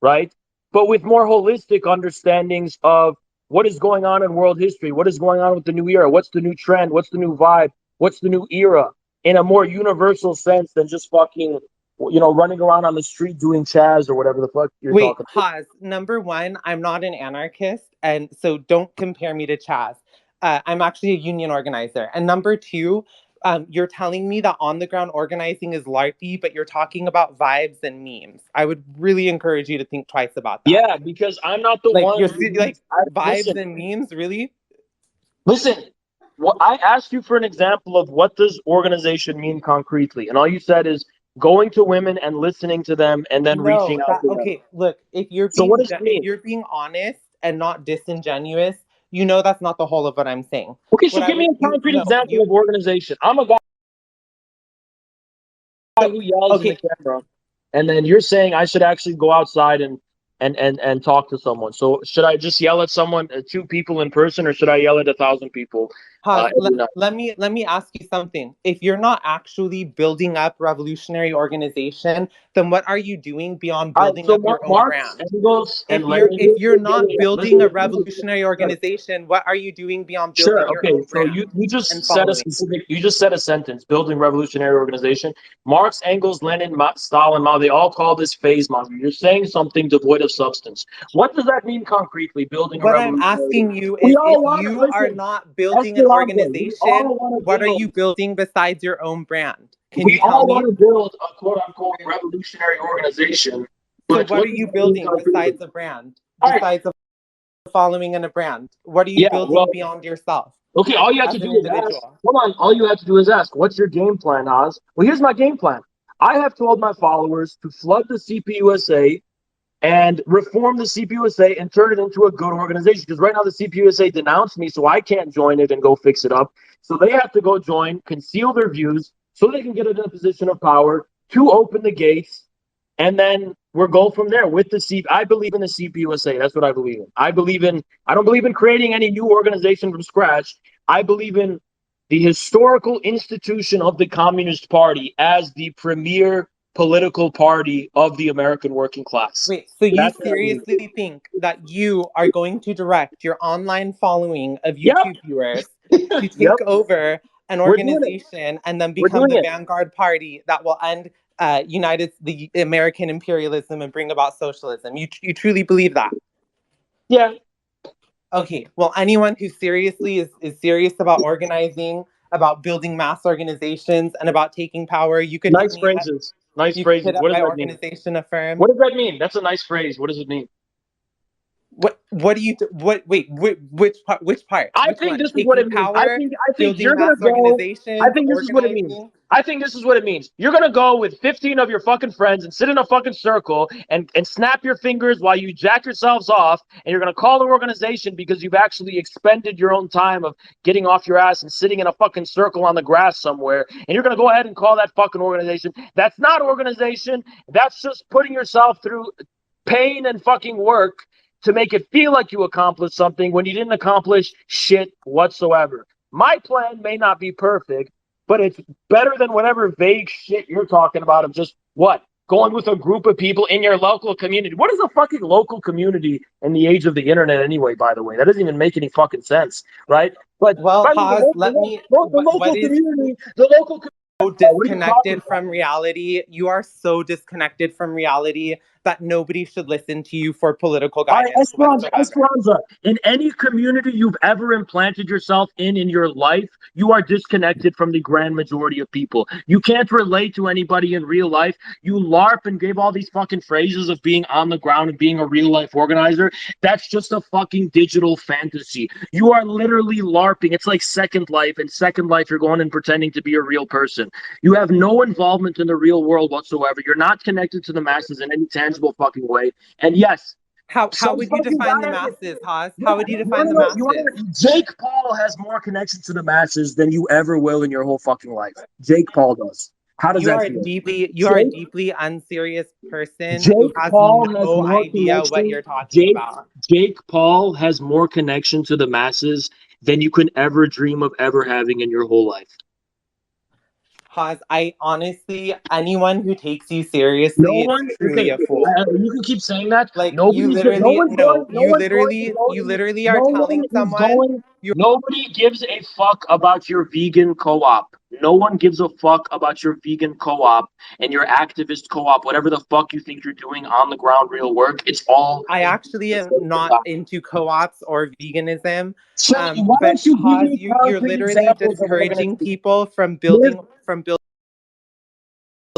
right? But with more holistic understandings of what is going on in world history, what is going on with the new era, what's the new trend, what's the new vibe, what's the new era, in a more universal sense than just fucking, running around on the street doing Chaz or whatever the fuck you're Wait, talking about. Haas, number one, I'm not an anarchist, and so don't compare me to Chaz. I'm actually a union organizer. And number two, you're telling me that on the ground organizing is LARPy, but you're talking about vibes and memes. I would really encourage you to think twice about that. Yeah, because I'm not the Like one. vibes and memes, really? Listen, I asked you for an example of what does organization mean concretely, and all you said is going to women and listening to them and then No, reaching out to them. okay, look, if you're So what being does it mean? honest and not disingenuous, you know that's not the whole of what I'm saying. Okay, so What give me a concrete example you of organization. I'm a guy who yells in the camera, and then you're saying I should actually go outside and talk to someone. So should I just yell at someone, two people in person, or should I yell at 1,000 people every night? let me ask you something. If you're not actually building up revolutionary organization, then what are you doing beyond All right, building so up your own Marx, brand? Engels, and Lenin. If you're not building a Listen, revolutionary organization, what are you doing beyond building sure. your Okay. own So brand you and just said a following? specific. You just said a sentence. Building revolutionary organization. Marx, Engels, Lenin, Stalin, Mao. They all call this phase monger. You're saying something devoid of substance. What does that mean concretely? Building a What I'm revolutionary. asking you We is if all want to you are listen. not building an Escalante. We organization, all want to what are build. you building besides your own brand? Can We you tell all want me? to build a quote unquote revolutionary organization. So But what what are does you that mean building concretely? besides a brand? All right. Besides a following and a brand? What are you Yeah. building Well. beyond yourself Okay, all you have to as an do is ask. individual? Hold on, all you have to do is ask, what's your game plan, Oz? Well, here's my game plan. I have told my followers to flood the CPUSA and reform the CPUSA and turn it into a good organization. Because right now the CPUSA denounced me, so I can't join it and go fix it up. So they have to go join, conceal their views, so they can get in a position of power to open the gates, and then we'll go from there with the C. I believe in the CPUSA. That's what I believe in. I don't believe in creating any new organization from scratch. I believe in the historical institution of the Communist Party as the premier political party of the American working class. Wait, so you That's what I mean. seriously think that you are going to direct your online following of YouTube viewers to take over an organization and then become the vanguard party that will end the American imperialism and bring about socialism? You truly believe that? Yeah. Okay, well, anyone who seriously is serious about organizing, about building mass organizations, and about taking power, you could nice phrases. Nice phrases. Hit up What does my that organization mean? Affirm. What does that mean? That's a nice phrase. What does it mean? What do you which part? I think this is what it means. I think you're gonna go. I think this is what it means. I think this is what it means. You're gonna go with 15 of your fucking friends and sit in a fucking circle and snap your fingers while you jack yourselves off, and you're gonna call the organization because you've actually expended your own time of getting off your ass and sitting in a fucking circle on the grass somewhere, and you're gonna go ahead and call that fucking organization. That's not organization. That's just putting yourself through pain and fucking work to make it feel like you accomplished something when you didn't accomplish shit whatsoever. My plan may not be perfect, but it's better than whatever vague shit you're talking about of just what? Going with a group of people in your local community. What is a fucking local community in the age of the internet anyway, by the way? That doesn't even make any fucking sense, right? But the local community so disconnected from reality. You are so disconnected from reality that nobody should listen to you for political guidance. Esperanza, in any community you've ever implanted yourself in your life, you are disconnected from the grand majority of people. You can't relate to anybody in real life. You LARP and gave all these fucking phrases of being on the ground and being a real life organizer. That's just a fucking digital fantasy. You are literally LARPing. It's like Second Life. In Second Life, you're going and pretending to be a real person. You have no involvement in the real world whatsoever. You're not connected to the masses in any tangible fucking way. And yes, how would you define the masses, Haas? How would you define the masses? Jake Paul has more connection to the masses than you ever will in your whole fucking life. Jake Paul does. How does that feel? You are a deeply unserious person who has no idea what you're talking about. Jake Paul has more connection to the masses than you can ever dream of ever having in your whole life. Haas, I honestly, anyone who takes you seriously is truly a fool. You can keep saying that. Like you literally are telling someone. Nobody gives a fuck about your vegan co-op. No one gives a fuck about your vegan co-op and your activist co-op, whatever the fuck you think you're doing on the ground, real work. It's all. I actually am not into co-ops or veganism. So why don't you give me you're literally discouraging people from building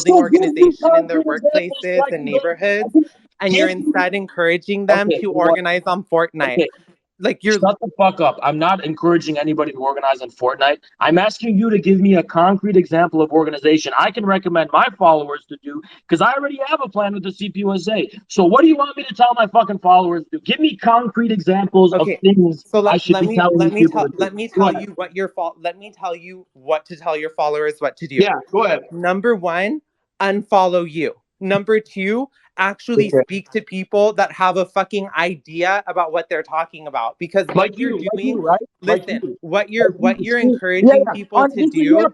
organization in their workplaces and neighborhoods, and you're instead encouraging them to organize on Fortnite. Like Shut the fuck up. I'm not encouraging anybody to organize on Fortnite. I'm asking you to give me a concrete example of organization I can recommend my followers to do, because I already have a plan with the CPUSA. So what do you want me to tell my fucking followers to do? Give me concrete examples of things I should be telling people to do. Let me tell you what to tell your followers what to do. Yeah, go ahead. Number 1, unfollow you. Number 2, actually speak to people that have a fucking idea about what they're talking about, because what you're doing, right? Listen, what you're encouraging people to do. You're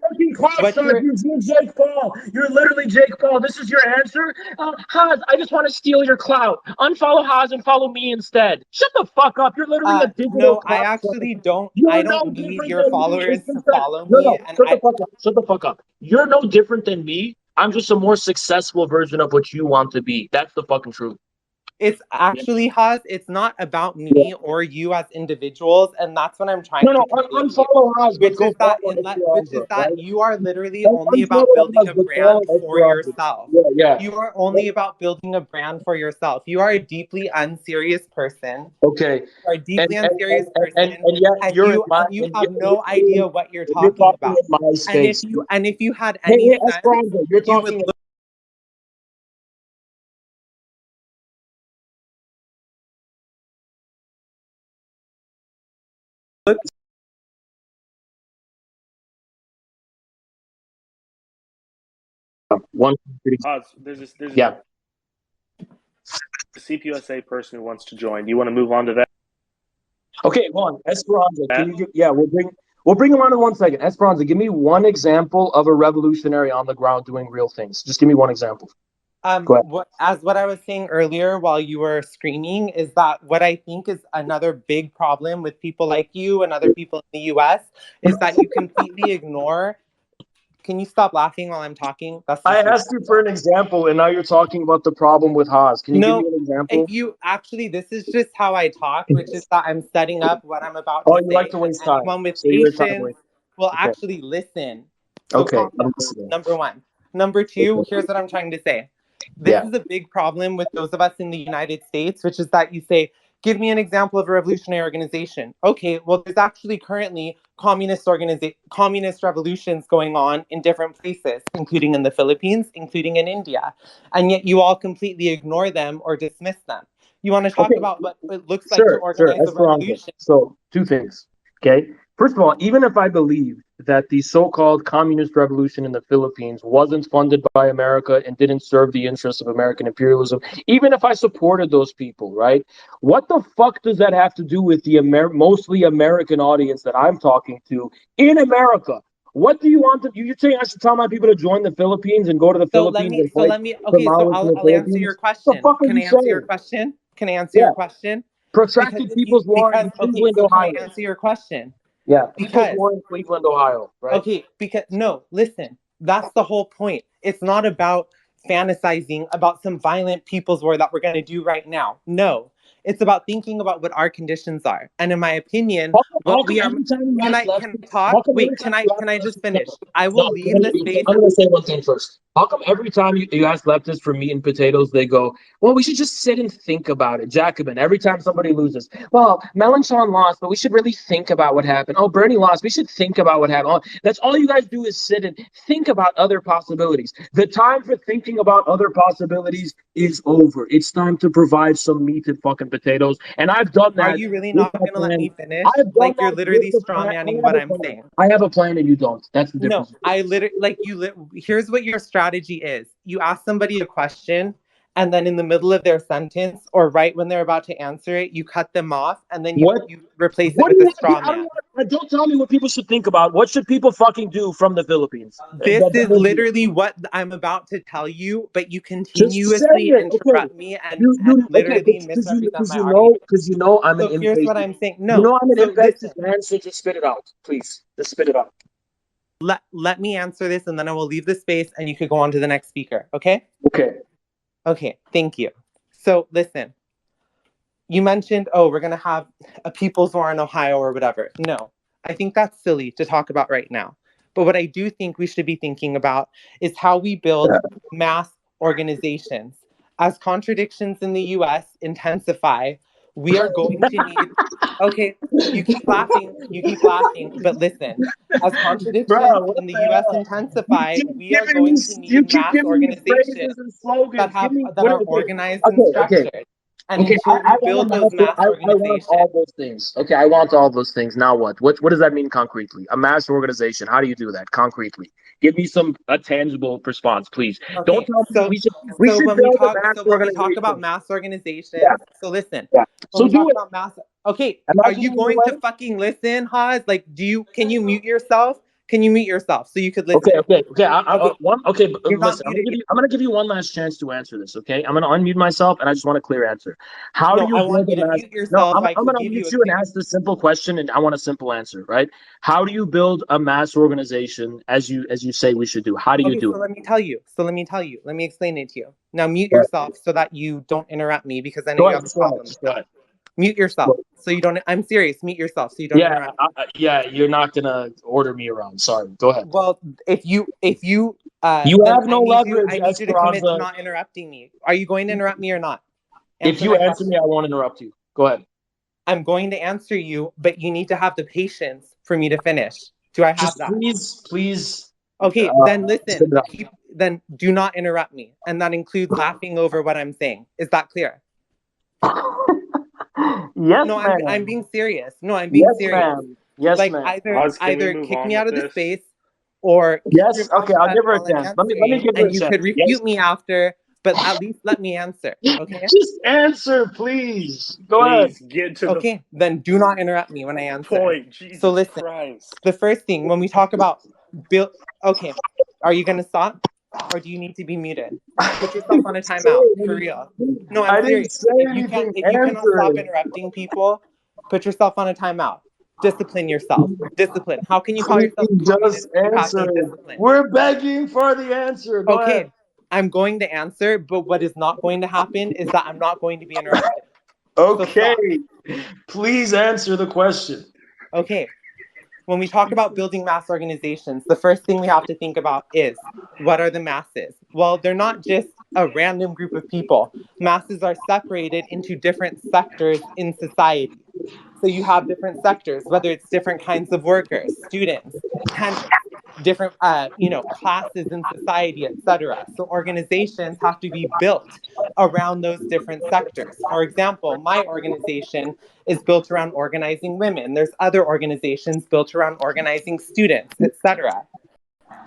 Jake Paul. You're literally Jake Paul. This is your answer. Haas, I just want to steal your clout. Unfollow Haas and follow me instead. Shut the fuck up. You're literally a digital. No, I actually don't. I don't need your followers to follow me. Shut the fuck up. You're no different than me. I'm just a more successful version of what you want to be. That's the fucking truth. It's actually, Haas, it's not about me or you as individuals, and that's what I'm trying to unfollow Haas, which is that you are literally only about building a brand for yourself. You are only about building a brand for yourself. You are a deeply unserious person. Okay. You are a deeply unserious person, and you have no idea what you're talking about. And if you had any sense, you would look. There's a CPUSA person who wants to join. Do you want to move on to that? Okay, hold on. Esperanza, can you we'll We'll bring him on in 1 second. Esperanza, give me one example of a revolutionary on the ground doing real things. Just give me one example. Go ahead. What I was saying earlier while you were screaming is that what I think is another big problem with people like you and other people in the US is that you completely ignore. Can you stop laughing while I'm talking? I asked you for an example, and now you're talking about the problem with Haas. Can you give me an example? If you actually, this is just how I talk, which is that I'm setting up what I'm about to say. You like to waste time. Anyone with patience will actually listen. So calm down, number one. Number two, here's what I'm trying to say. This is a big problem with those of us in the United States, which is that you say, give me an example of a revolutionary organization. Okay, well, there's actually currently communist revolutions going on in different places, including in the Philippines, including in India. And yet you all completely ignore them or dismiss them. You want to talk about what it looks like to organize a revolution. So, two things, okay? First of all, even if I believe that the so-called communist revolution in the Philippines wasn't funded by America and didn't serve the interests of American imperialism, even if I supported those people, right? What the fuck does that have to do with the mostly American audience that I'm talking to in America? What do you want to? You're saying I should tell my people to join the Philippines and go to the Philippines? I'll answer your question. Can I answer your question? Can I answer your question? Protracted people's war in Cleveland, Ohio. Can I answer your question? Yeah, people's war in Cleveland, Ohio, right? Okay, listen, that's the whole point. It's not about fantasizing about some violent people's war that we're going to do right now. No, it's about thinking about what our conditions are. And in my opinion, can I talk? Wait, can I just finish? I will leave the space. I'm going to say one thing first. How come every time you ask leftists for meat and potatoes, they go, well, we should just sit and think about it. Jacobin, every time somebody loses, well, Mélenchon lost, but we should really think about what happened. Oh, Bernie lost, we should think about what happened. Oh, that's all you guys do is sit and think about other possibilities. The time for thinking about other possibilities is over. It's time to provide some meat and fucking potatoes. And I've done that. Are you really not going to let me finish? Like, you're literally strawmanning what I'm saying. I have a plan and you don't. That's the difference. No, I literally, here's what your strategy is. You ask somebody a question, and then in the middle of their sentence, or right when they're about to answer it, you cut them off, and then you replace it with a straw man. Don't tell me what people should think about. What should people fucking do from the Philippines? This is literally what I'm about to tell you, but you continuously interrupt me and literally misrepresent my argument. Because you know I'm an impatient. Here's what I'm saying. No, you know I'm an impatient man, so just spit it out, please. Just spit it out. Let me answer this, and then I will leave the space, and you could go on to the next speaker. Okay? Okay. Thank you. So listen. You mentioned, we're going to have a people's war in Ohio or whatever. No, I think that's silly to talk about right now. But what I do think we should be thinking about is how we build mass organizations. As contradictions in the US intensify, we are going to need... Okay, you keep laughing, but listen. As contradictions in the US intensify, we are going to need mass organizations that are organized and structured. And until we build those mass organizations. I want all those things. Okay, I want all those things. Now what? What does that mean concretely? A mass organization. How do you do that concretely? Give me a tangible response, please. Okay, don't tell me when we talk about mass organizations. So listen. So do it. Okay, are you going to fucking listen, Haas? Like, can you mute yourself? Can you mute yourself so you could listen? Okay. Listen, I'm gonna give you one last chance to answer this. Okay, I'm gonna unmute myself, and I just want a clear answer. How do you? I want you to mute yourself. I'm gonna unmute you and ask the simple question, and I want a simple answer. Right? How do you build a mass organization as you say we should do? How do you do it? Let me tell you. Let me explain it to you. Now mute yourself so that you don't interrupt me because I know you have a problem. Mute yourself so you don't. I'm serious. Mute yourself so you don't. You're not gonna order me around. Sorry. Go ahead. Well, if you you have no leverage. I need you to commit to not interrupting me. Are you going to interrupt me or not? If you answer me, I won't interrupt you. Go ahead. I'm going to answer you, but you need to have the patience for me to finish. Do I have that? Please. Okay, then listen. Then do not interrupt me, and that includes laughing over what I'm saying. Is that clear? Yes, no, I'm being serious. No, I'm being serious. Ma'am. Yes, like ma'am. either kick me out of the space or yes. Okay, I'll give her a chance. Let me give her a chance. And you could refute me after, but at least let me answer, okay? Just answer, please. Go ahead. Get to okay, then do not interrupt me when I answer. point. Jesus so listen, Christ. the first thing when we talk about build, okay, are you gonna stop, or do you need to be muted? Put yourself on a timeout for real. No, I'm serious. If you cannot stop interrupting people, put yourself on a timeout. Discipline yourself. Discipline. How can you call yourself communist if you have no discipline? We're begging for the answer. Go ahead. I'm going to answer, but what is not going to happen is that I'm not going to be interrupted. Okay. Please answer the question. Okay. When we talk about building mass organizations, the first thing we have to think about is, what are the masses? Well, they're not just a random group of people. Masses are separated into different sectors in society. So you have different sectors, whether it's different kinds of workers, students, tenants, different classes in society, etc. So organizations have to be built around those different sectors. For example, my organization is built around organizing women. There's other organizations built around organizing students, etc.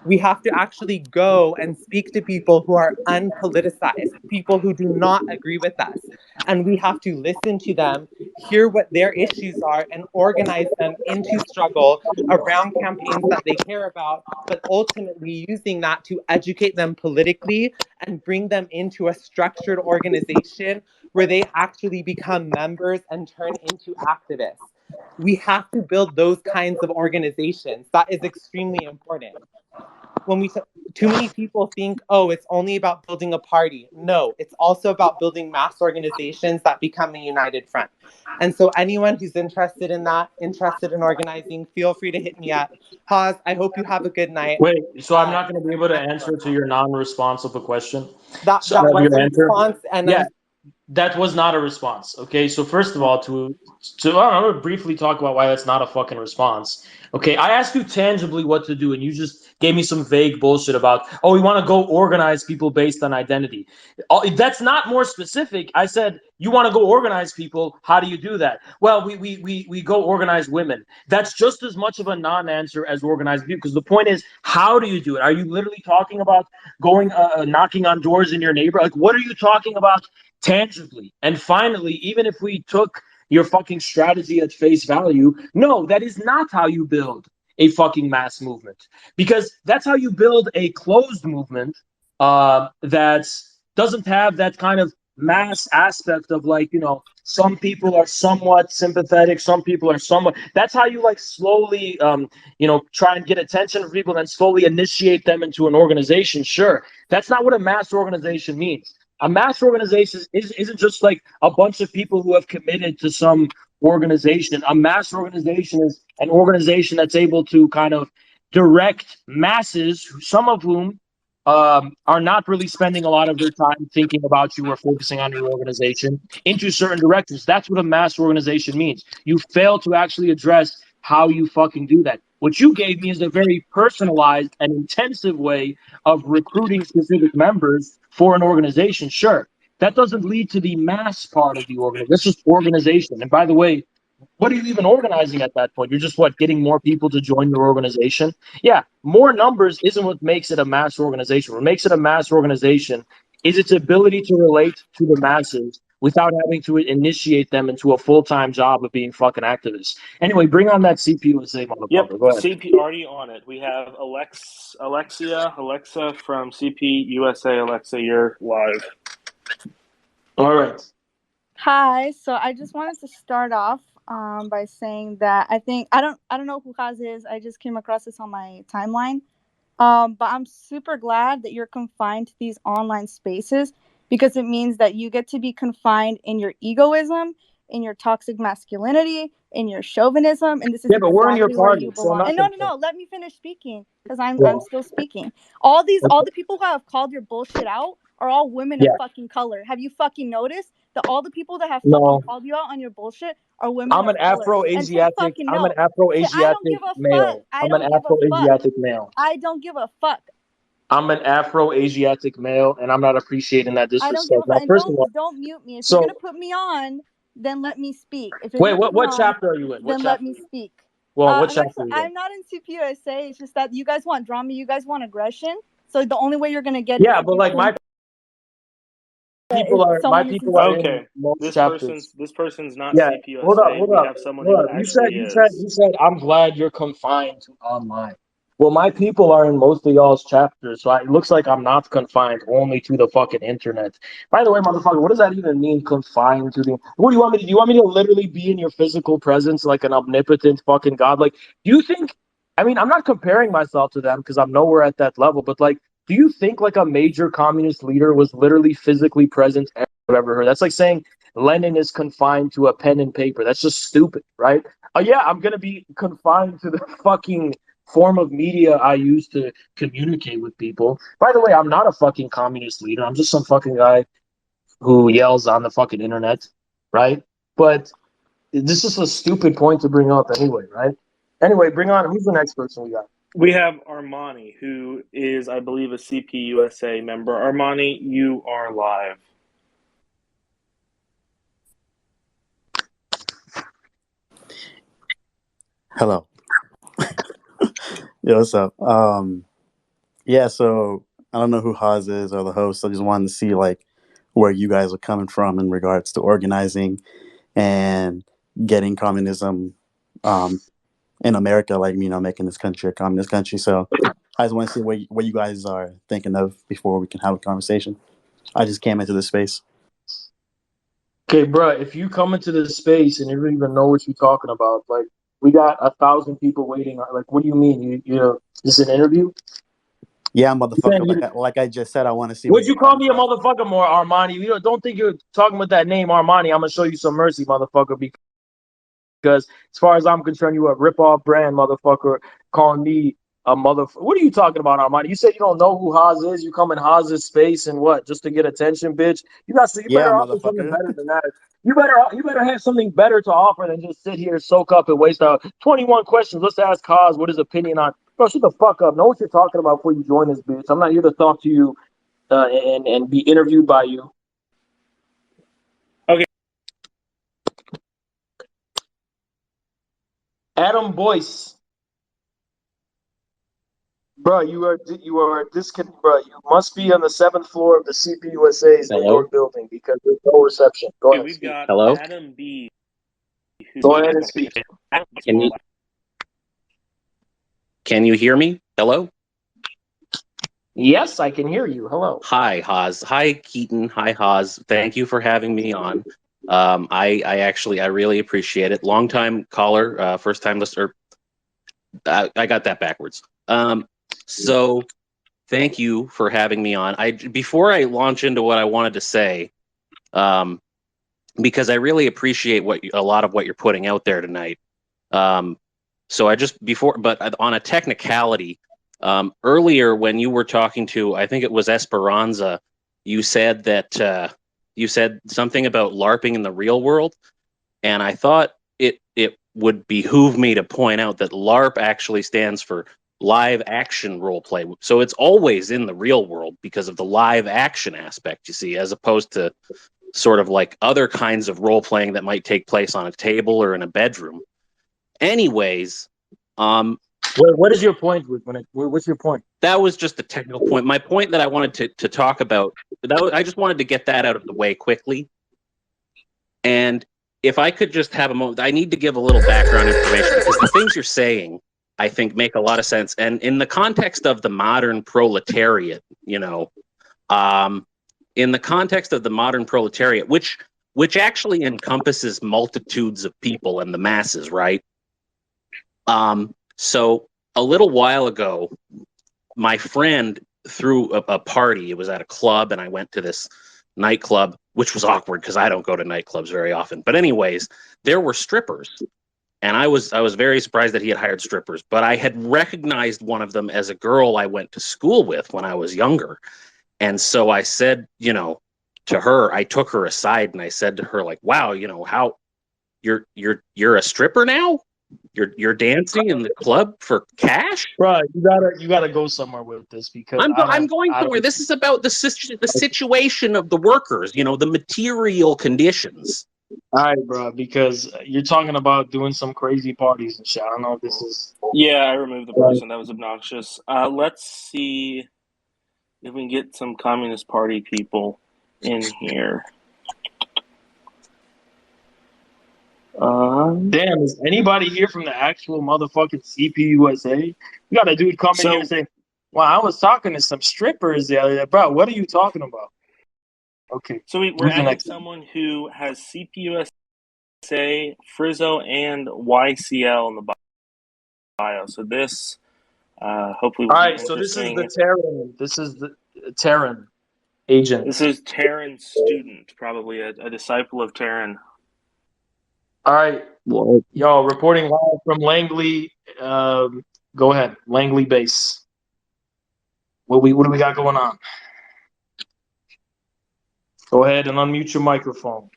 We have to actually go and speak to people who are unpoliticized, people who do not agree with us. And we have to listen to them, hear what their issues are, and organize them into struggle around campaigns that they care about, but ultimately using that to educate them politically and bring them into a structured organization where they actually become members and turn into activists. We have to build those kinds of organizations. That is extremely important. When too many people think, oh, it's only about building a party. No, it's also about building mass organizations that become a united front. And so anyone who's interested in that, interested in organizing, feel free to hit me up. Haz, I hope you have a good night. Wait, so I'm not going to be able to answer to your non-response of a question? That was a response, and yeah. That was not a response. Okay, so first of all, I'm going to briefly talk about why that's not a fucking response. Okay, I asked you tangibly what to do, and you just gave me some vague bullshit about, oh, we want to go organize people based on identity. That's not more specific. I said, you want to go organize people. How do you do that? Well, we go organize women. That's just as much of a non-answer as organize people, because the point is, how do you do it? Are you literally talking about going knocking on doors in your neighborhood? Like, what are you talking about tangibly? And finally, even if we took your fucking strategy at face value, no, that is not how you build a fucking mass movement, because that's how you build a closed movement that doesn't have that kind of mass aspect of, like, some people are somewhat sympathetic, some people are somewhat. That's how you, like, slowly try and get attention from people, and then slowly initiate them into an organization. Sure, that's not what a mass organization means. A mass organization isn't just like a bunch of people who have committed to some organization. A mass organization is an organization that's able to kind of direct masses, some of whom are not really spending a lot of their time thinking about you or focusing on your organization, into certain directions. That's what a mass organization means. You fail to actually address how you fucking do that. What you gave me is a very personalized and intensive way of recruiting specific members for an organization. Sure, that doesn't lead to the mass part of the organization. That's just organization. And by the way, what are you even organizing at that point? You're just getting more people to join your organization? Yeah, more numbers isn't what makes it a mass organization. What makes it a mass organization is its ability to relate to the masses without having to initiate them into a full-time job of being fucking activists. Anyway, bring on that CPUSA motherfucker. Yep, Go ahead. CP already on it. We have Alexa from CPUSA. Alexa, you're live. All right. Hi. So I just wanted to start off by saying that I don't know who Haz is. I just came across this on my timeline. But I'm super glad that you're confined to these online spaces, because it means that you get to be confined in your egoism, in your toxic masculinity, in your chauvinism, and this is but we're in your exactly where party, you so belong. And no, let me finish speaking, because I'm still speaking. All the people who have called your bullshit out are all women of fucking color. Have you fucking noticed that all the people that have fucking called you out on your bullshit are women I'm of an color? Afro-Asiatic. I'm an Afro-Asiatic male. I'm an Afro-Asiatic male. I don't give a fuck. I'm an Afro-Asiatic male, and I'm not appreciating that disrespect. I don't give a fuck. And don't mute me. If you're gonna put me on, then let me speak. If you're what chapter are you in? Then let me speak. Well, what chapter are you in? I'm not in CPUSA. It's just that you guys want drama. You guys want aggression. So the only way you're gonna get but like my people are okay. in most This chapters. person's not Yeah, CPUSA. hold We up. have someone who actually is. You said I'm glad you're confined to online. Well, my people are in most of y'all's chapters, so it looks like I'm not confined only to the fucking internet. By the way, motherfucker, what does that even mean, confined to the? What do you want me to do? You want me to literally be in your physical presence like an omnipotent fucking god? Like, do you think? I mean, I'm not comparing myself to them because I'm nowhere at that level, but like, do you think like a major communist leader was literally physically present? I've ever heard. That's like saying Lenin is confined to a pen and paper. That's just stupid, right? Yeah, I'm gonna be confined to the fucking form of media I use to communicate with people. By the way, I'm not a fucking communist leader. I'm just some fucking guy who yells on the fucking internet, right? But this is a stupid point to bring up anyway, right? Anyway, bring on, who's the next person we got? We have Armani, who is, I believe, a CPUSA member. Armani, you are live. Hello. Yo, what's up? Yeah, so I don't know who Haas is or the host. I just wanted to see like where you guys are coming from in regards to organizing and getting communism in America, like, you know, making this country a communist country. So I just want to see what you guys are thinking of before we can have a conversation. I just came into this space. Okay, bro, if you come into this space and you don't even know what you're talking about, like, we got 1,000 people waiting. Like, what do you mean? You know, this is an interview? Yeah, motherfucker. Like I just said, I want to see. Would you call me a motherfucker more, Armani? You don't think you're talking with that name, Armani? I'm gonna show you some mercy, motherfucker. Because as far as I'm concerned, you a rip-off brand, motherfucker. Calling me a motherfucker. What are you talking about, Armani? You said you don't know who Haas is. You come in Haas's space and what? Just to get attention, bitch. You better offer something better than that. You better have something better to offer than just sit here, soak up, and waste out 21 questions. Let's ask Haas what his opinion on. Bro, shut the fuck up. Know what you're talking about before you join this bitch. I'm not here to talk to you and be interviewed by you. Okay. Adam Boyce. Bro, you are disconnected. Bro, you must be on the 7th floor of the CPUSA's New York building because there's no reception. Go ahead. We've got Hello? Adam B. Go ahead and speak. Can you hear me? Hello? Yes, I can hear you. Hello. Hi, Haas. Hi, Keaton. Hi, Haas. Thank you for having me on. I really appreciate it. Long time caller, first time listener. I got that backwards. So thank you for having me on. Before I launch into what I wanted to say, because I really appreciate a lot of what you're putting out there tonight. So but on a technicality, earlier when you were talking to, I think it was Esperanza, you said that you said something about LARPing in the real world, and I thought it would behoove me to point out that LARP actually stands for live action role play. So it's always in the real world because of the live action aspect, you see, as opposed to sort of like other kinds of role playing that might take place on a table or in a bedroom. Anyways, what is your point? What's your point? That was just a technical point. My point that I wanted to talk about, I just wanted to get that out of the way quickly. And if I could just have a moment, I need to give a little background information because the things you're saying, I think, make a lot of sense. And in the context of the modern proletariat, you know, in the context of the modern proletariat, which actually encompasses multitudes of people and the masses, right? So a little while ago, my friend threw a party. It was at a club, and I went to this nightclub, which was awkward because I don't go to nightclubs very often. But anyways, there were strippers, and I was very surprised that he had hired strippers. But I had recognized one of them as a girl I went to school with when I was younger, and so I said, you know, to her, I took her aside and I said to her, like, "Wow, you know, how you're a stripper now? You're dancing in the club for cash?" Bro, you gotta go somewhere with this because I'm going somewhere. This is about the situation of the workers, you know, the material conditions. All right, bro, because you're talking about doing some crazy parties and shit. I don't know if this is. Yeah, I removed the person that was obnoxious. Let's see if we can get some Communist Party people. in here. Damn, is anybody here from the actual motherfucking CPUSA? You got a dude come in here and say, "Well, I was talking to some strippers the other day." Bro, what are you talking about? Okay. So we're adding someone who has CPUSA, Frizzo, and YCL in the bio. So this hopefully will be interesting. So this is the Terran. This is the Terran agent. This is Terran's student, probably a disciple of Terran. All right. What? Yo, reporting live from Langley. Go ahead, Langley base. What do we got going on? Go ahead and unmute your microphone.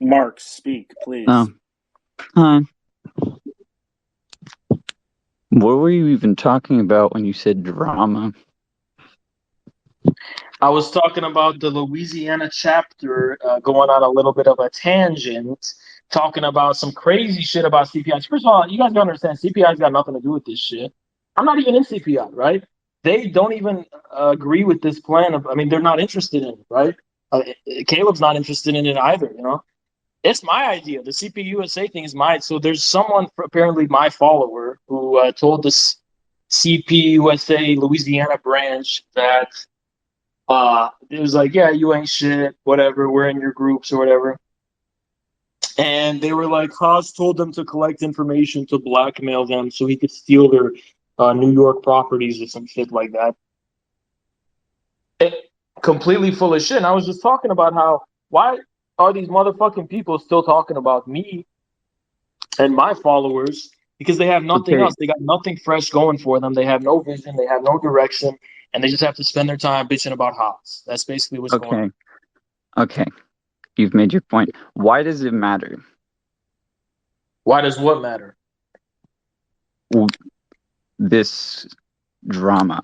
Mark, speak, please. Hi. What were you even talking about when you said drama? I was talking about the Louisiana chapter going on a little bit of a tangent, talking about some crazy shit about CPI. First of all, you guys gotta understand, CPI's got nothing to do with this shit. I'm not even in CPI, right? They don't even agree with this plan of, I mean, they're not interested in it, right? Caleb's not interested in it either, you know? It's my idea. The CPUSA thing is mine. So there's someone, apparently my follower, who told the CPUSA Louisiana branch that it was like, yeah, you ain't shit, whatever, we're in your groups or whatever. And they were like, Haas told them to collect information to blackmail them so he could steal their New York properties or some shit like that. Completely full of shit. And I was just talking about how, why are these motherfucking people still talking about me and my followers? Because they have nothing else. They got nothing fresh going for them. They have no vision. They have no direction. And they just have to spend their time bitching about Haas. That's basically what's going on. Okay. You've made your point. Why does it matter? Why does what matter? This drama.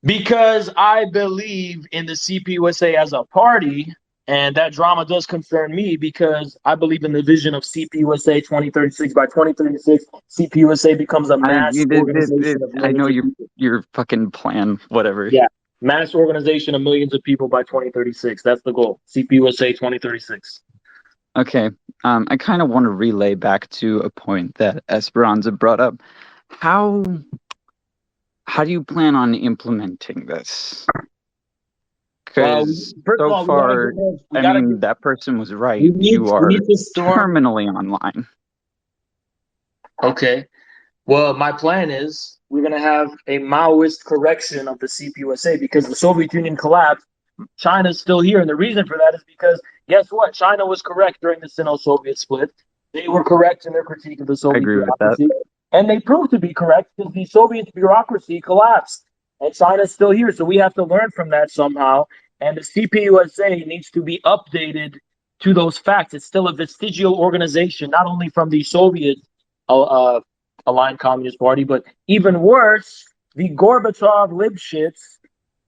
Because I believe in the CPUSA as a party, and that drama does concern me because I believe in the vision of CPUSA 2036. By 2036, CPUSA becomes a mass organization of I know your fucking plan, whatever. Yeah, mass organization of millions of people by 2036. That's the goal. CPUSA 2036. Okay. I kind of want to relay back to a point that Esperanza brought up. How do you plan on implementing this? Because so far, I mean, that person was right. You are terminally online. Okay. Well, my plan is we're going to have a Maoist correction of the CPUSA because the Soviet Union collapsed. China's still here. And the reason for that is because, guess what? China was correct during the Sino-Soviet split. They were correct in their critique of the Soviet bureaucracy. And they proved to be correct because the Soviet bureaucracy collapsed. And China's still here. So we have to learn from that somehow. And the CPUSA needs to be updated to those facts. It's still a vestigial organization, not only from the Soviet aligned Communist Party, but even worse, the Gorbachev libshits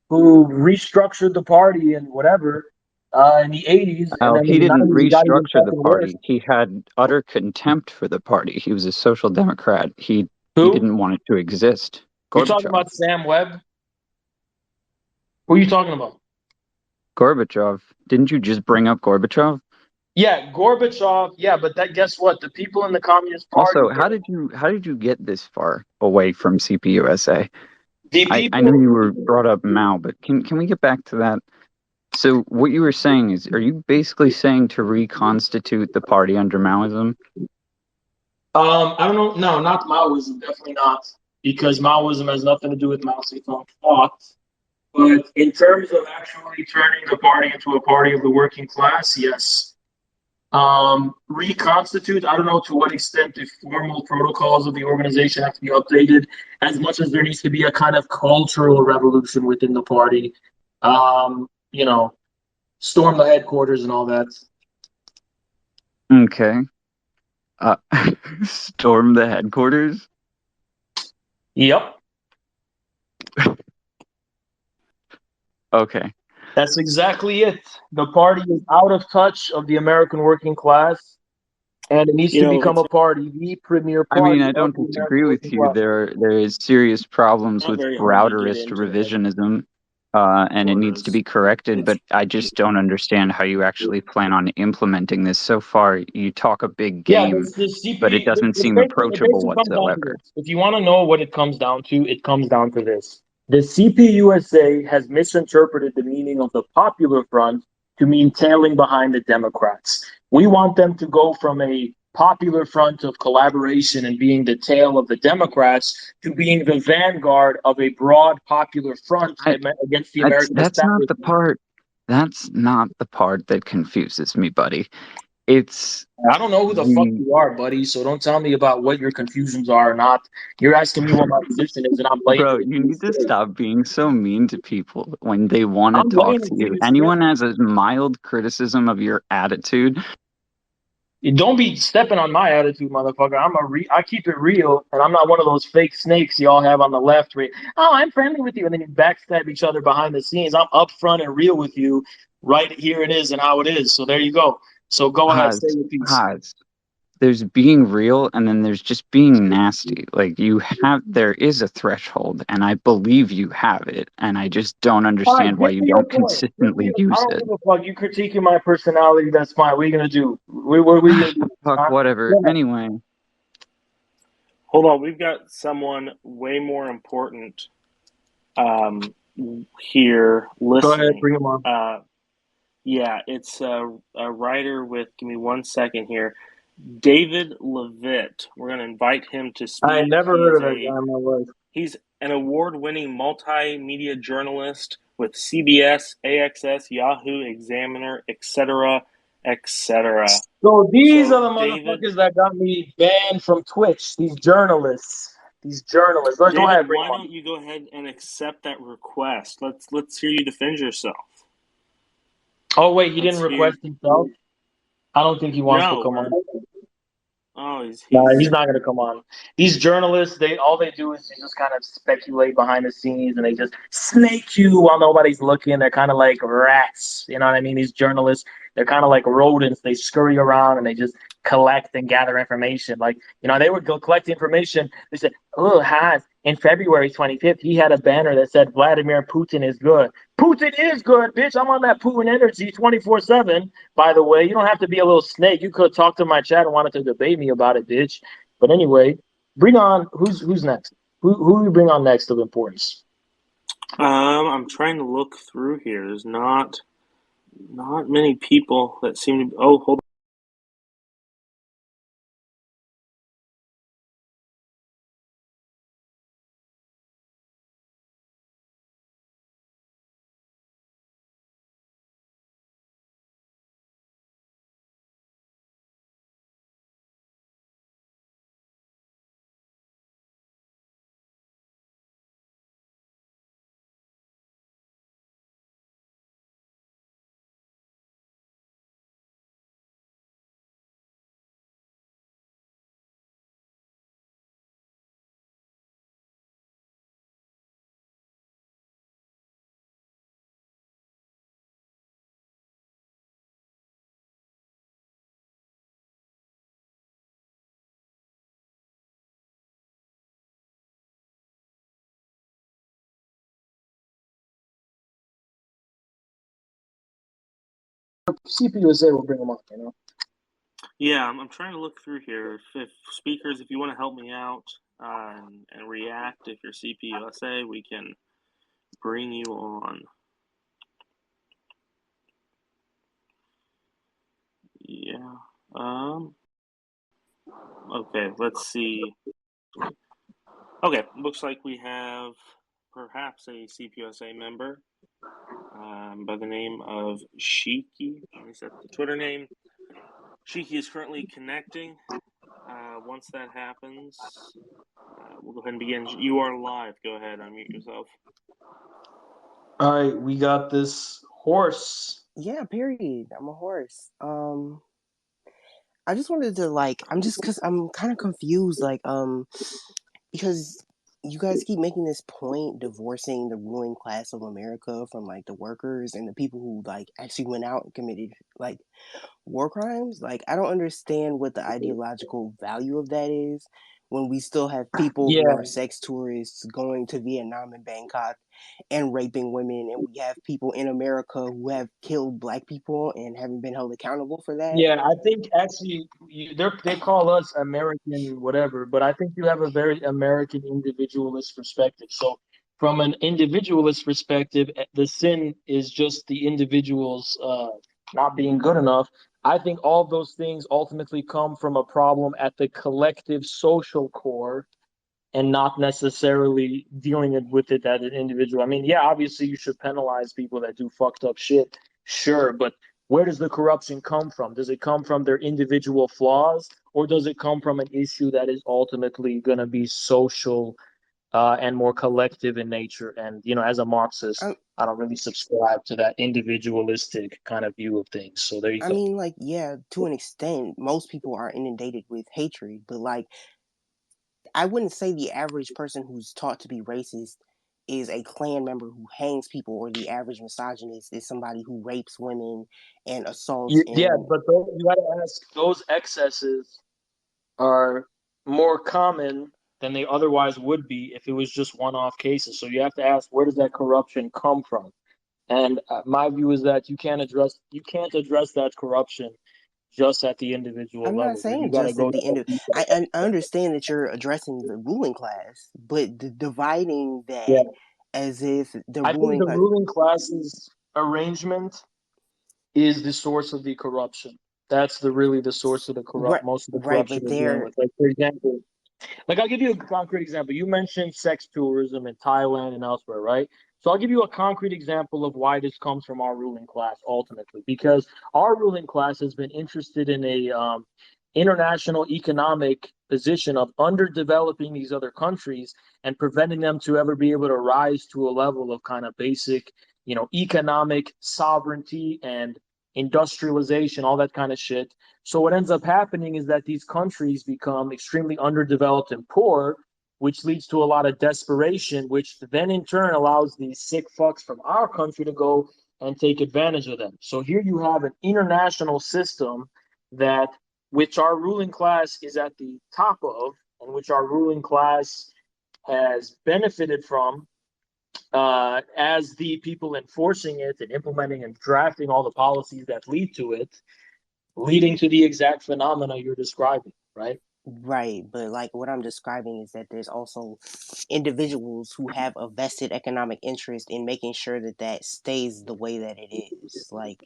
who restructured the party and whatever in the 80s. Well, he didn't restructure the party. He had utter contempt for the party. He was a social democrat. He didn't want it to exist. You're talking about Sam Webb? Who are you talking about? Gorbachev. Didn't you just bring up Gorbachev? Yeah, Gorbachev. Yeah, but guess what? The people in the Communist Party. Also, how did you get this far away from CPUSA? I know you were brought up Mao, but can we get back to that? So what you were saying is, are you basically saying to reconstitute the party under Maoism? I don't know. No, not Maoism. Definitely not, because Maoism has nothing to do with Mao Zedong thought. But in terms of actually turning the party into a party of the working class, yes. Reconstitute, I don't know to what extent the formal protocols of the organization have to be updated, as much as there needs to be a kind of cultural revolution within the party. You know, storm the headquarters and all that. Okay. Storm the headquarters? Yep. Okay. That's exactly it. The party is out of touch of the American working class, and it needs to become a party, the premier party. I mean, I don't disagree with you. There is serious problems with routerist revisionism. and it needs to be corrected, but I just don't understand how you actually plan on implementing this. So far, you talk a big game, but it doesn't seem approachable whatsoever. If you want to know what it comes down to, it comes down to this. The CPUSA has misinterpreted the meaning of the Popular Front to mean tailing behind the Democrats. We want them to go from a Popular Front of collaboration and being the tail of the Democrats to being the vanguard of a broad Popular Front against the American establishment. That's not the part that confuses me, buddy. I don't know who the fuck you are, buddy, so don't tell me about what your confusions are or not. You're asking me what my position is, and I'm laying. Bro, you need to stop being so mean to people when they want to talk to you. Anyone has a mild criticism of your attitude. Don't be stepping on my attitude, motherfucker. I keep it real, and I'm not one of those fake snakes y'all have on the left. Oh, I'm friendly with you, and then you backstab each other behind the scenes. I'm upfront and real with you. Right here it is and how it is. So there you go. So go ahead, say your piece. There's being real, and then there's just being nasty. Like, there is a threshold, and I believe you have it, and I just don't understand why you don't consistently use it. I don't give a fuck. You critiquing my personality, that's fine. What are you gonna do? What are we gonna do? Fuck, whatever. Anyway. Hold on, we've got someone way more important here listening. Go ahead, bring him on. Yeah, it's a writer with, give me 1 second here, David Levitt. We're going to invite him to speak. I never heard of that guy in my life. He's an award-winning multimedia journalist with CBS, AXS, Yahoo, Examiner, etc., etc. So these are the motherfuckers that got me banned from Twitch. These journalists. David, go ahead, why don't you go ahead and accept that request? Let's hear you defend yourself. Oh wait, he didn't request himself? I don't think he wants to come on. Oh, he's not going to come on. These journalists, all they do is they just kind of speculate behind the scenes, and they just snake you while nobody's looking. They're kind of like rats, you know what I mean? These journalists, they're kind of like rodents. They scurry around and they just collect and gather information. Like, they would go collect information. They said, oh, Hans, in February 25th, he had a banner that said Vladimir Putin is good. Putin is good, bitch. I'm on that Putin energy 24/7. By the way, you don't have to be a little snake. You could talk to my chat and wanted to debate me about it, bitch. But anyway, bring on who's next? Who do we bring on next of importance? I'm trying to look through here. There's not many people that seem to. Oh, hold on. CPUSA will bring them up, Yeah, I'm trying to look through here. If speakers, if you want to help me out and react, if you're CPUSA, we can bring you on. Yeah. Okay, let's see. Okay, looks like we have perhaps a CPUSA member by the name of Shiki. Let me set the Twitter name. Shiki is currently connecting. Once that happens, we'll go ahead and begin. You are live. Go ahead, unmute yourself. All right, we got this horse. Yeah, period. I'm a horse. I just wanted to because I'm kind of confused, because you guys keep making this point divorcing the ruling class of America from the workers and the people who actually went out and committed war crimes. I don't understand what the ideological value of that is when we still have people who are sex tourists going to Vietnam and Bangkok and raping women, and we have people in America who have killed Black people and haven't been held accountable for that. Yeah, I think actually they call us American whatever, but I think you have a very American individualist perspective. So from an individualist perspective, the sin is just the individuals not being good enough. I think all of those things ultimately come from a problem at the collective social core and not necessarily dealing with it as an individual. I mean, yeah, obviously you should penalize people that do fucked up shit, sure, but where does the corruption come from? Does it come from their individual flaws, or does it come from an issue that is ultimately going to be social and more collective in nature? And, you know, as a Marxist, I don't really subscribe to that individualistic kind of view of things. So there you go. I mean, like, yeah, to an extent, most people are inundated with hatred, but like, I wouldn't say the average person who's taught to be racist is a Klan member who hangs people, or the average misogynist is somebody who rapes women and assaults. Yeah, but you got to ask, those excesses are more common than they otherwise would be if it was just one-off cases. So you have to ask, where does that corruption come from? And my view is that you can't address that corruption just at the individual I'm level. not saying You got to just at go the end to of. I understand that you're addressing the ruling class, but dividing yeah. that as if the I think ruling the class. ruling class's arrangement is the source of the corruption. That's really the source of the most of the Right, corruption but we're dealing they're with. Like, for example, like, I'll give you a concrete example. You mentioned sex tourism in Thailand and elsewhere, right? So I'll give you a concrete example of why this comes from our ruling class ultimately, because our ruling class has been interested in a international economic position of underdeveloping these other countries and preventing them to ever be able to rise to a level of kind of basic, you know, economic sovereignty and industrialization, all that kind of shit. So what ends up happening is that these countries become extremely underdeveloped and poor, which leads to a lot of desperation, which then in turn allows these sick fucks from our country to go and take advantage of them. So here you have an international system that which our ruling class is at the top of, and which our ruling class has benefited from as the people enforcing it and implementing and drafting all the policies that lead to it, leading to the exact phenomena you're describing, right? Right, but like what I'm describing is that there's also individuals who have a vested economic interest in making sure that that stays the way that it is. Like,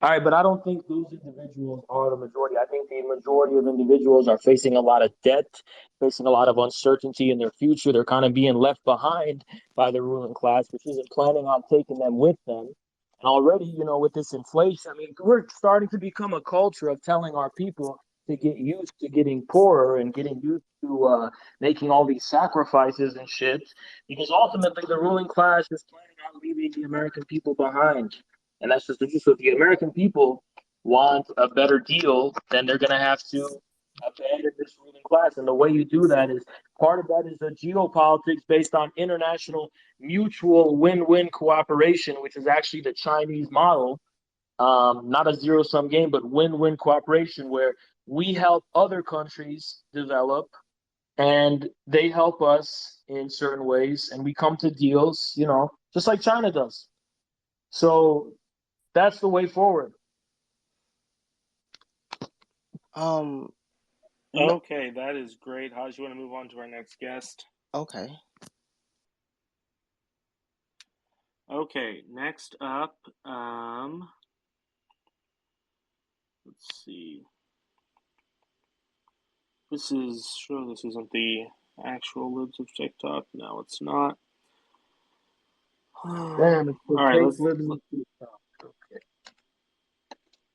all right, but I don't think those individuals are the majority. I think the majority of individuals are facing a lot of debt, facing a lot of uncertainty in their future. They're kind of being left behind by the ruling class, which isn't planning on taking them with them. And already, you know, with this inflation, I mean, we're starting to become a culture of telling our people to get used to getting poorer and getting used to making all these sacrifices and shit, because ultimately the ruling class is planning on leaving the American people behind. And that's just the truth. So if the American people want a better deal, then they're going to have to abandon this ruling class. And the way you do that is part of that is a geopolitics based on international mutual win-win cooperation, which is actually the Chinese model. Not a zero-sum game, but win-win cooperation where we help other countries develop and they help us in certain ways, and we come to deals, you know, just like China does. So that's the way forward. Okay, that is great. How's you want to move on to our next guest? Okay. Okay, next up, let's see. This isn't the actual libs of TikTok. No, it's not. Damn, it's the All right, libs of TikTok. Okay.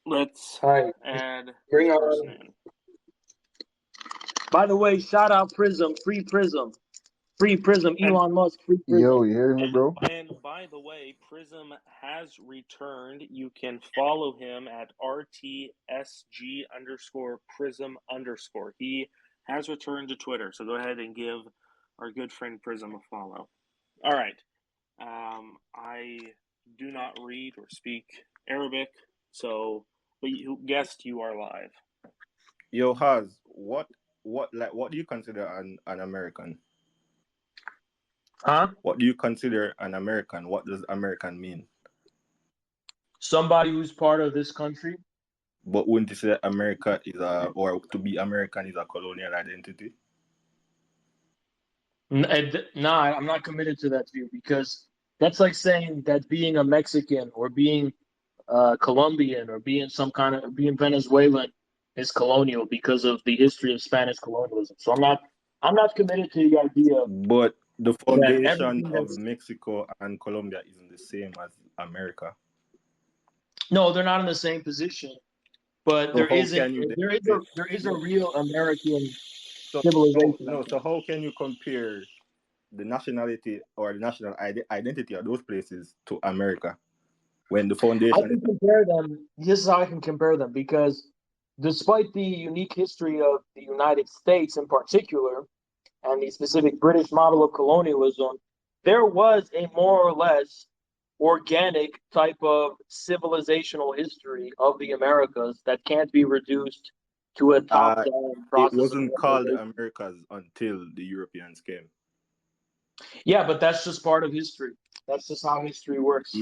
Let's All right, add bring this on. person in. By the way, shout out Prism, free Prism, Elon Musk, free Prism. Yo, you hear me, bro? And by the way, Prism has returned. You can follow him at RTSG_Prism_. He has returned to Twitter, so go ahead and give our good friend Prism a follow. All right. I do not read or speak Arabic, so but you guessed you are live. Yo, Haz, what what do you consider an American? Huh? What do you consider an American? What does American mean? Somebody who's part of this country. But wouldn't you say that America is or to be American is a colonial identity? No, I'm not committed to that view, because that's like saying that being a Mexican or being Colombian or being being Venezuelan is colonial because of the history of Spanish colonialism. So I'm not committed to the idea But the that foundation everything of that's Mexico and Colombia isn't the same as America. no, they're not in the same position. But So how can you there is a real American so civilization. so how can you compare the nationality or the national identity of those places to America when the I foundation is can compare them. This is how I can compare them, because despite the unique history of the United States in particular and the specific British model of colonialism, there was a more or less organic type of civilizational history of the Americas that can't be reduced to a top-down it process of wasn't called colonization. Americas until the Europeans came. Yeah, but that's just part of history. That's just how history works.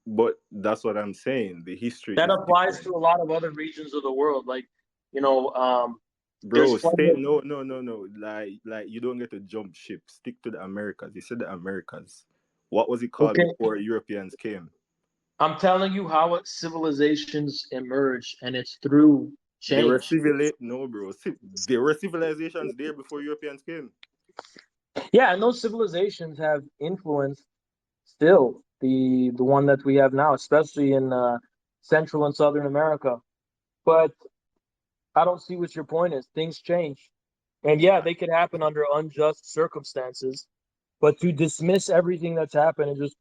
But that's what I'm saying. The history That is applies different. to a lot of other regions of the world. Like, Bro, there's plenty stay of, no. Like you don't get to jump ship. Stick to the Americas. You said the Americas. What was it called okay. before Europeans came? I'm telling you how civilizations emerge, and it's through They were change. no, bro. There were civilizations there before Europeans came. Yeah, and those civilizations have influenced still the one that we have now, especially in Central and Southern America. But I don't see what your point is. Things change, and yeah, they could happen under unjust circumstances. But to dismiss everything that's happened and just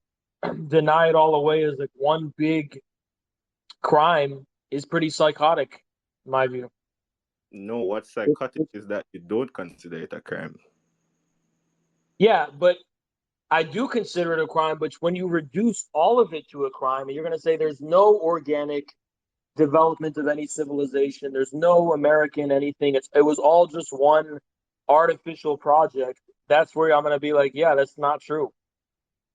deny it all away as like one big crime is pretty psychotic, in my view. No, what's psychotic is that you don't consider it a crime. Yeah, but I do consider it a crime, but when you reduce all of it to a crime, and you're going to say there's no organic development of any civilization, there's no American anything, it was all just one artificial project, that's where I'm going to be like, yeah, that's not true.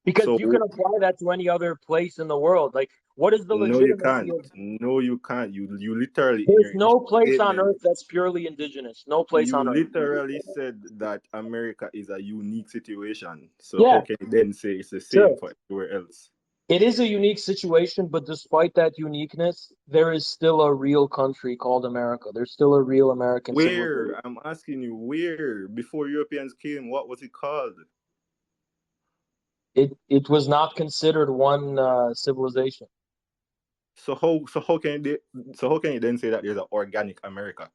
Because So you can apply that to any other place in the world. Like, what is the no, you legitimacy can't. of? No, you can't. You literally in There's your no initial place on statement, earth that's purely indigenous. No place you on earth. literally said that America is a unique situation. So how Yeah, can you then say it's the same sure. for everywhere else? It is a unique situation, but despite that uniqueness, there is still a real country called America. There's still a real American civilization. Where? I'm asking you, where? Before Europeans came, what was it called? It was not considered one civilization. So how can you then say that there's an organic America?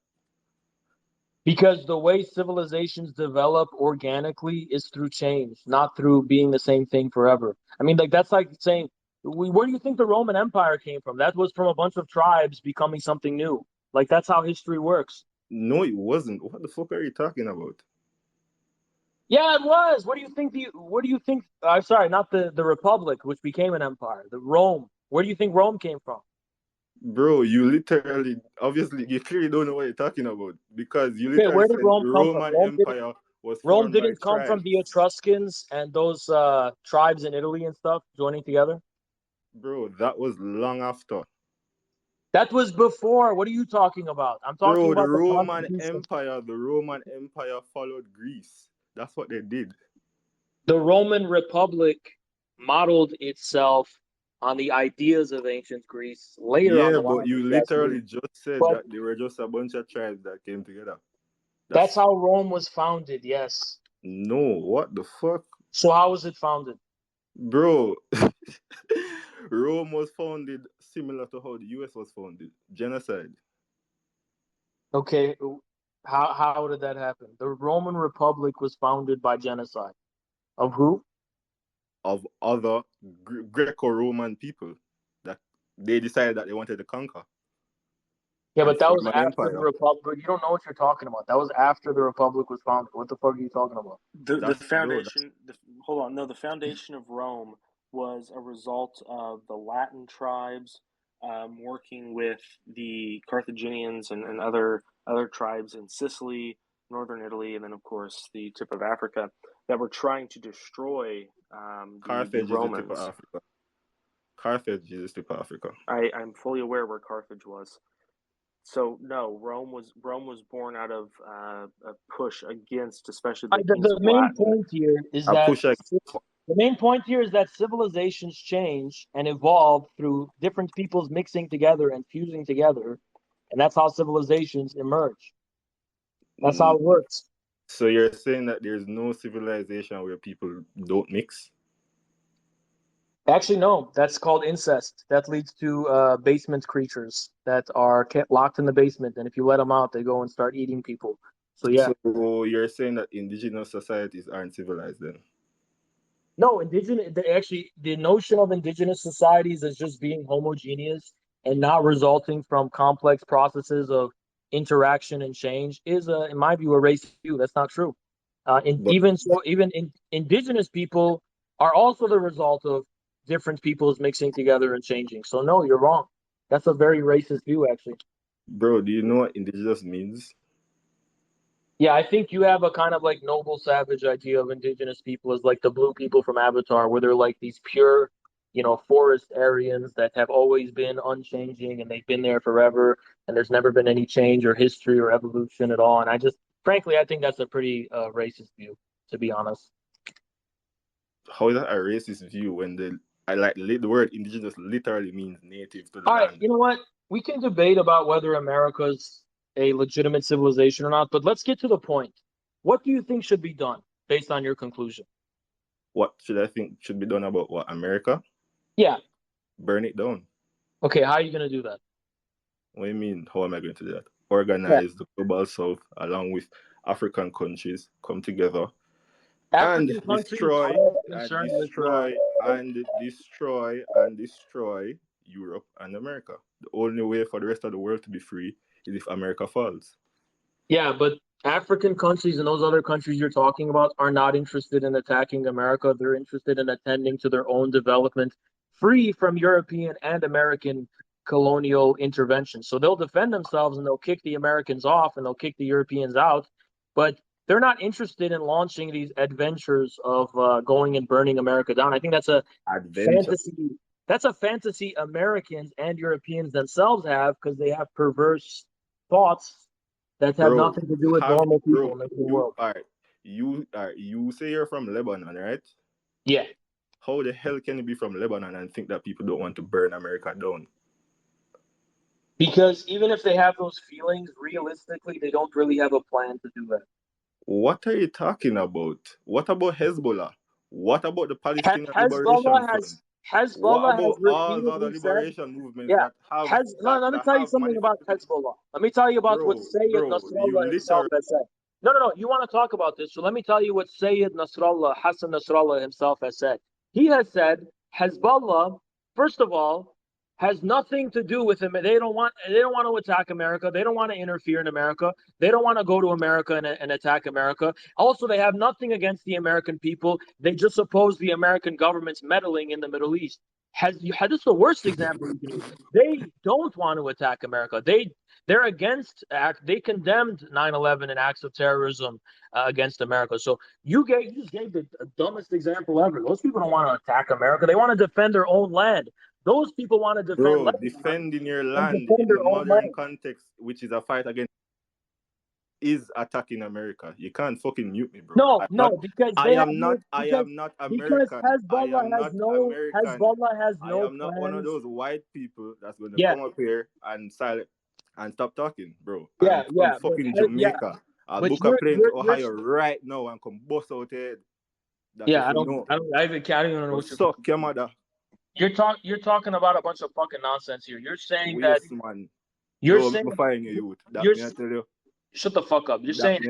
Because the way civilizations develop organically is through change, not through being the same thing forever. I mean, like that's like saying, where do you think the Roman Empire came from? That was from a bunch of tribes becoming something new. Like that's how history works. No, it wasn't. What the fuck are you talking about? Yeah, it was. What do you think? What do you think? I'm sorry, not the Republic, which became an empire. The Rome. Where do you think Rome came from? Bro, you literally, obviously, you clearly don't know what you're talking about because you Okay, literally where did said Rome come from? Roman Empire was Rome formed by didn't come from the tribes. Etruscans and those tribes in Italy and stuff joining together. Bro, that was long after. That was before. What are you talking about? I'm talking Bro, about the Constitution. The Roman Empire followed Greece. That's what they did. The Roman Republic modeled itself on the ideas of ancient Greece. Later on Yeah, the but line, you yes, literally just said but that they were just a bunch of tribes that came together. that's how Rome was founded. Yes. No, what the fuck? So how was it founded? Bro, Rome was founded similar to how the US was founded. Genocide. Okay, how did that happen? The Roman Republic was founded by genocide. Of who? Of other Greco-Roman people that they decided that they wanted to conquer Yeah, and but that form was an after the empire. Republic. You don't know what you're talking about. That was after the Republic was founded. What the fuck are you talking about? The foundation. Hold on, no. The foundation of Rome was a result of the Latin tribes working with the Carthaginians and other tribes in Sicily, northern Italy, and then of course the tip of Africa, that were trying to destroy Carthage the is the tip of Romans. Africa. Carthage is the tip of Africa. I'm fully aware where Carthage was. So no, Rome was born out of a push against, especially the main point here is that the main point here is that civilizations change and evolve through different peoples mixing together and fusing together, and that's how civilizations emerge. That's how it works. So you're saying that there's no civilization where people don't mix? Actually, no. That's called incest. That leads to basement creatures that are locked in the basement, and if you let them out, they go and start eating people. So yeah. So you're saying that indigenous societies aren't civilized then? No, the notion of indigenous societies as just being homogeneous and not resulting from complex processes of interaction and change is, in my view, a racist view. That's not true. Even indigenous people are also the result of different peoples mixing together and changing. So no, you're wrong. That's a very racist view, actually. Bro, do you know what indigenous means? Yeah, I think you have a kind of like noble savage idea of indigenous people as like the blue people from Avatar, where they're like these pure, forest Aryans that have always been unchanging and they've been there forever and there's never been any change or history or evolution at all. And frankly, I think that's a pretty racist view, to be honest. How is that a racist view when the word indigenous literally means native to the All land? right, you know what? We can debate about whether America's a legitimate civilization or not, but let's get to the point. What do you think should be done based on your conclusion? What should I think should be done about what? America? Yeah. Burn it down. Okay, how are you going to do that? What do you mean, how am I going to do that? Organize the global south along with African countries, come together and destroy Europe and America. The only way for the rest of the world to be free is if America falls. Yeah, but African countries and those other countries you're talking about are not interested in attacking America. They're interested in attending to their own development, free from European and American colonial intervention. So they'll defend themselves and they'll kick the Americans off and they'll kick the Europeans out. But they're not interested in launching these adventures of going and burning America down. I think that's a fantasy. That's a fantasy Americans and Europeans themselves have because they have perverse thoughts that have nothing to do with normal people in the world. You say you're from Lebanon, right? Yeah. How the hell can you be from Lebanon and think that people don't want to burn America down? Because even if they have those feelings, realistically, they don't really have a plan to do that. What are you talking about? What about Hezbollah? What about the Palestinian Liberation Front? Hezbollah has all other liberation movements that have... let me tell you something about Hezbollah. Let me tell you about what Sayyid Nasrallah himself has said. No, you want to talk about this, so let me tell you what Sayyid Nasrallah, Hassan Nasrallah himself has said. He has said Hezbollah, first of all, has nothing to do with him. They don't want to attack America. They don't want to interfere in America. They don't want to go to America and attack America. Also, they have nothing against the American people. They just oppose the American government's meddling in the Middle East. This is the worst example you can use. They don't want to attack America. They're against they condemned 9/11 and acts of terrorism against America. So you just gave the dumbest example ever. Those people don't want to attack America. They want to defend their own land. Those people want to defend defending your land in the modern context, which is a fight against, is attacking America. You can't fucking mute me, bro. Because I am not American. Because Hezbollah has no I am not one of those white people that's going to come up here and stop talking, bro. I'm from fucking Jamaica. I'll book a plane to Ohio right now and come bust out head. I don't even know what you're suck your mother. You're talking about a bunch of fucking nonsense here. You're saying that man. Shut the fuck up. You're saying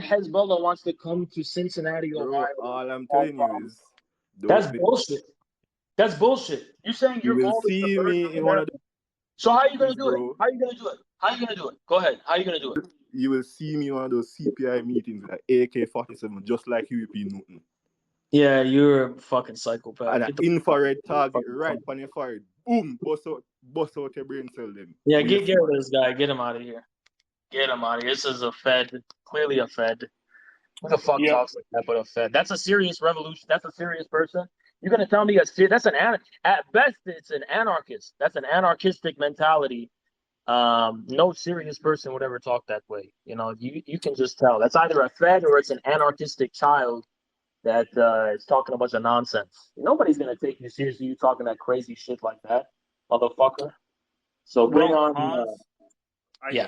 Hezbollah wants to come to Cincinnati, Ohio. All I'm telling you is that's bullshit. That's bullshit. You're saying you will see me in one of the... So how are you gonna do it? How are you gonna do it? Go ahead. How are you gonna do it? You will see me in one of those CPI meetings with an AK-47, just like you be Newton. Yeah, you're a fucking psychopath. And an infrared target right on your forehead. Boom! Bust out your brain cell then. Yeah, get rid of this guy. Get him out of here. Get him out of here. This is a Fed, clearly a Fed. Who the fuck talks like that but a Fed? That's a serious revolution. That's a serious person. You're gonna tell me that's at best it's an anarchist. That's an anarchistic mentality. No serious person would ever talk that way. You know, you can just tell. That's either a Fed or it's an anarchistic child that is talking a bunch of nonsense. Nobody's gonna take you seriously. You talking that crazy shit like that, motherfucker. So bring on. Hans, yeah.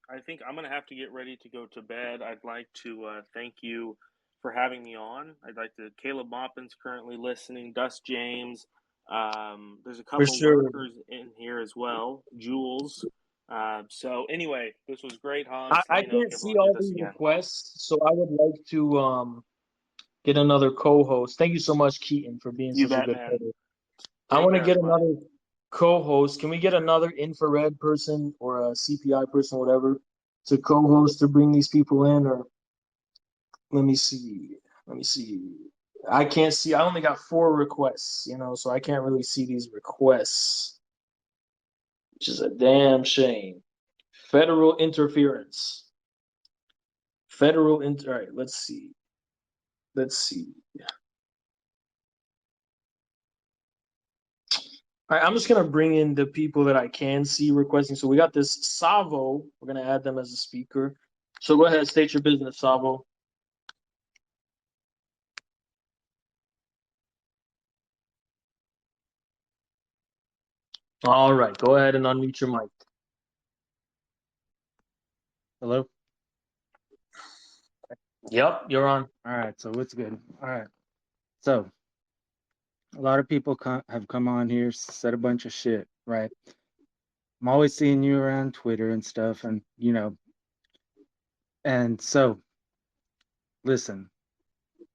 I think I'm gonna have to get ready to go to bed. I'd like to thank you for having me on. I'd like to. Caleb Maupin's currently listening. Dust James. There's a couple workers in here as well. Jules. So anyway, this was great, Hans. I can't see all these requests, so I would like to get another co-host. Thank you so much, Keaton, for being such a good co-host. I want to get another co-host. Can we get another infrared person or a CPI person, whatever, to co-host to bring these people in? Or let me see. I can't see. I only got 4 requests, so I can't really see these requests, which is a damn shame. Federal interference. All right, let's see. All right, I'm just gonna bring in the people that I can see requesting. So we got this Savo. We're gonna add them as a speaker. So go ahead, state your business, Savo. All right, go ahead and unmute your mic. Hello? Yep, you're on. All right, so what's good? All right. So a lot of people have come on here, said a bunch of shit, right? I'm always seeing you around Twitter and stuff, and and so listen,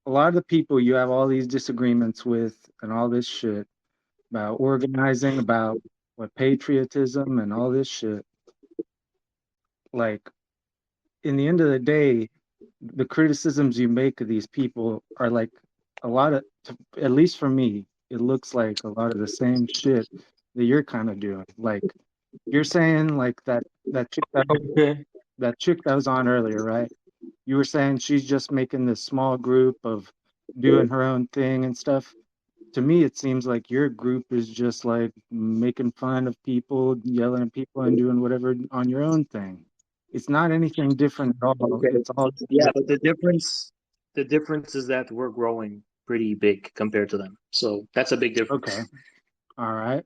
a lot of the people you have all these disagreements with and all this shit about organizing, about what patriotism and all this shit, like in the end of the day, the criticisms you make of these people are like a lot of, at least for me, it looks like a lot of the same shit that you're kind of doing. Like you're saying like that chick that was on earlier, right? You were saying she's just making this small group of doing her own thing and stuff. To me, it seems like your group is just like making fun of people, yelling at people, and doing whatever on your own thing. It's not anything different at all. Okay. It's all but the difference is that we're growing pretty big compared to them. So that's a big difference. Okay. All right.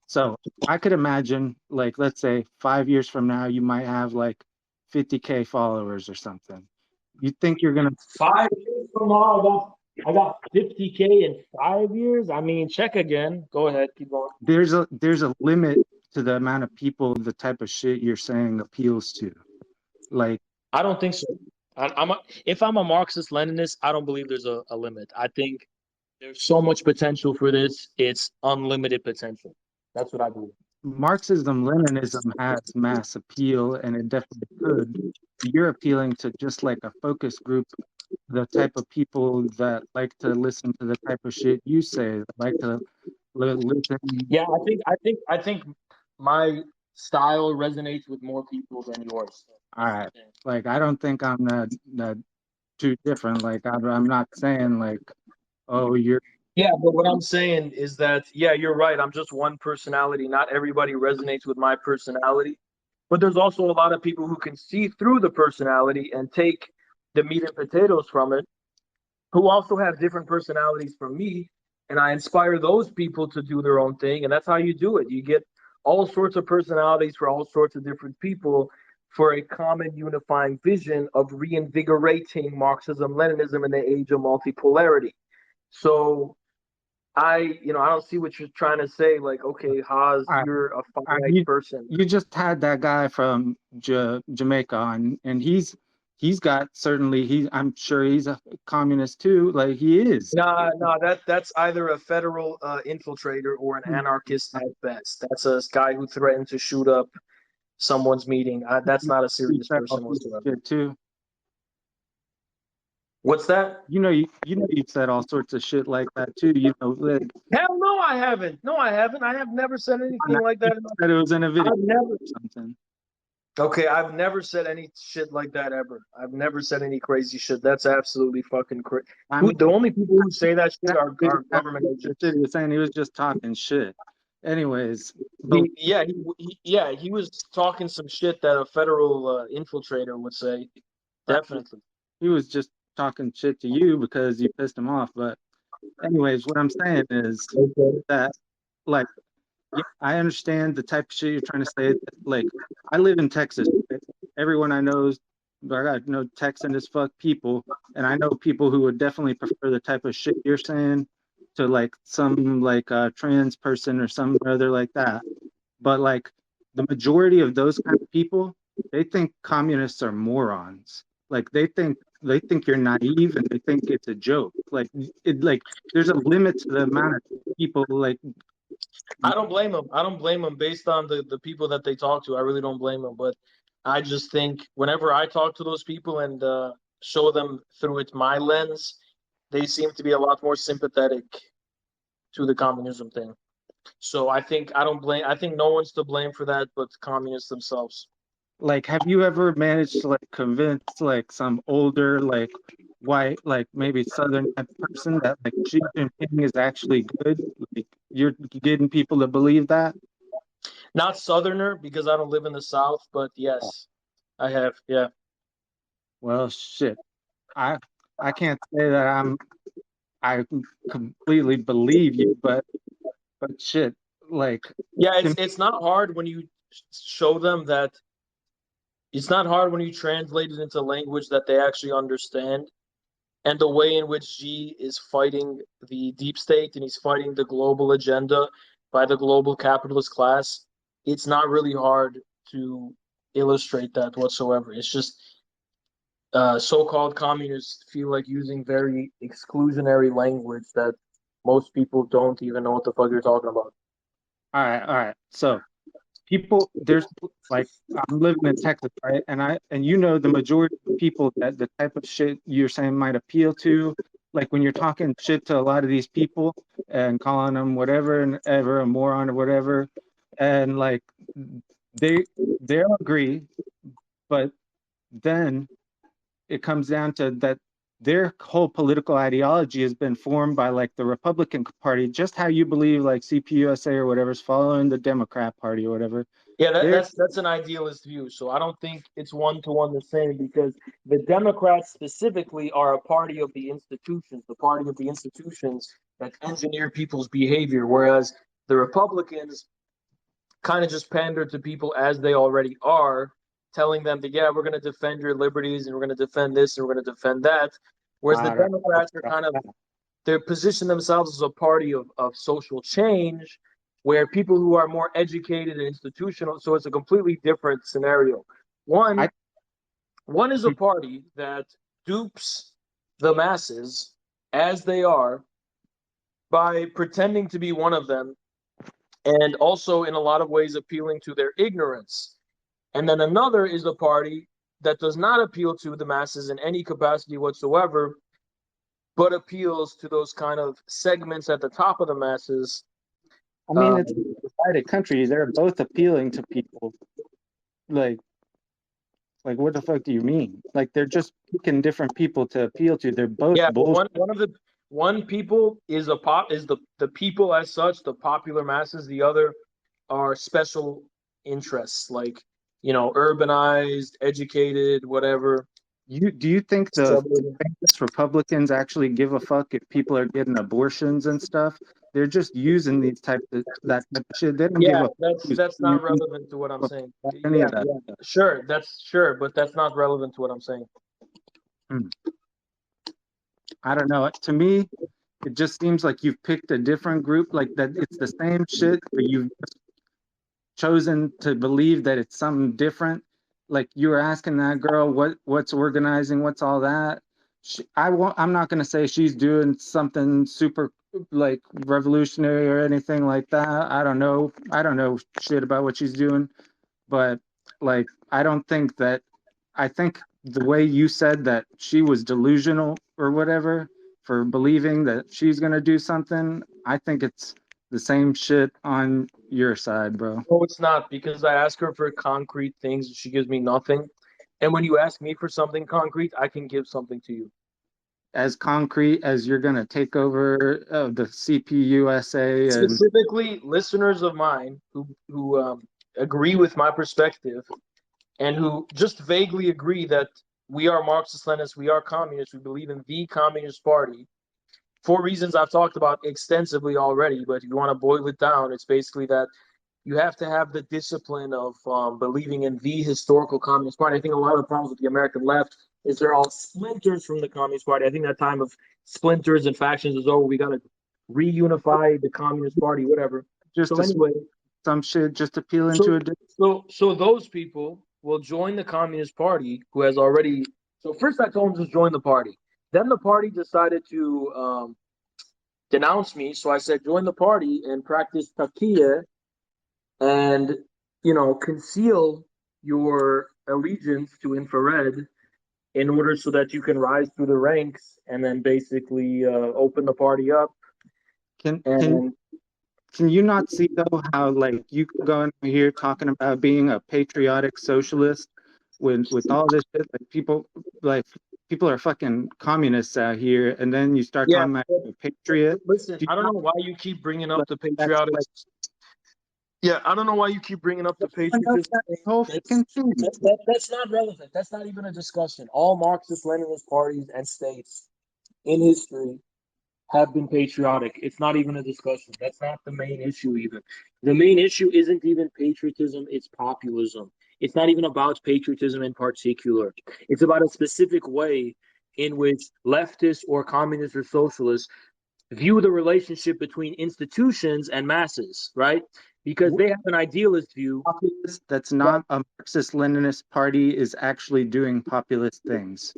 So I could imagine, like, let's say 5 years from now, you might have like 50K followers or something. You think you're gonna 5 years from now? I got 50K in 5 years. I mean, check again. Go ahead, keep going. There's a limit to the amount of people the type of shit you're saying appeals to. Like, I don't think so. If I'm a Marxist Leninist, I don't believe there's a limit. I think there's so much potential for this. It's unlimited potential. That's what I believe. Marxism, Leninism has mass appeal, and it definitely could. You're appealing to just like a focus group, the type of people that like to listen to the type of shit you say, that like to listen. Yeah, I think my style resonates with more people than yours. All right, like I don't think I'm that too different. Like I'm not saying like, oh, you're. Yeah, but what I'm saying is that, yeah, you're right. I'm just one personality. Not everybody resonates with my personality. But there's also a lot of people who can see through the personality and take the meat and potatoes from it, who also have different personalities from me. And I inspire those people to do their own thing. And that's how you do it. You get all sorts of personalities for all sorts of different people for a common unifying vision of reinvigorating Marxism, Leninism in the age of multipolarity. So I don't see what you're trying to say. Like, okay, Haas, you're a finite person. You just had that guy from Jamaica on, and he's got certainly I'm sure he's a communist too. Like he is. No, that's either a federal infiltrator or an anarchist at best. That's a guy who threatened to shoot up someone's meeting. That's not a serious person whatsoever. Too. What's that? You've said all sorts of shit like that too. Like, hell no, I haven't. I have never said anything like that. Said it was in a video I've never. Or something. Okay, I've never said any shit like that ever. I've never said any crazy shit. That's absolutely fucking crazy. The only people who say that shit are government agents. He was saying he was just talking shit. Anyways, he was talking some shit that a federal infiltrator would say. Definitely. He was just talking shit to you because you pissed him off. But anyways, what I'm saying is that, like, yeah, I understand the type of shit you're trying to say. Like, I live in Texas. Everyone I know, I got no Texan as fuck people, and I know people who would definitely prefer the type of shit you're saying to like some like trans person or some other like that. But like the majority of those kind of people, they think communists are morons. Like they think you're naive and they think it's a joke. Like there's a limit to the amount of people like. I don't blame them. I don't blame them based on the people that they talk to. I really don't blame them. But I just think whenever I talk to those people and show them through it my lens, they seem to be a lot more sympathetic to the communism thing. So I think I think no one's to blame for that but communists themselves. Like, have you ever managed to like convince like some older like white like maybe Southern type person that like Xi Jinping is actually good? Like you're getting people to believe that? Not Southerner because I don't live in the South, but yes, I have. Yeah. Well, shit. I can't say that I completely believe you, but shit, like yeah, it's not hard when you show them that. It's not hard when you translate it into language that they actually understand, and the way in which Xi is fighting the deep state and he's fighting the global agenda by the global capitalist class. It's not really hard to illustrate that whatsoever. It's just so-called communists feel like using very exclusionary language that most people don't even know what the fuck you're talking about. All right. So people, there's like I'm living in Texas, right? And you know the majority of people that the type of shit you're saying might appeal to, like when you're talking shit to a lot of these people and calling them whatever and ever a moron or whatever, and like they'll agree, but then it comes down to that their whole political ideology has been formed by like the Republican Party, just how you believe like CPUSA or whatever is following the Democrat Party or whatever. Yeah, that's an idealist view. So I don't think it's one-to-one the same because the Democrats specifically are a party of the institutions, that engineer people's behavior, whereas the Republicans kind of just pander to people as they already are, telling them that, yeah, we're going to defend your liberties and we're going to defend this and we're going to defend that. Whereas the Democrats are kind of, they position themselves as a party of social change where people who are more educated and institutional, so it's a completely different scenario. One is a party that dupes the masses as they are by pretending to be one of them and also in a lot of ways appealing to their ignorance. And then another is a party that does not appeal to the masses in any capacity whatsoever, but appeals to those kind of segments at the top of the masses. I mean, it's a divided country. They're both appealing to people. Like what the fuck do you mean? Like they're just picking different people to appeal to. They're both bullshit. One people is the people as such, the popular masses. The other are special interests, like urbanized, educated, whatever. Do you think the Republicans actually give a fuck if people are getting abortions and stuff? They're just using these that type of shit. They don't give a that's not relevant to what I'm saying. Any of that. Sure, but that's not relevant to what I'm saying. I don't know. To me, it just seems like you've picked a different group, like that it's the same shit, but you've chosen to believe that it's something different. Like you were asking that girl what's organizing, what's all that. I'm not going to say she's doing something super like revolutionary or anything like that. I don't know shit about what she's doing, but like I think the way you said that she was delusional or whatever for believing that she's going to do something, I think it's the same shit on your side, bro. No, it's not, because I ask her for concrete things and she gives me nothing. And when you ask me for something concrete, I can give something to you. As concrete as you're gonna take over the CPUSA and specifically listeners of mine who agree with my perspective and who just vaguely agree that we are Marxist-Leninists, we are communists, we believe in the Communist Party, for reasons I've talked about extensively already. But if you want to boil it down, it's basically that you have to have the discipline of believing in the historical Communist Party. I think a lot of the problems with the American left is they're all splinters from the Communist Party. I think that time of splinters and factions is over. We got to reunify the Communist Party, whatever. Just so anyway, some shit just appeal into so those people will join the Communist Party who has already. So first I told them to join the party. Then the party decided to denounce me. So I said, join the party and practice taqiyya and, conceal your allegiance to infrared in order so that you can rise through the ranks and then basically open the party up. Can you not see though how like you can go in here talking about being a patriotic socialist with all this shit, people are fucking communists out here, and then you start talking about a patriot. Listen, I don't know why you keep bringing up the patriotic. I don't know why you keep bringing up the patriotism. That's not relevant. That's not even a discussion. All Marxist-Leninist parties and states in history have been patriotic. It's not even a discussion. That's not the main issue even. The main issue isn't even patriotism, it's populism. It's not even about patriotism in particular. It's about a specific way in which leftists or communists or socialists view the relationship between institutions and masses, right? Because they have an idealist view. That's not a Marxist-Leninist party is actually doing populist things.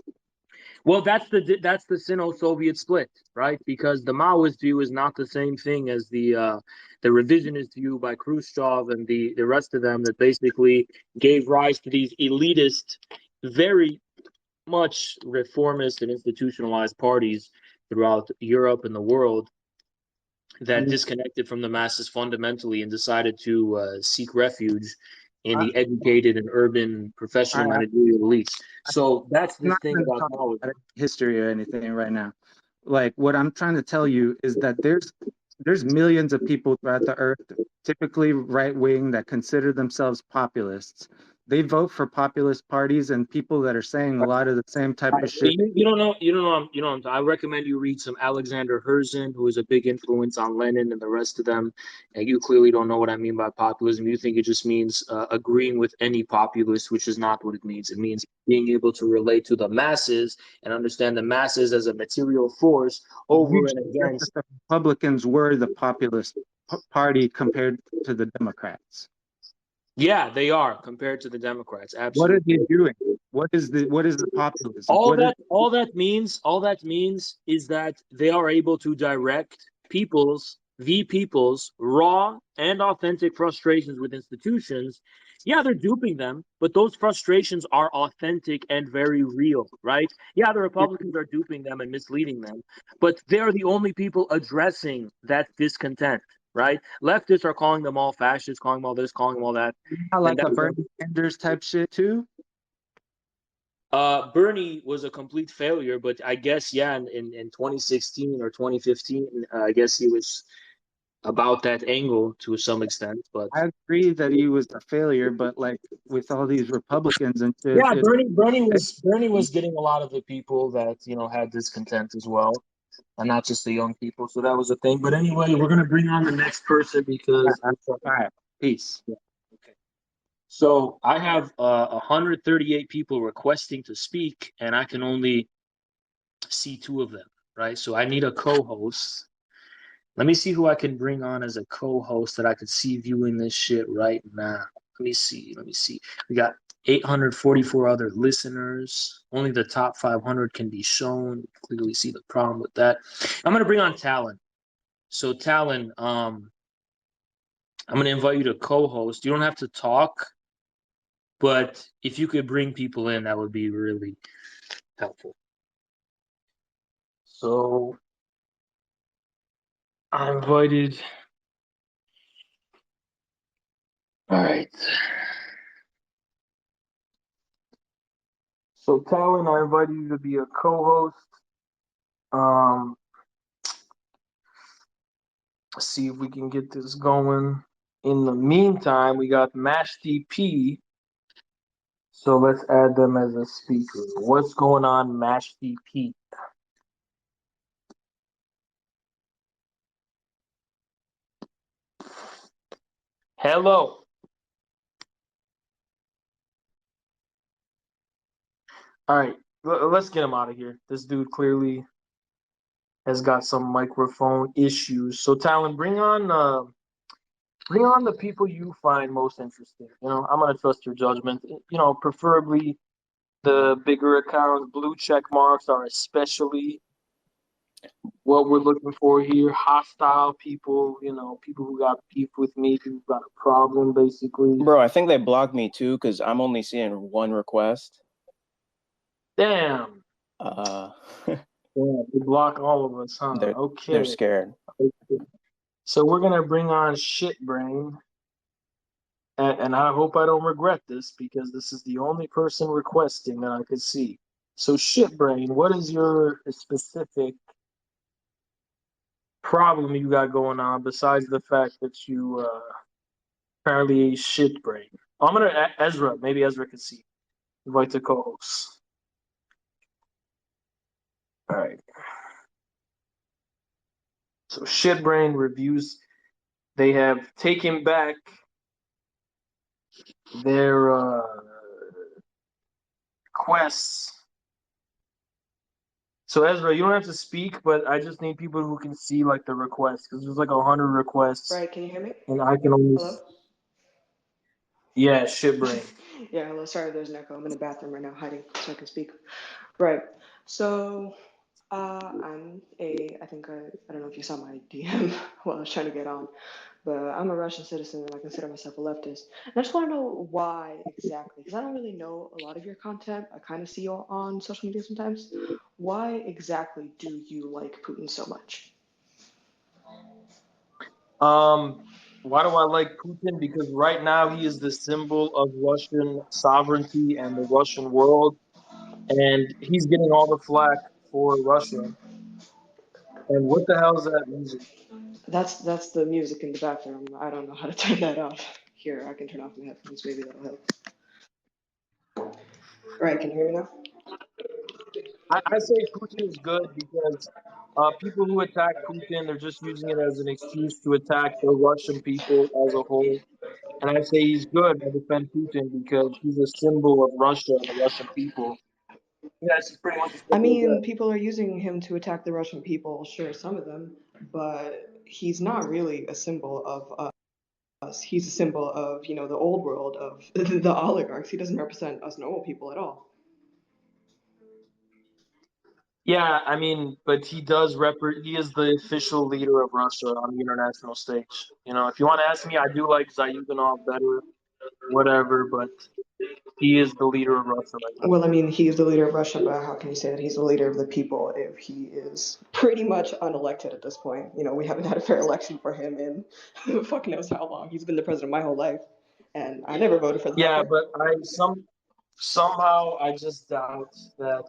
Well, that's the Sino-Soviet split, right? Because the Maoist view is not the same thing as the revisionist view by Khrushchev and the rest of them that basically gave rise to these elitist, very much reformist and institutionalized parties throughout Europe and the world that disconnected from the masses fundamentally and decided to seek refuge in the educated and urban professional managerial elites. So that's the thing about history or anything right now. Like what I'm trying to tell you is that there's millions of people throughout the earth, typically right wing, that consider themselves populists. They vote for populist parties and people that are saying a lot of the same type of shit. You don't know. I recommend you read some Alexander Herzen, who is a big influence on Lenin and the rest of them. And you clearly don't know what I mean by populism. You think it just means agreeing with any populist, which is not what it means. It means being able to relate to the masses and understand the masses as a material force over and against. The Republicans were the populist party compared to the Democrats. Yeah, they are compared to the Democrats. Absolutely. What are they doing? What is the populism? All that means is that they are able to direct the people's raw and authentic frustrations with institutions. Yeah, they're duping them, but those frustrations are authentic and very real, right? Yeah, the Republicans are duping them and misleading them, but they're the only people addressing that discontent. Right? Leftists are calling them all fascists, calling them all this, calling them all that. Like a Bernie Sanders type shit too? Bernie was a complete failure, but I guess, in 2016 or 2015, I guess he was about that angle to some extent. But I agree that he was a failure, but like with all these Republicans and shit. Yeah, Bernie was getting a lot of the people that, had discontent as well. And not just the young people. So that was a thing. But anyway, we're going to bring on the next person because... All right. Peace. Yeah. Okay. So I have 138 people requesting to speak, and I can only see 2 of them, right? So I need a co-host. Let me see who I can bring on as a co-host that I could see viewing this shit right now. Let me see. We got 844 other listeners. Only the top 500 can be shown. Clearly see the problem with that. I'm going to bring on Talon. So Talon, I'm going to invite you to co-host. You don't have to talk, but if you could bring people in, that would be really helpful. So I invited All right. So, Talon, I invited you to be a co-host. See if we can get this going. In the meantime, we got Mash DP. So let's add them as a speaker. What's going on, Mash DP? Hello. All right, let's get him out of here. This dude clearly has got some microphone issues. So, Talon, bring on the people you find most interesting. You know, I'm gonna trust your judgment. You know, preferably the bigger accounts. Blue check marks are especially what we're looking for here. Hostile people, you know, people who got beef with me, who've got a problem, basically. Bro, I think they blocked me too because I'm only seeing one request. Damn. Yeah, they block all of us, huh? Okay. They're scared. Okay. So we're gonna bring on Shitbrain, and I hope I don't regret this because this is the only person requesting that I could see. So Shitbrain, what is your specific problem you got going on besides the fact that you apparently a Shitbrain? I'm gonna Ezra. Maybe Ezra could see. Invite the co-host. All right. So Shitbrain reviews. They have taken back their quests. So Ezra, you don't have to speak, but I just need people who can see like the requests because there's like 100 requests. Right, can you hear me? And I can only. Hello? Yeah, Shitbrain. Yeah, hello. Sorry, there's an echo. I'm in the bathroom right now, hiding so I can speak. Right. So, I think I don't know if you saw my DM while I was trying to get on, but I'm a Russian citizen and I consider myself a leftist. And I just want to know why exactly, because I don't really know a lot of your content. I kind of see you on social media sometimes. Why exactly do you like Putin so much? Why do I like Putin? Because right now he is the symbol of Russian sovereignty and the Russian world, and he's getting all the flack for Russia. And what the hell is that music? That's the music in the bathroom. I don't know how to turn that off. Here, I can turn off my headphones. Maybe that'll help. All right, can you hear me now? I say Putin is good because people who attack Putin, they're just using it as an excuse to attack the Russian people as a whole. And I say he's good. I defend Putin because he's a symbol of Russia and the Russian people. Yeah, it's pretty much. I mean, people are using him to attack the Russian people. Sure, some of them, but he's not really a symbol of us. He's a symbol of the old world of the oligarchs. He doesn't represent us normal people at all. Yeah, I mean, but he does he is the official leader of Russia on the international stage. You know, if you want to ask me, I do like Zayuganov better, whatever, but he is the leader of Russia right now. Well, I mean, he's the leader of Russia, but how can you say that he's the leader of the people if he is pretty much unelected at this point? You know, we haven't had a fair election for him in who fuck knows how long. He's been the president my whole life, and I never voted for the Yeah, fucker. but somehow I just doubt that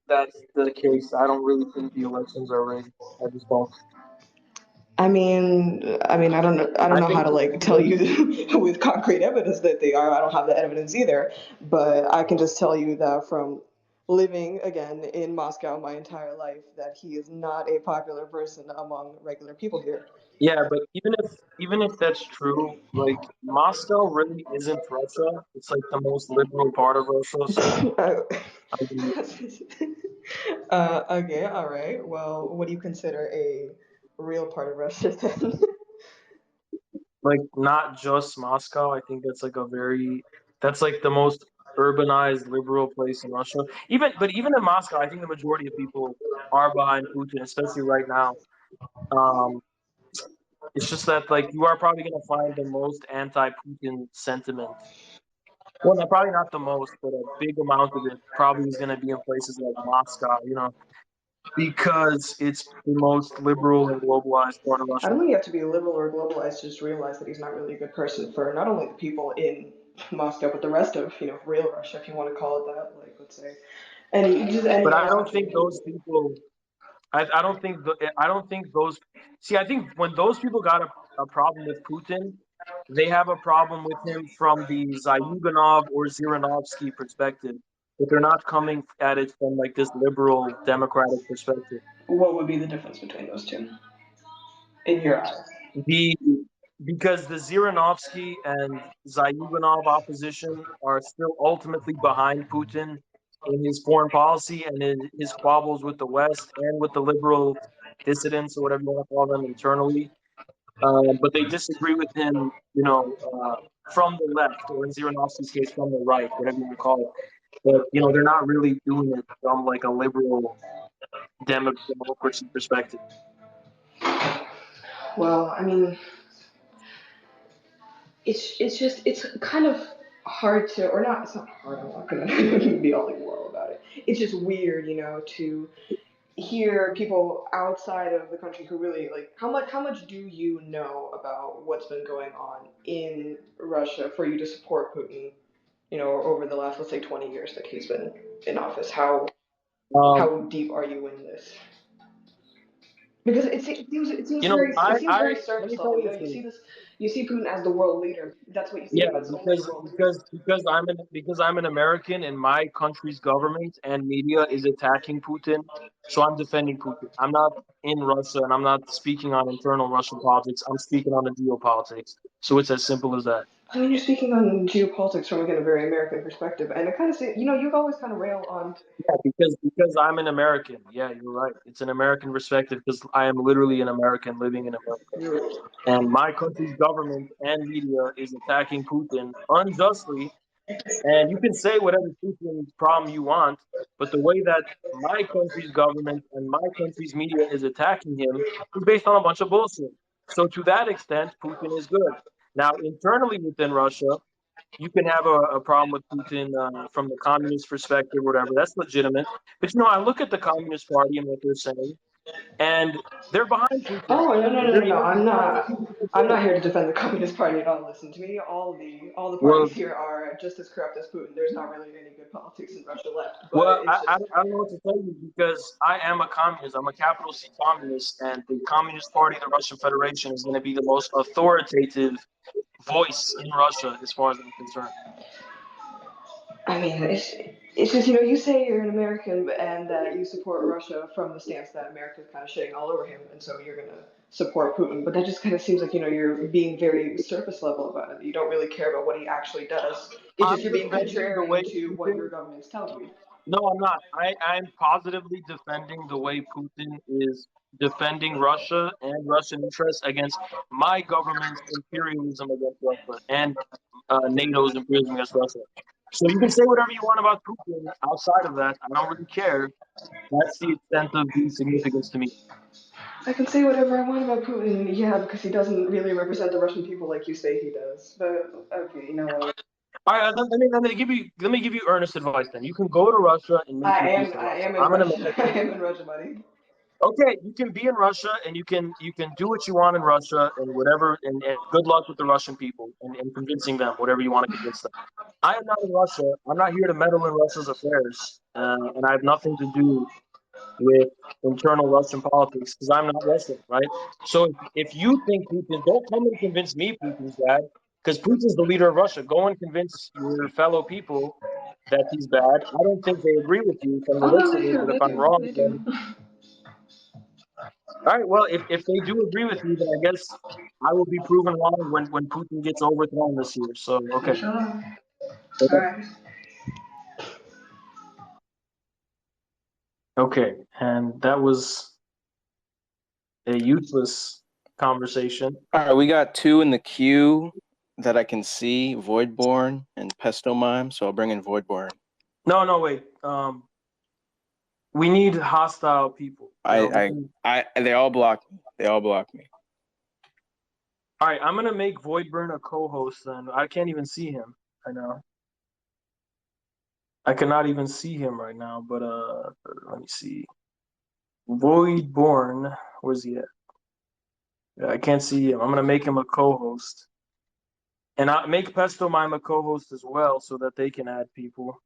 that's the case. I don't really think the elections are rigged. I just don't. I mean, I don't know how to like tell you with concrete evidence that they are. I don't have the evidence either, but I can just tell you that from living again in Moscow my entire life that he is not a popular person among regular people here. Yeah, but even if that's true, like Moscow really isn't Russia. It's like the most liberal part of Russia. So Okay, all right. Well, what do you consider a real part of Russia then? like not just Moscow. I think that's like the most urbanized liberal place in Russia. Even in Moscow, I think the majority of people are behind Putin, especially right now. Um, it's just that like you are probably going to find the most anti-Putin sentiment. Well, probably not the most, but a big amount of it probably is going to be in places like Moscow. You know, because it's the most liberal and globalized part of I Russia. don't think you have to be liberal or globalized to just realize that he's not really a good person for not only the people in Moscow, but the rest of, real Russia, if you want to call it that, like, let's say, But any I other don't country. think those people. I don't think I don't think those. See, I think when those people got a problem with Putin, they have a problem with him from the Zyuganov or Zhirinovsky perspective, but they're not coming at it from like this liberal democratic perspective. What would be the difference between those two, in your eyes? Because the Zhirinovsky and Zyuganov opposition are still ultimately behind Putin in his foreign policy and in his squabbles with the West and with the liberal dissidents or whatever you want to call them internally. But they disagree with him, from the left, or in Zhirinovsky's case, from the right, whatever you want to call it. But they're not really doing it from like a liberal democracy perspective. Well, I mean, it's kind of hard to, or not, it's not hard, I'm not gonna be all like moral about it. It's just weird, to hear people outside of the country who really, like, how much do you know about what's been going on in Russia for you to support Putin, over the last, let's say, 20 years that he's been in office? How deep are you in this? Because it seems very let me surface tell level. you the truth. You see Putin as the world leader. That's what you see Yeah, him as, only the world leader. because I'm an American and my country's government and media is attacking Putin, so I'm defending Putin. I'm not in Russia and I'm not speaking on internal Russian politics. I'm speaking on the geopolitics. So it's as simple as that. I mean, you're speaking on geopolitics from, again, a very American perspective, and it kind of say, you've always kind of railed on. Yeah, because I'm an American. Yeah, you're right. It's an American perspective because I am literally an American living in America. And my country's government and media is attacking Putin unjustly. And you can say whatever Putin's problem you want, but the way that my country's government and my country's media is attacking him is based on a bunch of bullshit. So to that extent, Putin is good. Now, internally within Russia, you can have a problem with Putin from the communist perspective, whatever. That's legitimate. But I look at the Communist Party and what they're saying, and they're behind Putin. Oh, no! I'm not Well, here to defend the Communist Party at all. Listen to me. All the parties here are just as corrupt as Putin. There's not really any good politics in Russia left. But it's I just. don't know what to tell you because I am a communist. I'm a capital C communist, and the Communist Party of the Russian Federation is going to be the most authoritative voice in Russia as far as I'm concerned. I mean, it's just, you say you're an American and that you support Russia from the stance that America's kind of shitting all over him, and so you're gonna support Putin. But that just kind of seems like, you're being very surface level about it. You don't really care about what he actually does. It's just you're being contrarian to what your government's telling you. No, I'm not. I'm positively defending the way Putin is defending Russia and Russian interests against my government's imperialism against Russia and NATO's imperialism against Russia. So you can say whatever you want about Putin. Outside of that, I don't really care. That's the extent of the significance to me. I can say whatever I want about Putin, yeah, because he doesn't really represent the Russian people like you say he does. But okay, you know what? All right, let me give you earnest advice. Then you can go to Russia and make your peace in Russia. I am in I'm an Russia. American. I am in Russia, buddy. Okay, you can be in Russia and you can do what you want in Russia and whatever, and good luck with the Russian people and convincing them whatever you want to convince them. I am not in Russia. I'm not here to meddle in Russia's affairs, and I have nothing to do with internal Russian politics because I'm not Russian, right? So if you think Putin, don't come and convince me Putin's bad because Putin's the leader of Russia. Go and convince your fellow people that he's bad. I don't think they agree with you from the Oh no, looks of they it, do, but if they I'm do, wrong, they then do. all right. Well, if they do agree with you, then I guess I will be proven wrong when Putin gets overthrown this year. So okay. Inshallah. Okay. All right. Okay, and that was a useless conversation. All right, we got two in the queue that I can see: Voidborn and Pesto Mime. So I'll bring in Voidborn. No, wait. We need hostile people. They all blocked me. They all blocked me. All right, I'm gonna make Voidburn a co-host. Then I can't even see him. I know. I cannot even see him right now. But let me see. Voidborn, where's he at? Yeah, I can't see him. I'm gonna make him a co-host, and I make Pesto Mime a co-host as well, so that they can add people.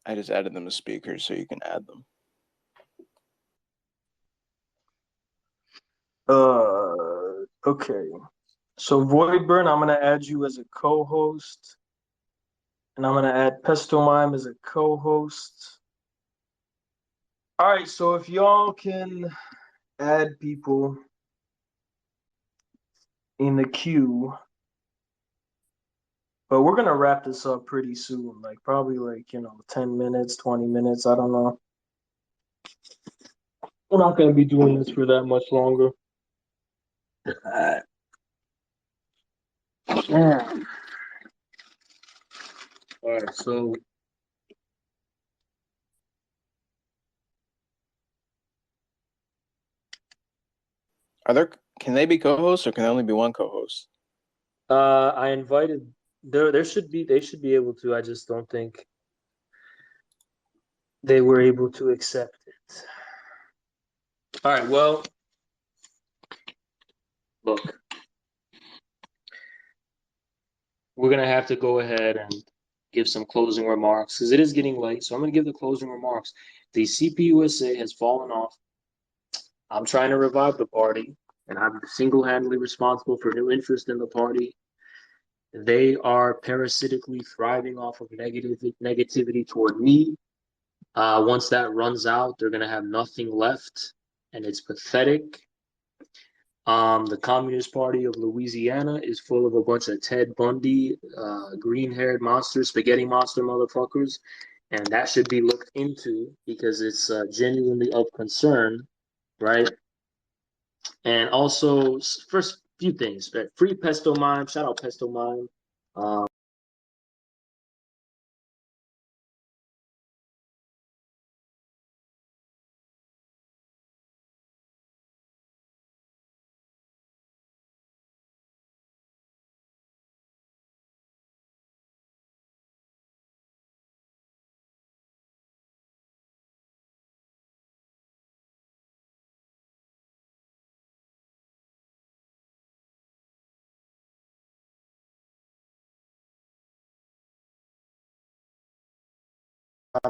I just added them as speakers so you can add them. Okay. So Voidburn, I'm gonna add you as a co-host, and I'm gonna add Pesto Mime as a co-host. All right. So if y'all can add people in the queue, but we're gonna wrap this up pretty soon, like probably like 10 minutes, 20 minutes. I don't know. We're not gonna be doing this for that much longer. All right, so can they be co-hosts or can there only be one co-host? I invited they should be able to. I just don't think they were able to accept it. All right, well, look, we're gonna have to go ahead and give some closing remarks because it is getting late. So I'm gonna give the closing remarks. The CPUSA has fallen off. I'm trying to revive the party, and I'm single-handedly responsible for new interest in the party. They are parasitically thriving off of negativity toward me. Once that runs out, they're gonna have nothing left, and it's pathetic. The Communist Party of Louisiana is full of a bunch of Ted Bundy, green-haired monsters, spaghetti monster motherfuckers, and that should be looked into because it's genuinely of concern, right? And also, first few things, right? Free Pesto Mime, shout out Pesto Mime.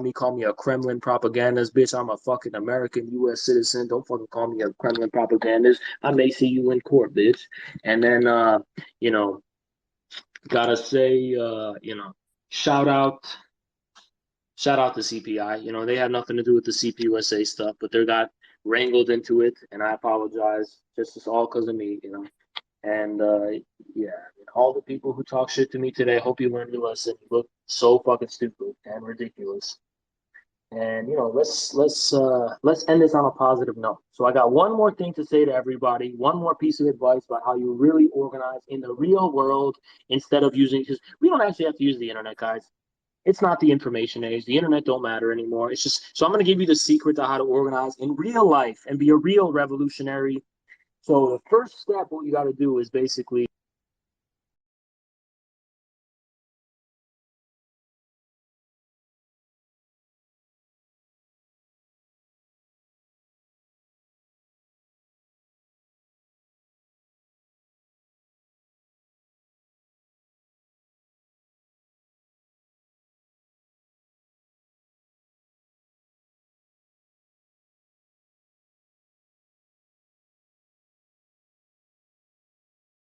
Me call me a Kremlin propagandist, bitch. I'm a fucking American U.S. citizen. Don't fucking call me a Kremlin propagandist. I may see you in court, bitch. And then, gotta say, shout out to CPI. They have nothing to do with the CPUSA stuff, but they got wrangled into it, and I apologize. It's all because of me. And all the people who talk shit to me today, hope you learned your lesson. You look so fucking stupid and ridiculous. And let's end this on a positive note. So I got one more thing to say to everybody, one more piece of advice about how you really organize in the real world instead of using, because we don't actually have to use the internet, guys. It's not the information age. The internet don't matter anymore. It's just, so I'm going to give you the secret to how to organize in real life and be a real revolutionary. So the first step, what you got to do is basically